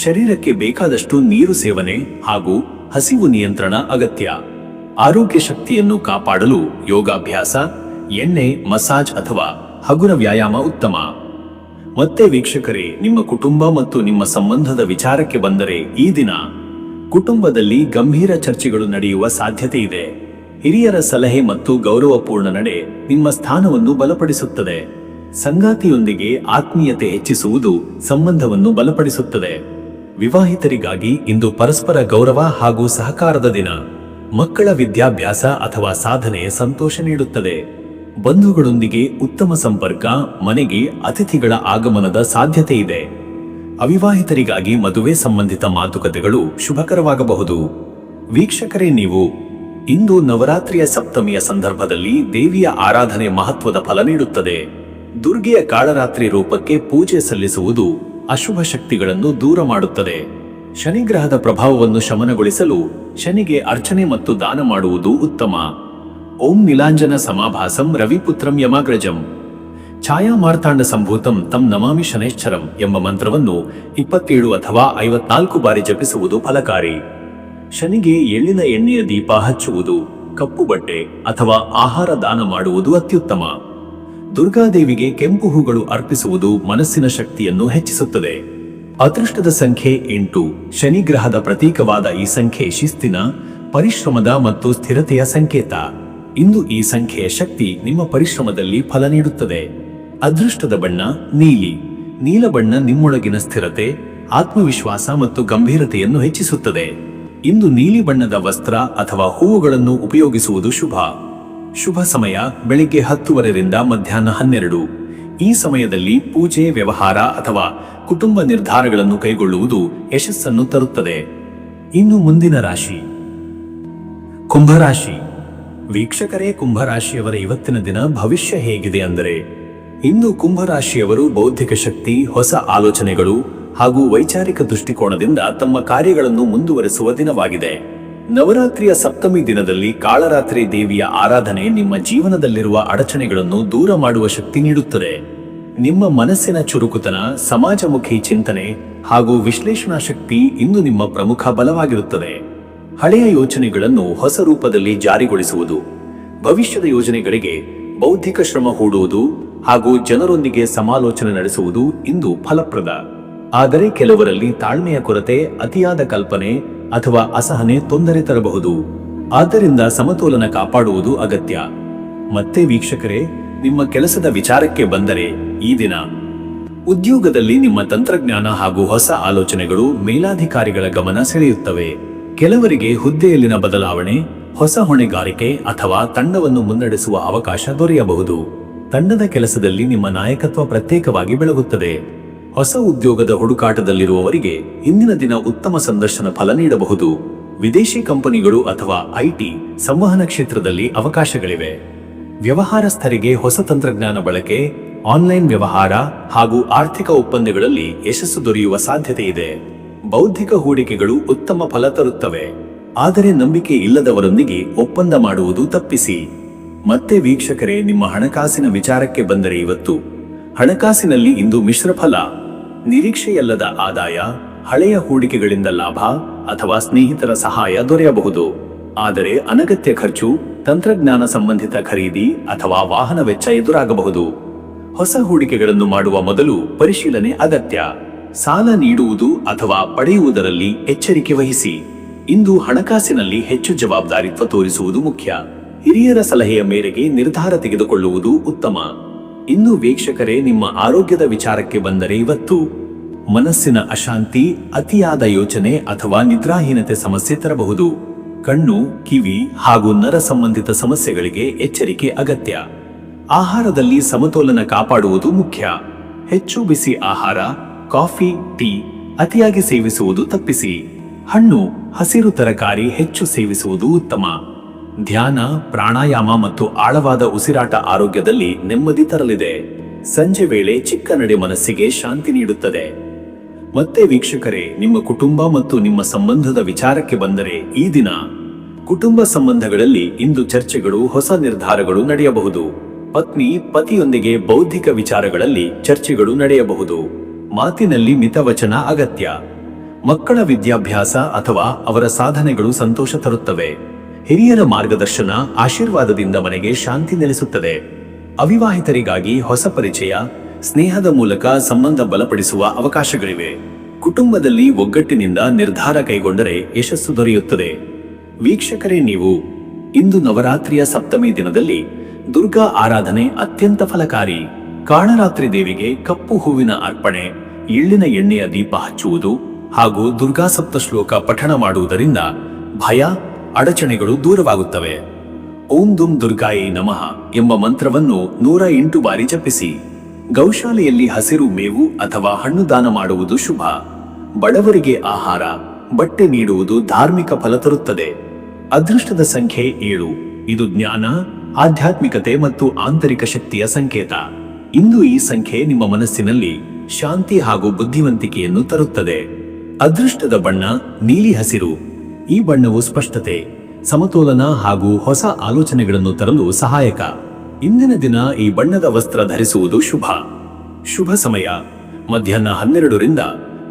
ಶರೀರಕ್ಕೆ ಬೇಕಾದಷ್ಟು ನೀರು ಸೇವನೆ ಹಾಗೂ ಹಸಿವು ನಿಯಂತ್ರಣ ಅಗತ್ಯ. ಆರೋಗ್ಯ ಶಕ್ತಿಯನ್ನು ಕಾಪಾಡಲು ಯೋಗಾಭ್ಯಾಸ, ಎಣ್ಣೆ ಮಸಾಜ್ ಅಥವಾ ಹಗುರ ವ್ಯಾಯಾಮ ಉತ್ತಮ. ಮತ್ತೆ ವೀಕ್ಷಕರೇ, ನಿಮ್ಮ ಕುಟುಂಬ ಮತ್ತು ನಿಮ್ಮ ಸಂಬಂಧದ ವಿಚಾರಕ್ಕೆ ಬಂದರೆ ಈ ದಿನ ಕುಟುಂಬದಲ್ಲಿ ಗಂಭೀರ ಚರ್ಚೆಗಳು ನಡೆಯುವ ಸಾಧ್ಯತೆ ಇದೆ. ಹಿರಿಯರ ಸಲಹೆ ಮತ್ತು ಗೌರವಪೂರ್ಣ ನಡೆ ನಿಮ್ಮ ಸ್ಥಾನವನ್ನು ಬಲಪಡಿಸುತ್ತದೆ. ಸಂಗಾತಿಯೊಂದಿಗೆ ಆತ್ಮೀಯತೆ ಹೆಚ್ಚಿಸುವುದು ಸಂಬಂಧವನ್ನು ಬಲಪಡಿಸುತ್ತದೆ. ವಿವಾಹಿತರಿಗಾಗಿ ಇಂದು ಪರಸ್ಪರ ಗೌರವ ಹಾಗೂ ಸಹಕಾರದ ದಿನ. ಮಕ್ಕಳ ವಿದ್ಯಾಭ್ಯಾಸ ಅಥವಾ ಸಾಧನೆ ಸಂತೋಷ ನೀಡುತ್ತದೆ. ಬಂಧುಗಳೊಂದಿಗೆ ಉತ್ತಮ ಸಂಪರ್ಕ, ಮನೆಗೆ ಅತಿಥಿಗಳ ಆಗಮನದ ಸಾಧ್ಯತೆ ಇದೆ. ಅವಿವಾಹಿತರಿಗಾಗಿ ಮದುವೆ ಸಂಬಂಧಿತ ಮಾತುಕತೆಗಳು ಶುಭಕರವಾಗಬಹುದು. ವೀಕ್ಷಕರೇ, ನೀವು ಇಂದು ನವರಾತ್ರಿಯ ಸಪ್ತಮಿಯ ಸಂದರ್ಭದಲ್ಲಿ ದೇವಿಯ ಆರಾಧನೆ ಮಹತ್ವದ ಫಲ ನೀಡುತ್ತದೆ. ದುರ್ಗೆಯ ಕಾಳರಾತ್ರಿ ರೂಪಕ್ಕೆ ಪೂಜೆ ಸಲ್ಲಿಸುವುದು ಅಶುಭ ಶಕ್ತಿಗಳನ್ನು ದೂರ ಮಾಡುತ್ತದೆ. ಶನಿಗ್ರಹದ ಪ್ರಭಾವವನ್ನು ಶಮನಗೊಳಿಸಲು ಶನಿಗೆ ಅರ್ಚನೆ ಮತ್ತು ದಾನ ಮಾಡುವುದು ಉತ್ತಮ. ಓಂ ನೀಲಾಂಜನ ಸಮಾಭಾಸಂ ರವಿಪುತ್ರಂ ಯಮಾಗ್ರಜಂ ಛಾಯಾ ಮಾರ್ತಾಂಡ ಸಂಭೂತಂ ತಂ ನಮಾಮಿ ಶನೈಶ್ಚರಂ ಎಂಬ ಮಂತ್ರವನ್ನು 27 ಅಥವಾ 54 ಬಾರಿ ಜಪಿಸುವುದು ಫಲಕಾರಿ. ಶನಿಗೆ ಎಳ್ಳಿನ ಎಣ್ಣೆಯ ದೀಪ ಹಚ್ಚುವುದು, ಕಪ್ಪು ಬಟ್ಟೆ ಅಥವಾ ಆಹಾರ ದಾನ ಮಾಡುವುದು ಅತ್ಯುತ್ತಮ. ದುರ್ಗಾದೇವಿಗೆ ಕೆಂಪು ಹೂಗಳು ಅರ್ಪಿಸುವುದು ಮನಸ್ಸಿನ ಶಕ್ತಿಯನ್ನು ಹೆಚ್ಚಿಸುತ್ತದೆ. ಅದೃಷ್ಟದ ಸಂಖ್ಯೆ 8. ಶನಿಗ್ರಹದ ಪ್ರತೀಕವಾದ ಈ ಸಂಖ್ಯೆ ಶಿಸ್ತಿನ, ಪರಿಶ್ರಮದ ಮತ್ತು ಸ್ಥಿರತೆಯ ಸಂಕೇತ. ಇಂದು ಈ ಸಂಖ್ಯೆಯ ಶಕ್ತಿ ನಿಮ್ಮ ಪರಿಶ್ರಮದಲ್ಲಿ ಫಲ ನೀಡುತ್ತದೆ. ಅದೃಷ್ಟದ ಬಣ್ಣ ನೀಲಿ. ನೀಲ ಬಣ್ಣ ನಿಮ್ಮೊಳಗಿನ ಸ್ಥಿರತೆ, ಆತ್ಮವಿಶ್ವಾಸ ಮತ್ತು ಗಂಭೀರತೆಯನ್ನು ಹೆಚ್ಚಿಸುತ್ತದೆ. ಇಂದು ನೀಲಿ ಬಣ್ಣದ ವಸ್ತ್ರ ಅಥವಾ ಹೂವುಗಳನ್ನು ಉಪಯೋಗಿಸುವುದು ಶುಭ. ಶುಭ ಸಮಯ ಬೆಳಿಗ್ಗೆ 10:30 ರಿಂದ ಮಧ್ಯಾಹ್ನ 12. ಈ ಸಮಯದಲ್ಲಿ ಪೂಜೆ, ವ್ಯವಹಾರ ಅಥವಾ ಕುಟುಂಬ ನಿರ್ಧಾರಗಳನ್ನು ಕೈಗೊಳ್ಳುವುದು ಯಶಸ್ಸನ್ನು ತರುತ್ತದೆ. ಇನ್ನು ಮುಂದಿನ ರಾಶಿ ಕುಂಭರಾಶಿ. ವೀಕ್ಷಕರೇ, ಕುಂಭರಾಶಿಯವರ ಇವತ್ತಿನ ದಿನ ಭವಿಷ್ಯ ಹೇಗಿದೆ ಅಂದರೆ, ಇಂದು ಕುಂಭರಾಶಿಯವರು ಬೌದ್ಧಿಕ ಶಕ್ತಿ, ಹೊಸ ಆಲೋಚನೆಗಳು ಹಾಗೂ ವೈಚಾರಿಕ ದೃಷ್ಟಿಕೋನದಿಂದ ತಮ್ಮ ಕಾರ್ಯಗಳನ್ನು ಮುಂದುವರೆಸುವ ದಿನವಾಗಿದೆ. ನವರಾತ್ರಿಯ ಸಪ್ತಮಿ ದಿನದಲ್ಲಿ ಕಾಳರಾತ್ರಿ ದೇವಿಯ ಆರಾಧನೆ ನಿಮ್ಮ ಜೀವನದಲ್ಲಿರುವ ಅಡಚಣೆಗಳನ್ನು ದೂರ ಮಾಡುವ ಶಕ್ತಿ ನೀಡುತ್ತದೆ. ನಿಮ್ಮ ಮನಸ್ಸಿನ ಚುರುಕುತನ, ಸಮಾಜಮುಖಿ ಚಿಂತನೆ ಹಾಗೂ ವಿಶ್ಲೇಷಣಾ ಶಕ್ತಿ ಇಂದು ನಿಮ್ಮ ಪ್ರಮುಖ ಬಲವಾಗಿರುತ್ತದೆ. ಹಳೆಯ ಯೋಚನೆಗಳನ್ನು ಹೊಸ ರೂಪದಲ್ಲಿ ಜಾರಿಗೊಳಿಸುವುದು, ಭವಿಷ್ಯದ ಯೋಜನೆಗಳಿಗೆ ಬೌದ್ಧಿಕ ಶ್ರಮ ಹೂಡುವುದು ಹಾಗೂ ಜನರೊಂದಿಗೆ ಸಮಾಲೋಚನೆ ನಡೆಸುವುದು ಇಂದು ಫಲಪ್ರದ. ಆದರೆ ಕೆಲವರಲ್ಲಿ ತಾಳ್ಮೆಯ ಕೊರತೆ, ಅತಿಯಾದ ಕಲ್ಪನೆ ಅಥವಾ ಅಸಹನೆ ತೊಂದರೆ ತರಬಹುದು. ಆದ್ದರಿಂದ ಸಮತೋಲನ ಕಾಪಾಡುವುದು ಅಗತ್ಯ. ಮತ್ತೆ ವೀಕ್ಷಕರೇ, ನಿಮ್ಮ ಕೆಲಸದ ವಿಚಾರಕ್ಕೆ ಬಂದರೆ, ಈ ದಿನ ಉದ್ಯೋಗದಲ್ಲಿ ನಿಮ್ಮ ತಂತ್ರಜ್ಞಾನ ಹಾಗೂ ಹೊಸ ಆಲೋಚನೆಗಳು ಮೇಲಾಧಿಕಾರಿಗಳ ಗಮನ ಸೆಳೆಯುತ್ತವೆ. ಕೆಲವರಿಗೆ ಹುದ್ದೆಯಲ್ಲಿನ ಬದಲಾವಣೆ, ಹೊಸ ಹೊಣೆಗಾರಿಕೆ ಅಥವಾ ತಂಡವನ್ನು ಮುನ್ನಡೆಸುವ ಅವಕಾಶ ದೊರೆಯಬಹುದು. ತಂಡದ ಕೆಲಸದಲ್ಲಿ ನಿಮ್ಮ ನಾಯಕತ್ವ ಪ್ರತ್ಯೇಕವಾಗಿ ಬೆಳಗುತ್ತದೆ. ಹೊಸ ಉದ್ಯೋಗದ ಹುಡುಕಾಟದಲ್ಲಿರುವವರಿಗೆ ಇಂದಿನ ದಿನ ಉತ್ತಮ ಸಂದರ್ಶನ ಫಲ ನೀಡಬಹುದು. ವಿದೇಶಿ ಕಂಪನಿಗಳು ಅಥವಾ ಐಟಿ, ಸಂವಹನ ಕ್ಷೇತ್ರದಲ್ಲಿ ಅವಕಾಶಗಳಿವೆ. ವ್ಯವಹಾರಸ್ಥರಿಗೆ ಹೊಸ ತಂತ್ರಜ್ಞಾನ ಬಳಕೆ, ಆನ್ಲೈನ್ ವ್ಯವಹಾರ ಹಾಗೂ ಆರ್ಥಿಕ ಒಪ್ಪಂದಗಳಲ್ಲಿ ಯಶಸ್ಸು ದೊರೆಯುವ ಸಾಧ್ಯತೆ ಇದೆ. ಬೌದ್ಧಿಕ ಹೂಡಿಕೆಗಳು ಉತ್ತಮ ಫಲ ತರುತ್ತವೆ, ಆದರೆ ನಂಬಿಕೆ ಇಲ್ಲದವರೊಂದಿಗೆ ಒಪ್ಪಂದ ಮಾಡುವುದು ತಪ್ಪಿಸಿ. ಮತ್ತೆ ವೀಕ್ಷಕರೇ, ನಿಮ್ಮ ಹಣಕಾಸಿನ ವಿಚಾರಕ್ಕೆ ಬಂದರೆ ಇವತ್ತು ಹಣಕಾಸಿನಲ್ಲಿ ಇಂದು ಮಿಶ್ರ ಫಲ. ನಿರೀಕ್ಷೆಯಲ್ಲದ ಆದಾಯ, ಹಳೆಯ ಹೂಡಿಕೆಗಳಿಂದ ಲಾಭ ಅಥವಾ ಸ್ನೇಹಿತರ ಸಹಾಯ ದೊರೆಯಬಹುದು. ಆದರೆ ಅನಗತ್ಯ ಖರ್ಚು, ತಂತ್ರಜ್ಞಾನ ಸಂಬಂಧಿತ ಖರೀದಿ ಅಥವಾ ವಾಹನ ವೆಚ್ಚ ಎದುರಾಗಬಹುದು. ಹೊಸ ಹೂಡಿಕೆಗಳನ್ನು ಮಾಡುವ ಮೊದಲು ಪರಿಶೀಲನೆ ಅಗತ್ಯ. ಸಾಲ ನೀಡುವುದು ಅಥವಾ ಪಡೆಯುವುದರಲ್ಲಿ ಎಚ್ಚರಿಕೆ ವಹಿಸಿ. ಇಂದು ಹಣಕಾಸಿನಲ್ಲಿ ಹೆಚ್ಚು ಜವಾಬ್ದಾರಿತ್ವ ತೋರಿಸುವುದು ಮುಖ್ಯ. ಹಿರಿಯರ ಸಲಹೆಯ ಮೇರೆಗೆ ನಿರ್ಧಾರ ತೆಗೆದುಕೊಳ್ಳುವುದು ಉತ್ತಮ. ಇನ್ನು ವೀಕ್ಷಕರೇ, ನಿಮ್ಮ ಆರೋಗ್ಯದ ವಿಚಾರಕ್ಕೆ ಬಂದರೆ ಇವತ್ತು ಮನಸ್ಸಿನ ಅಶಾಂತಿ, ಅತಿಯಾದ ಯೋಚನೆ ಅಥವಾ ನಿದ್ರಾಹೀನತೆ ಸಮಸ್ಯೆ ತರಬಹುದು. ಕಣ್ಣು, ಕಿವಿ ಹಾಗೂ ನರ ಸಂಬಂಧಿತ ಸಮಸ್ಯೆಗಳಿಗೆ ಎಚ್ಚರಿಕೆ ಅಗತ್ಯ. ಆಹಾರದಲ್ಲಿ ಸಮತೋಲನ ಕಾಪಾಡುವುದು ಮುಖ್ಯ. ಹೆಚ್ಚು ಬಿಸಿ ಆಹಾರ, ಕಾಫಿ, ಟೀ ಅತಿಯಾಗಿ ಸೇವಿಸುವುದು ತಪ್ಪಿಸಿ. ಹಣ್ಣು, ಹಸಿರು ತರಕಾರಿ ಹೆಚ್ಚು ಸೇವಿಸುವುದು ಉತ್ತಮ. ಧ್ಯಾನ, ಪ್ರಾಣಾಯಾಮ ಮತ್ತು ಆಳವಾದ ಉಸಿರಾಟ ಆರೋಗ್ಯದಲ್ಲಿ ನೆಮ್ಮದಿ ತರಲಿದೆ. ಸಂಜೆ ವೇಳೆ ಚಿಕ್ಕ ನಡೆ ಮನಸ್ಸಿಗೆ ಶಾಂತಿ ನೀಡುತ್ತದೆ. ಮತ್ತೆ ವೀಕ್ಷಕರೇ, ನಿಮ್ಮ ಕುಟುಂಬ ಮತ್ತು ನಿಮ್ಮ ಸಂಬಂಧದ ವಿಚಾರಕ್ಕೆ ಬಂದರೆ, ಈ ದಿನ ಕುಟುಂಬ ಸಂಬಂಧಗಳಲ್ಲಿ ಇಂದು ಚರ್ಚೆಗಳು, ಹೊಸ ನಿರ್ಧಾರಗಳು ನಡೆಯಬಹುದು. ಪತ್ನಿ, ಪತಿಯೊಂದಿಗೆ ಬೌದ್ಧಿಕ ವಿಚಾರಗಳಲ್ಲಿ ಚರ್ಚೆಗಳು ನಡೆಯಬಹುದು. ಮಾತಿನಲ್ಲಿ ಮಿತವಚನ ಅಗತ್ಯ. ಮಕ್ಕಳ ವಿದ್ಯಾಭ್ಯಾಸ ಅಥವಾ ಅವರ ಸಾಧನೆಗಳು ಸಂತೋಷ ತರುತ್ತವೆ. ಹಿರಿಯರ ಮಾರ್ಗದರ್ಶನ, ಆಶೀರ್ವಾದದಿಂದ ಮನೆಗೆ ಶಾಂತಿ ನೆಲೆಸುತ್ತದೆ. ಅವಿವಾಹಿತರಿಗಾಗಿ ಹೊಸ ಪರಿಚಯ, ಸ್ನೇಹದ ಮೂಲಕ ಸಂಬಂಧ ಬಲಪಡಿಸುವ ಅವಕಾಶಗಳಿವೆ. ಕುಟುಂಬದಲ್ಲಿ ಒಗ್ಗಟ್ಟಿನಿಂದ ನಿರ್ಧಾರ ಕೈಗೊಂಡರೆ ಯಶಸ್ಸು ದೊರೆಯುತ್ತದೆ. ವೀಕ್ಷಕರೇ, ನೀವು ಇಂದು ನವರಾತ್ರಿಯ ಸಪ್ತಮಿ ದಿನದಲ್ಲಿ ದುರ್ಗಾ ಆರಾಧನೆ ಅತ್ಯಂತ ಫಲಕಾರಿ. ಕಾಳರಾತ್ರಿ ದೇವಿಗೆ ಕಪ್ಪು ಹೂವಿನ ಅರ್ಪಣೆ, ಎಳ್ಳಿನ ಎಣ್ಣೆಯ ದೀಪ ಹಚ್ಚುವುದು ಹಾಗೂ ದುರ್ಗಾ ಸಪ್ತ ಶ್ಲೋಕ ಪಠಣ ಮಾಡುವುದರಿಂದ ಭಯ, ಅಡಚಣೆಗಳು ದೂರವಾಗುತ್ತವೆ. ಓಂ ದುಂ ದುರ್ಗಾಯೇ ನಮಃ ಎಂಬ ಮಂತ್ರವನ್ನು 108 ಬಾರಿ ಜಪಿಸಿ. ಗೌಶಾಲೆಯಲ್ಲಿ ಹಸಿರು ಮೇವು ಅಥವಾ ಹಣ್ಣು ದಾನ ಮಾಡುವುದು ಶುಭ. ಬಡವರಿಗೆ ಆಹಾರ, ಬಟ್ಟೆ ನೀಡುವುದು ಧಾರ್ಮಿಕ ಫಲ ತರುತ್ತದೆ. ಅದೃಷ್ಟದ ಸಂಖ್ಯೆ 7. ಇದು ಜ್ಞಾನ, ಆಧ್ಯಾತ್ಮಿಕತೆ ಮತ್ತು ಆಂತರಿಕ ಶಕ್ತಿಯ ಸಂಕೇತ. ಇಂದು ಈ ಸಂಖ್ಯೆ ನಿಮ್ಮ ಮನಸ್ಸಿನಲ್ಲಿ ಶಾಂತಿ ಹಾಗೂ ಬುದ್ಧಿವಂತಿಕೆಯನ್ನು ತರುತ್ತದೆ. ಅದೃಷ್ಟದ ಬಣ್ಣ ನೀಲಿ ಹಸಿರು. ಈ ಬಣ್ಣವು ಸ್ಪಷ್ಟತೆ, ಸಮತೋಲನ ಹಾಗೂ ಹೊಸ ಆಲೋಚನೆಗಳನ್ನು ತರಲು ಸಹಾಯಕ. ಇಂದಿನ ದಿನ ಈ ಬಣ್ಣದ ವಸ್ತ್ರ ಧರಿಸುವುದು ಶುಭ. ಶುಭ ಸಮಯ ಮಧ್ಯಾಹ್ನ 12 ರಿಂದ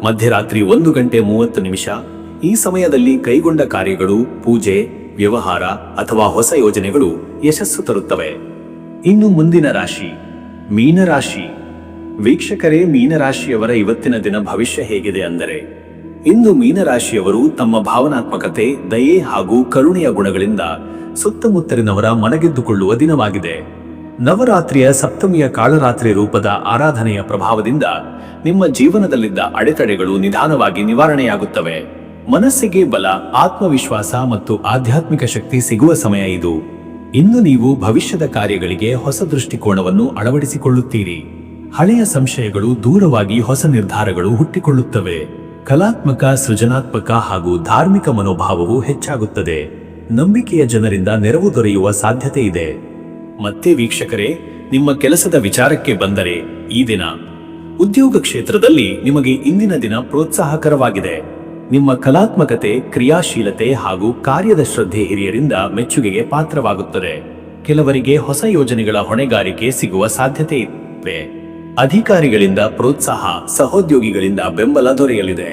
ಮಧ್ಯರಾತ್ರಿ 1:30. ಈ ಸಮಯದಲ್ಲಿ ಕೈಗೊಂಡ ಕಾರ್ಯಗಳು, ಪೂಜೆ, ವ್ಯವಹಾರ ಅಥವಾ ಹೊಸ ಯೋಜನೆಗಳು ಯಶಸ್ಸು ತರುತ್ತವೆ. ಇನ್ನು ಮುಂದಿನ ರಾಶಿ ಮೀನರಾಶಿ. ವೀಕ್ಷಕರೇ, ಮೀನರಾಶಿಯವರ ಇವತ್ತಿನ ದಿನ ಭವಿಷ್ಯ ಹೇಗಿದೆ ಅಂದರೆ, ಇಂದು ಮೀನರಾಶಿಯವರು ತಮ್ಮ ಭಾವನಾತ್ಮಕತೆ, ದಯೆ ಹಾಗೂ ಕರುಣೆಯ ಗುಣಗಳಿಂದ ಸುತ್ತಮುತ್ತಲಿನವರ ಮನಗೆದ್ದುಕೊಳ್ಳುವ ದಿನವಾಗಿದೆ. ನವರಾತ್ರಿಯ ಸಪ್ತಮಿಯ ಕಾಳರಾತ್ರಿ ರೂಪದ ಆರಾಧನೆಯ ಪ್ರಭಾವದಿಂದ ನಿಮ್ಮ ಜೀವನದಲ್ಲಿದ್ದ ಅಡೆತಡೆಗಳು ನಿಧಾನವಾಗಿ ನಿವಾರಣೆಯಾಗುತ್ತವೆ. ಮನಸ್ಸಿಗೆ ಬಲ, ಆತ್ಮವಿಶ್ವಾಸ ಮತ್ತು ಆಧ್ಯಾತ್ಮಿಕ ಶಕ್ತಿ ಸಿಗುವ ಸಮಯ ಇದು. ಇಂದು ನೀವು ಭವಿಷ್ಯದ ಕಾರ್ಯಗಳಿಗೆ ಹೊಸ ದೃಷ್ಟಿಕೋನವನ್ನು ಅಳವಡಿಸಿಕೊಳ್ಳುತ್ತೀರಿ. ಹಳೆಯ ಸಂಶಯಗಳು ದೂರವಾಗಿ ಹೊಸ ನಿರ್ಧಾರಗಳು ಹುಟ್ಟಿಕೊಳ್ಳುತ್ತವೆ. ಕಲಾತ್ಮಕ, ಸೃಜನಾತ್ಮಕ ಹಾಗೂ ಧಾರ್ಮಿಕ ಮನೋಭಾವವು ಹೆಚ್ಚಾಗುತ್ತದೆ. ನಂಬಿಕೆಯ ಜನರಿಂದ ನೆರವು ದೊರೆಯುವ ಸಾಧ್ಯತೆ ಇದೆ. ಮತ್ತೆ ವೀಕ್ಷಕರೇ, ನಿಮ್ಮ ಕೆಲಸದ ವಿಚಾರಕ್ಕೆ ಬಂದರೆ ಈ ದಿನ ಉದ್ಯೋಗ ಕ್ಷೇತ್ರದಲ್ಲಿ ನಿಮಗೆ ಇಂದಿನ ದಿನ ಪ್ರೋತ್ಸಾಹಕರವಾಗಿದೆ. ನಿಮ್ಮ ಕಲಾತ್ಮಕತೆ, ಕ್ರಿಯಾಶೀಲತೆ ಹಾಗೂ ಕಾರ್ಯದ ಶ್ರದ್ಧೆ ಹಿರಿಯರಿಂದ ಮೆಚ್ಚುಗೆಗೆ ಪಾತ್ರವಾಗುತ್ತದೆ. ಕೆಲವರಿಗೆ ಹೊಸ ಯೋಜನೆಗಳ ಹೊಣೆಗಾರಿಕೆ ಸಿಗುವ ಸಾಧ್ಯತೆ ಇವೆ. ಅಧಿಕಾರಿಗಳಿಂದ ಪ್ರೋತ್ಸಾಹ, ಸಹೋದ್ಯೋಗಿಗಳಿಂದ ಬೆಂಬಲ ದೊರೆಯಲಿದೆ.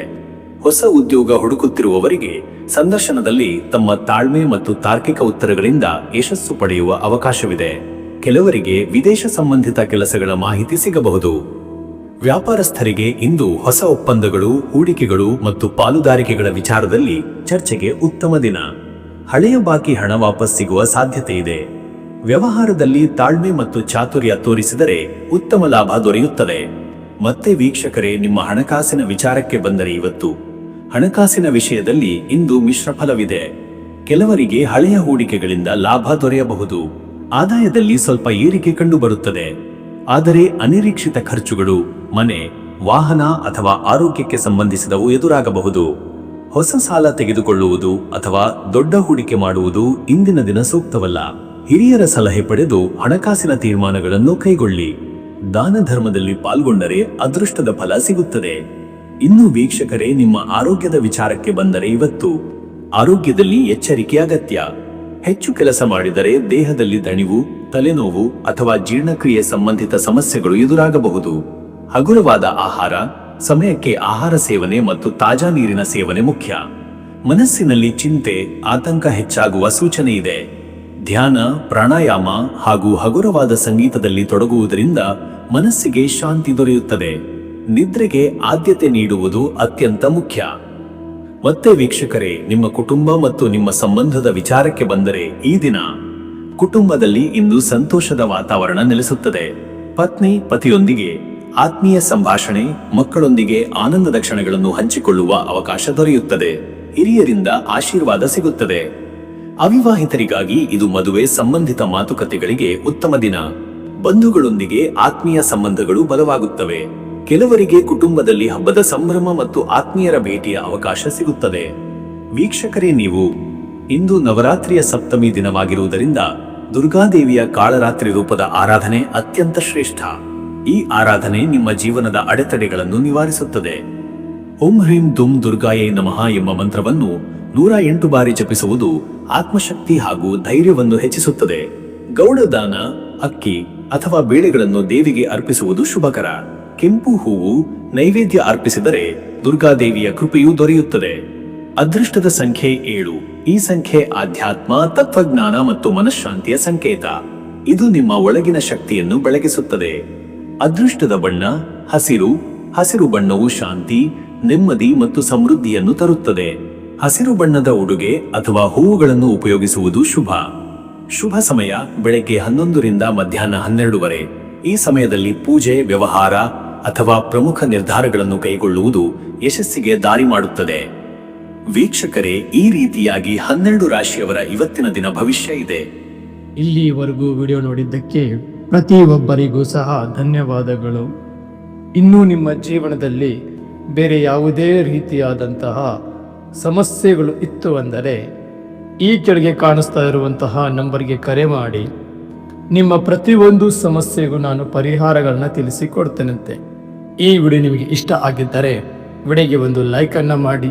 ಹೊಸ ಉದ್ಯೋಗ ಹುಡುಕುತ್ತಿರುವವರಿಗೆ ಸಂದರ್ಶನದಲ್ಲಿ ತಮ್ಮ ತಾಳ್ಮೆ ಮತ್ತು ತಾರ್ಕಿಕ ಉತ್ತರಗಳಿಂದ ಯಶಸ್ಸು ಪಡೆಯುವ ಅವಕಾಶವಿದೆ. ಕೆಲವರಿಗೆ ವಿದೇಶ ಸಂಬಂಧಿತ ಕೆಲಸಗಳ ಮಾಹಿತಿ ಸಿಗಬಹುದು. ವ್ಯಾಪಾರಸ್ಥರಿಗೆ ಇಂದು ಹೊಸ ಒಪ್ಪಂದಗಳು, ಹೂಡಿಕೆಗಳು ಮತ್ತು ಪಾಲುದಾರಿಕೆಗಳ ವಿಚಾರದಲ್ಲಿ ಚರ್ಚೆಗೆ ಉತ್ತಮ ದಿನ. ಹಳೆಯ ಬಾಕಿ ಹಣ ವಾಪಸ್ ಸಿಗುವ ಸಾಧ್ಯತೆ ಇದೆ. ವ್ಯವಹಾರದಲ್ಲಿ ತಾಳ್ಮೆ ಮತ್ತು ಚಾತುರ್ಯ ತೋರಿಸಿದರೆ ಉತ್ತಮ ಲಾಭ ದೊರೆಯುತ್ತದೆ. ಮತ್ತೆ ವೀಕ್ಷಕರೇ, ನಿಮ್ಮ ಹಣಕಾಸಿನ ವಿಚಾರಕ್ಕೆ ಬಂದರೆ ಇವತ್ತು ಹಣಕಾಸಿನ ವಿಷಯದಲ್ಲಿ ಇಂದು ಮಿಶ್ರ ಫಲವಿದೆ. ಕೆಲವರಿಗೆ ಹಳೆಯ ಹೂಡಿಕೆಗಳಿಂದ ಲಾಭ ದೊರೆಯಬಹುದು. ಆದಾಯದಲ್ಲಿ ಸ್ವಲ್ಪ ಏರಿಕೆ ಕಂಡುಬರುತ್ತದೆ. ಆದರೆ ಅನಿರೀಕ್ಷಿತ ಖರ್ಚುಗಳು, ಮನೆ, ವಾಹನ ಅಥವಾ ಆರೋಗ್ಯಕ್ಕೆ ಸಂಬಂಧಿಸಿದವು ಎದುರಾಗಬಹುದು. ಹೊಸ ಸಾಲ ತೆಗೆದುಕೊಳ್ಳುವುದು ಅಥವಾ ದೊಡ್ಡ ಹೂಡಿಕೆ ಮಾಡುವುದು ಇಂದಿನ ದಿನ ಸೂಕ್ತವಲ್ಲ. ಹಿರಿಯರ ಸಲಹೆ ಪಡೆದು ಹಣಕಾಸಿನ ತೀರ್ಮಾನಗಳನ್ನು ಕೈಗೊಳ್ಳಿ. ದಾನ ಧರ್ಮದಲ್ಲಿ ಪಾಲ್ಗೊಂಡರೆ ಅದೃಷ್ಟದ ಫಲ ಸಿಗುತ್ತದೆ. ಇನ್ನು ವೀಕ್ಷಕರೇ, ನಿಮ್ಮ ಆರೋಗ್ಯದ ವಿಚಾರಕ್ಕೆ ಬಂದರೆ ಇವತ್ತು ಆರೋಗ್ಯದಲ್ಲಿ ಎಚ್ಚರಿಕೆ ಅಗತ್ಯ. ಹೆಚ್ಚು ಕೆಲಸ ಮಾಡಿದರೆ ದೇಹದಲ್ಲಿ ದಣಿವು, ತಲೆನೋವು ಅಥವಾ ಜೀರ್ಣಕ್ರಿಯೆ ಸಂಬಂಧಿತ ಸಮಸ್ಯೆಗಳು ಎದುರಾಗಬಹುದು. ಹಗುರವಾದ ಆಹಾರ, ಸಮಯಕ್ಕೆ ಆಹಾರ ಸೇವನೆ ಮತ್ತು ತಾಜಾ ನೀರಿನ ಸೇವನೆ ಮುಖ್ಯ. ಮನಸ್ಸಿನಲ್ಲಿ ಚಿಂತೆ, ಆತಂಕ ಹೆಚ್ಚಾಗುವ ಸೂಚನೆ ಇದೆ. ಧ್ಯಾನ, ಪ್ರಾಣಾಯಾಮ ಹಾಗೂ ಹಗುರವಾದ ಸಂಗೀತದಲ್ಲಿ ತೊಡಗುವುದರಿಂದ ಮನಸ್ಸಿಗೆ ಶಾಂತಿ ದೊರೆಯುತ್ತದೆ. ನಿದ್ರೆಗೆ ಆದ್ಯತೆ ನೀಡುವುದು ಅತ್ಯಂತ ಮುಖ್ಯ. ಮತ್ತೆ ವೀಕ್ಷಕರೇ, ನಿಮ್ಮ ಕುಟುಂಬ ಮತ್ತು ನಿಮ್ಮ ಸಂಬಂಧದ ವಿಚಾರಕ್ಕೆ ಬಂದರೆ ಈ ದಿನ ಕುಟುಂಬದಲ್ಲಿ ಇಂದು ಸಂತೋಷದ ವಾತಾವರಣ ನೆಲೆಸುತ್ತದೆ. ಪತ್ನಿ, ಪತಿಯೊಂದಿಗೆ ಆತ್ಮೀಯ ಸಂಭಾಷಣೆ, ಮಕ್ಕಳೊಂದಿಗೆ ಆನಂದದ ಕ್ಷಣಗಳನ್ನು ಹಂಚಿಕೊಳ್ಳುವ ಅವಕಾಶ ದೊರೆಯುತ್ತದೆ. ಹಿರಿಯರಿಂದ ಆಶೀರ್ವಾದ ಸಿಗುತ್ತದೆ. ಅವಿವಾಹಿತರಿಗಾಗಿ ಇದು ಮದುವೆ ಸಂಬಂಧಿತ ಮಾತುಕತೆಗಳಿಗೆ ಉತ್ತಮ ದಿನ. ಬಂಧುಗಳೊಂದಿಗೆ ಆತ್ಮೀಯ ಸಂಬಂಧಗಳು ಬಲವಾಗುತ್ತವೆ. ಕೆಲವರಿಗೆ ಕುಟುಂಬದಲ್ಲಿ ಹಬ್ಬದ ಸಂಭ್ರಮ ಮತ್ತು ಆತ್ಮೀಯರ ಭೇಟಿಯ ಅವಕಾಶ ಸಿಗುತ್ತದೆ. ವೀಕ್ಷಕರೇ, ನೀವು ಇಂದು ನವರಾತ್ರಿಯ ಸಪ್ತಮಿ ದಿನವಾಗಿರುವುದರಿಂದ ದುರ್ಗಾದೇವಿಯ ಕಾಳರಾತ್ರಿ ರೂಪದ ಆರಾಧನೆ ಅತ್ಯಂತ ಶ್ರೇಷ್ಠ. ಈ ಆರಾಧನೆ ನಿಮ್ಮ ಜೀವನದ ಅಡೆತಡೆಗಳನ್ನು ನಿವಾರಿಸುತ್ತದೆ. ಓಂ ಹ್ರೀಂ ದುಂ ದುರ್ಗಾಯೈ ನಮಃ ಎಂಬ ಮಂತ್ರವನ್ನು 108 ಬಾರಿ ಜಪಿಸುವುದು ಆತ್ಮಶಕ್ತಿ ಹಾಗೂ ಧೈರ್ಯವನ್ನು ಹೆಚ್ಚಿಸುತ್ತದೆ. ಗೌಡದಾನ, ಅಕ್ಕಿ ಅಥವಾ ಬೇಳೆಗಳನ್ನು ದೇವಿಗೆ ಅರ್ಪಿಸುವುದು ಶುಭಕರ. ಕೆಂಪು ಹೂವು ನೈವೇದ್ಯ ಅರ್ಪಿಸಿದರೆ ದುರ್ಗಾದೇವಿಯ ಕೃಪೆಯೂ ದೊರೆಯುತ್ತದೆ. ಅದೃಷ್ಟದ ಸಂಖ್ಯೆ 7. ಈ ಸಂಖ್ಯೆ ಆಧ್ಯಾತ್ಮ, ತತ್ವಜ್ಞಾನ ಮತ್ತು ಮನಃಶಾಂತಿಯ ಸಂಕೇತ. ಇದು ನಿಮ್ಮ ಒಳಗಿನ ಶಕ್ತಿಯನ್ನು ಬೆಳಗಿಸುತ್ತದೆ. ಅದೃಷ್ಟದ ಬಣ್ಣ ಹಸಿರು. ಹಸಿರು ಬಣ್ಣವು ಶಾಂತಿ, ನೆಮ್ಮದಿ ಮತ್ತು ಸಮೃದ್ಧಿಯನ್ನು ತರುತ್ತದೆ. ಹಸಿರು ಬಣ್ಣದ ಉಡುಗೆ ಅಥವಾ ಹೂವುಗಳನ್ನು ಉಪಯೋಗಿಸುವುದು ಶುಭ. ಶುಭ ಸಮಯ ಬೆಳಗ್ಗೆ 11 ರಿಂದ ಮಧ್ಯಾಹ್ನ 12 ಈ ಸಮಯದಲ್ಲಿ ಪೂಜೆ, ವ್ಯವಹಾರ ಅಥವಾ ಪ್ರಮುಖ ನಿರ್ಧಾರಗಳನ್ನು ಕೈಗೊಳ್ಳುವುದು ಯಶಸ್ಸಿಗೆ ದಾರಿ ಮಾಡುತ್ತದೆ. ವೀಕ್ಷಕರೇ, ಈ ರೀತಿಯಾಗಿ 12 ರಾಶಿಯವರ ಇವತ್ತಿನ ದಿನ ಭವಿಷ್ಯ ಇದೆ. ಇಲ್ಲಿವರೆಗೂ ವಿಡಿಯೋ ನೋಡಿದ್ದಕ್ಕೆ ಪ್ರತಿಯೊಬ್ಬರಿಗೂ ಸಹ ಧನ್ಯವಾದಗಳು. ಇನ್ನೂ ನಿಮ್ಮ ಜೀವನದಲ್ಲಿ ಬೇರೆ ಯಾವುದೇ ರೀತಿಯಾದಂತಹ ಸಮಸ್ಯೆಗಳು ಇತ್ತು ಅಂದರೆ ಈ ಕೆಳಗೆ ಕಾಣಿಸ್ತಾ ಇರುವಂತಹ ನಂಬರ್ಗೆ ಕರೆ ಮಾಡಿ ನಿಮ್ಮ ಪ್ರತಿಯೊಂದು ಸಮಸ್ಯೆಗೂ ನಾನು ಪರಿಹಾರಗಳನ್ನ ತಿಳಿಸಿಕೊಡ್ತೇನಂತೆ. ಈ ವಿಡಿಯೋ ನಿಮಗೆ ಇಷ್ಟ ಆಗಿದ್ದರೆ ವಿಡಿಯೋಗೆ ಒಂದು ಲೈಕನ್ನು ಮಾಡಿ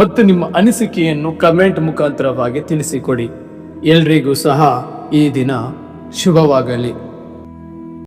ಮತ್ತು ನಿಮ್ಮ ಅನಿಸಿಕೆಯನ್ನು ಕಮೆಂಟ್ ಮುಖಾಂತರವಾಗಿ ತಿಳಿಸಿಕೊಡಿ. ಎಲ್ರಿಗೂ ಸಹ ಈ ದಿನ ಶುಭವಾಗಲಿ.